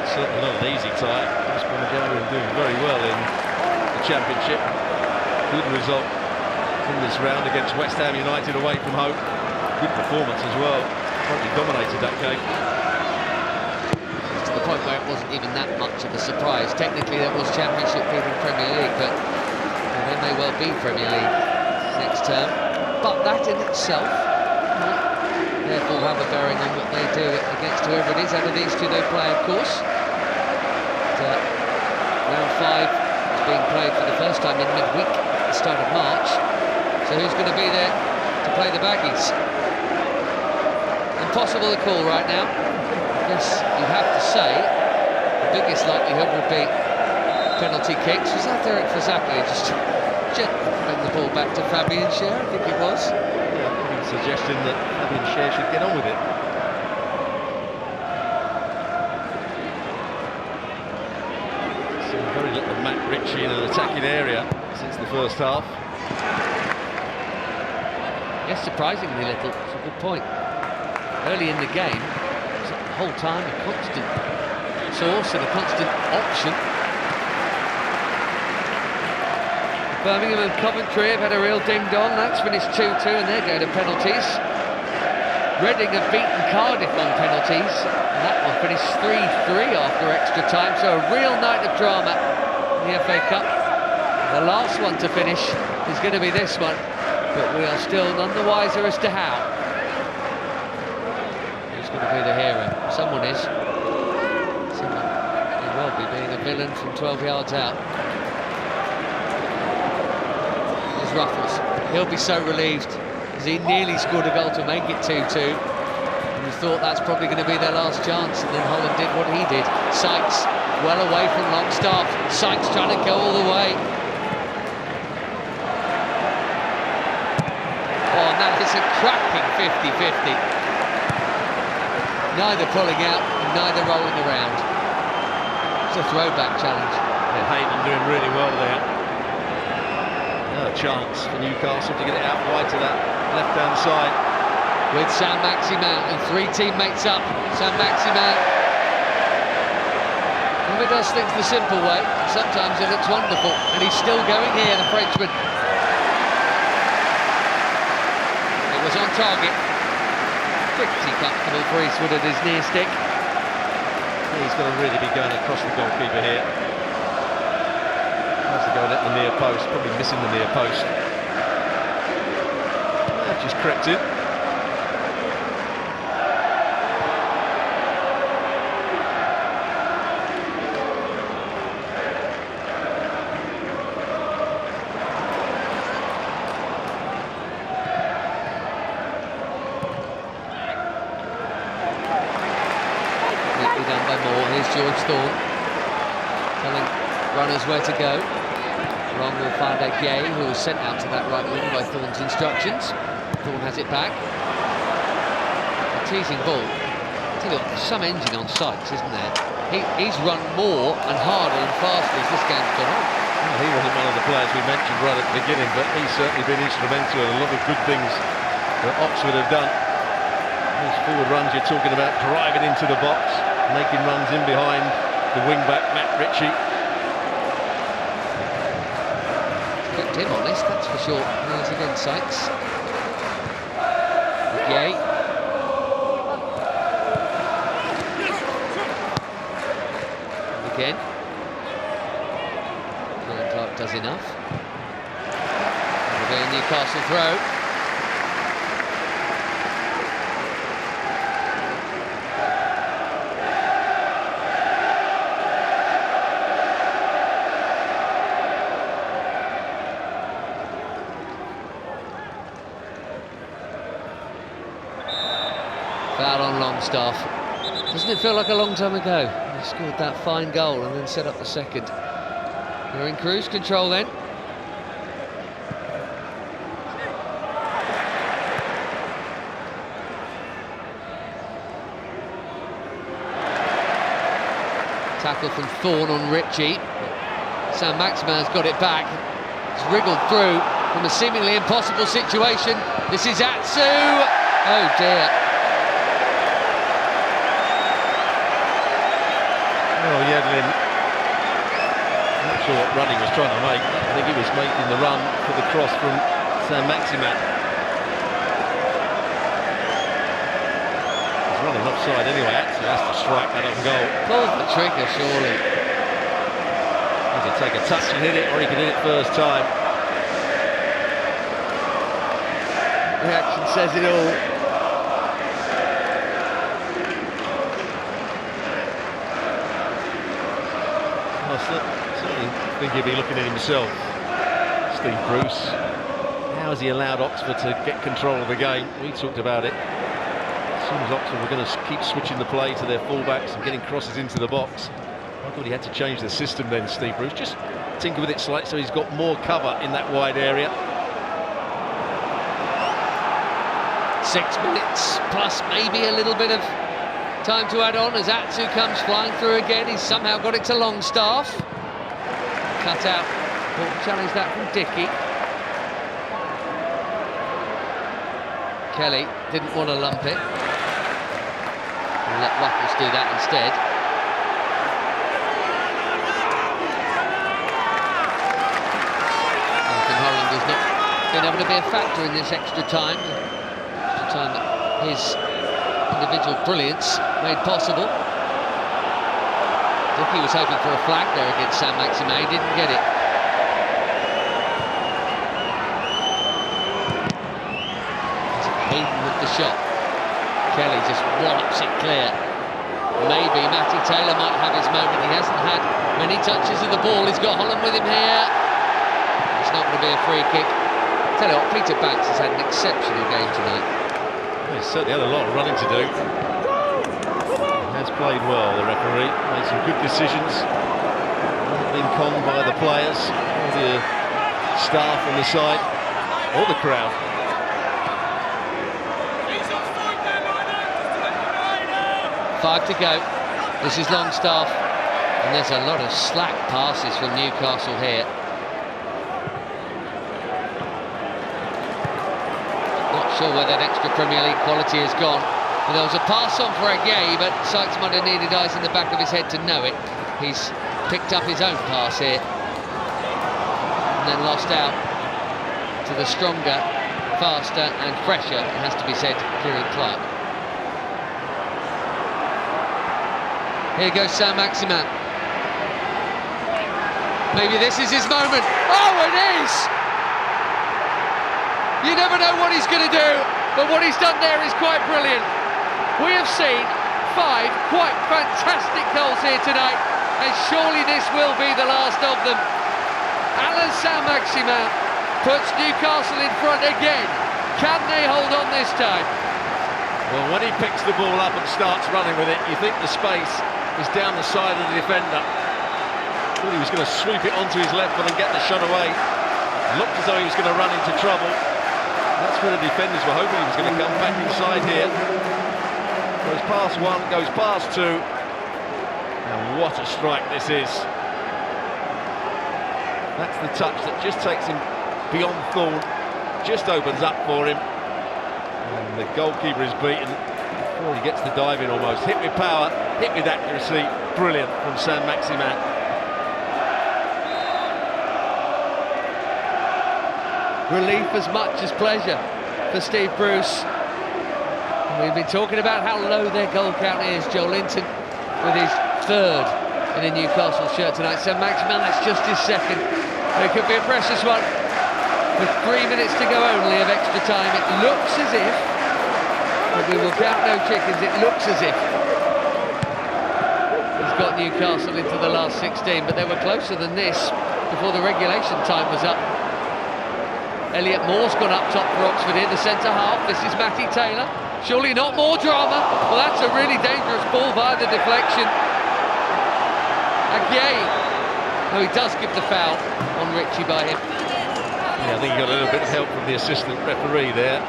Certainly not an easy tie. West Brom are doing very well in the Championship. Good result in this round against West Ham United away from home. Good performance as well. Probably dominated that game. To the point where it wasn't even that much of a surprise. Technically, that was Championship beating Premier League, but they may well be Premier League next term. But that in itself might therefore have a bearing on what they do against whoever it is out of these two they play, of course. But, round 5 is being played for the first time in midweek at the start of March. So who's going to be there to play the baggies? Impossible to call right now. I guess you have to say the biggest likelihood would be penalty kicks. Was that Derek Fazacki just gently bring the ball back to Fabian Schär? I think it was. Yeah, I think he was suggesting that Fabian Schär should get on with it. So very little of Matt Ritchie in an attacking area since the first half. Yes, surprisingly little. It's a good point. Early in the game, it was the whole time a constant source and a constant option. Birmingham and Coventry have had a real ding-dong. That's finished 2-2 and they're going to penalties. Reading have beaten Cardiff on penalties, and that one finished 3-3 after extra time, so a real night of drama in the FA Cup. The last one to finish is going to be this one, but we are still none the wiser as to how. Who's going to be the hero? Someone is. Someone may well be being a villain from 12 yards out. Ruffles. He'll be so relieved as he nearly scored a goal to make it 2-2. And we thought that's probably going to be their last chance, and then Holland did what he did. Sykes well away from Longstaff. Sykes trying to go all the way. Oh, and that is a cracking 50-50. Neither pulling out, neither rolling around. It's a throwback challenge. Yeah, Hayden doing really well there. A chance for Newcastle to get it out wide to that left-hand side. With Saint-Maximim and 3 teammates up. Saint-Maximim never does things the simple way. Sometimes it looks wonderful, and he's still going here, the Frenchman. It was on target. Pretty comfortable for Eastwood at his near stick. He's got to really be going across the goalkeeper here. Has to go at the near post, probably missing the near post. That just crept in. Neatly done by Moore. Here's George Thorne telling runners where to go. Wrong will find a Gay, who was sent out to that right wing by Thorne's instructions. Thorne has it back. A teasing ball. I tell you what, there's some engine on Sykes, isn't there? He's run more and harder and faster as this game's gone on. Well, he wasn't one of the players we mentioned right at the beginning, but he's certainly been instrumental in a lot of good things that Oxford have done. Those forward runs you're talking about, driving into the box, making runs in behind the wing-back, Matt Ritchie. Kept him honest, that's for sure. Here's again Sykes. Yay. again. Clark does enough. It'll be a Newcastle throw. Foul on Longstaff. Doesn't it feel like a long time ago? He scored that fine goal and then set up the second. They're in cruise control then. Tackle from Thorne on Ritchie. Saint-Maximim has got it back. It's wriggled through from a seemingly impossible situation. This is Atsu. Oh dear. Oh, Yedlin, I'm not sure what run he was trying to make. I think he was making the run for the cross from Saint-Maximim. He's running offside anyway, actually has to strike that on goal. Pulls the trigger, surely. He could take a touch and hit it, or he could hit it first time. Reaction says it all. I certainly think he'll be looking at himself, Steve Bruce. How has he allowed Oxford to get control of the game? We talked about it. As soon as Oxford were going to keep switching the play to their fullbacks and getting crosses into the box, I thought he had to change the system then, Steve Bruce. Just tinker with it slightly so he's got more cover in that wide area. 6 minutes plus maybe a little bit of time to add on as Atsu comes flying through again. He's somehow got it to Longstaff. Cut out. Challenge that from Dickey. Kelly didn't want to lump it. And let Ruffles do that instead. Nathan Holland has not been able to be a factor in this extra time. Extra time that his individual brilliance made possible. Dickey was hoping for a flag there against Saint-Maximim, he didn't get it. Hayden with the shot. Kelly just wallops it clear. Maybe Matty Taylor might have his moment. He hasn't had many touches of the ball. He's got Holland with him here. It's not going to be a free kick. Tell you what, Peter Banks has had an exceptional game tonight. He's certainly had a lot of running to do. He has played well, the referee. Made some good decisions. Not been conned by the players, or the staff on the side, or the crowd. Five to go. This is Longstaff. And there's a lot of slack passes from Newcastle here. Sure where that extra Premier League quality has gone. But there was a pass on for Aguirre, but Sykes might have needed eyes in the back of his head to know it. He's picked up his own pass here. And then lost out to the stronger, faster and fresher, it has to be said, Kieran Clark. Here goes Saint-Maximim. Maybe this is his moment. Oh, it is! You never know what he's going to do, but what he's done there is quite brilliant. We have seen 5 quite fantastic goals here tonight, and surely this will be the last of them. Alan Saint-Maximim puts Newcastle in front again. Can they hold on this time? Well, when he picks the ball up and starts running with it, you think the space is down the side of the defender. Thought he was going to sweep it onto his left foot and get the shot away. Looked as though he was going to run into trouble. That's where the defenders were hoping he was going to come back inside here. Goes past one, goes past two. And what a strike this is. That's the touch that just takes him beyond Thorne. Just opens up for him. And the goalkeeper is beaten before he gets the dive in almost. Hit with power, hit with accuracy. Brilliant from Saint-Maximim. Relief as much as pleasure for Steve Bruce. And we've been talking about how low their goal count is. Joe Linton with his 3rd in a Newcastle shirt tonight. Saint-Maximim, that's just his second. It could be a precious one. With 3 minutes to go only of extra time, it looks as if, but we will count no chickens, it looks as if he's got Newcastle into the last 16, but they were closer than this before the regulation time was up. Elliot Moore's gone up top for Oxford here, the centre half. This is Matty Taylor. Surely not more drama. Well, that's a really dangerous ball via the deflection. Again. No, he does give the foul on Ritchie by him. Yeah, I think he got a little bit of help from the assistant referee there.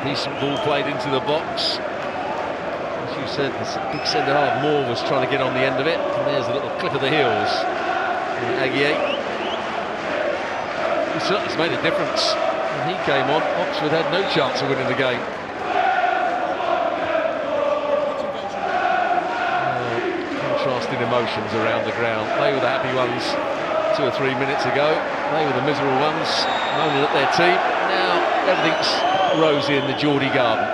Decent ball played into the box. As you said, the big centre-half Moore was trying to get on the end of it. And there's a little clip of the heels. AET. He certainly made a difference. When he came on, Oxford had no chance of winning the game. Contrasting emotions around the ground. They were the happy ones 2 or 3 minutes ago. They were the miserable ones, moaning at their team. Now everything's rosy in the Geordie garden.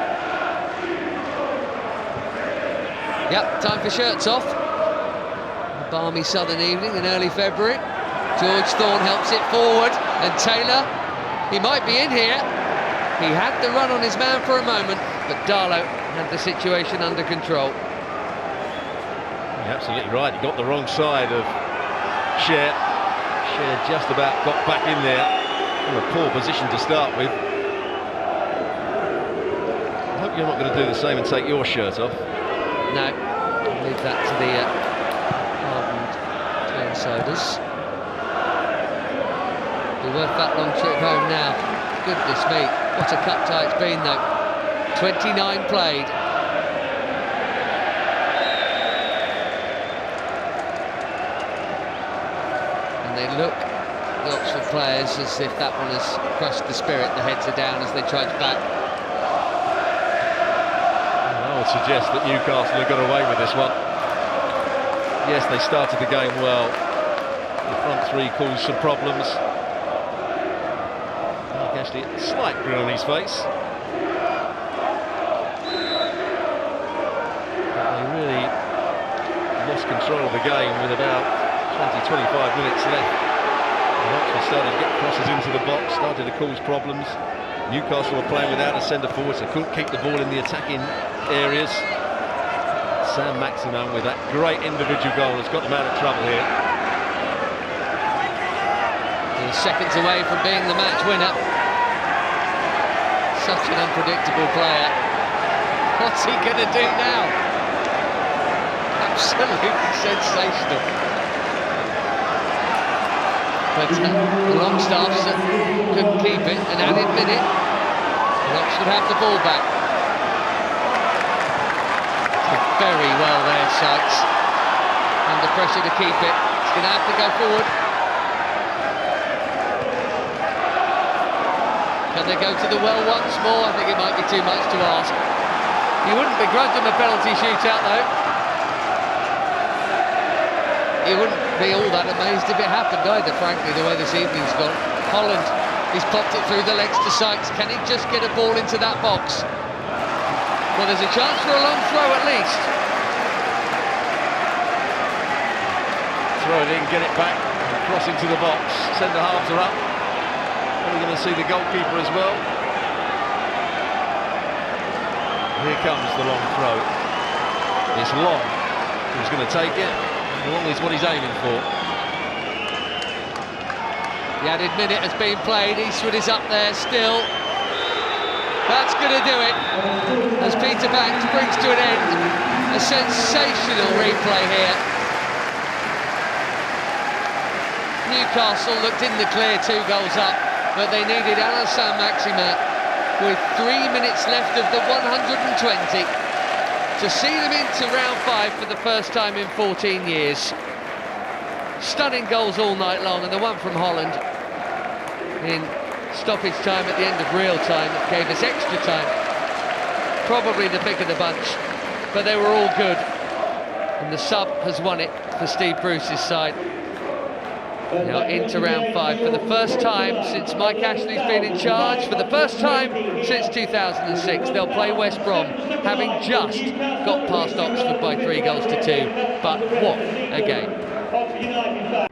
Yep, time for shirts off. A balmy southern evening in early February. George Thorne helps it forward, and Taylor, he might be in here. He had the run on his man for a moment, but Darlow had the situation under control. You're absolutely right, he got the wrong side of Cher. Cher just about got back in there from a poor position to start with. I hope you're not going to do the same and take your shirt off. No, I'll leave that to the hardened tailsiders. Be worth that long trip home now. Goodness me, what a cup tie it's been though. 29 played. And they look, the Oxford players, as if that one has crushed the spirit. The heads are down as they trudge back. I would suggest that Newcastle have got away with this one. Yes, they started the game well. The front three caused some problems. Actually, a slight grin on his face. But they really lost control of the game with about 20-25 minutes left. And Oxford started to get crosses into the box, started to cause problems. Newcastle were playing without a centre forward, so couldn't keep the ball in the attacking areas. Saint-Maximim with that great individual goal has got them out of trouble here. He's seconds away from being the match winner. Such an unpredictable player. What's he going to do now? Absolutely sensational. But the Longstaffs couldn't keep it. An added minute, and Oxford have the ball back. Very well there, Sykes. Under pressure to keep it. He's going to have to go forward. Can they go to the well once more? I think it might be too much to ask. You wouldn't begrudge them a penalty shootout, though. You wouldn't be all that amazed if it happened either, frankly, the way this evening's gone. Holland, he's popped it through the legs to Sykes. Can he just get a ball into that box? Well, there's a chance for a long throw at least. Throw it in, get it back, and cross into the box. Centre halves are up. We're going to see the goalkeeper as well. Here comes the long throw. It's long. Who's going to take it? Long is what he's aiming for. The added minute has been played. Eastwood is up there still. That's going to do it. As Peter Banks brings to an end a sensational replay here. Newcastle looked in the clear, 2 goals up, but they needed Alain Saint-Maximim with 3 minutes left of the 120 to see them into round 5 for the first time in 14 years. Stunning goals all night long, and the one from Holland in stoppage time at the end of real time gave us extra time. Probably the pick of the bunch, but they were all good, and the sub has won it for Steve Bruce's side. Now into round 5 for the first time since Mike Ashley's been in charge, for the first time since 2006. They'll play West Brom, having just got past Oxford by 3 goals to 2. But what a game.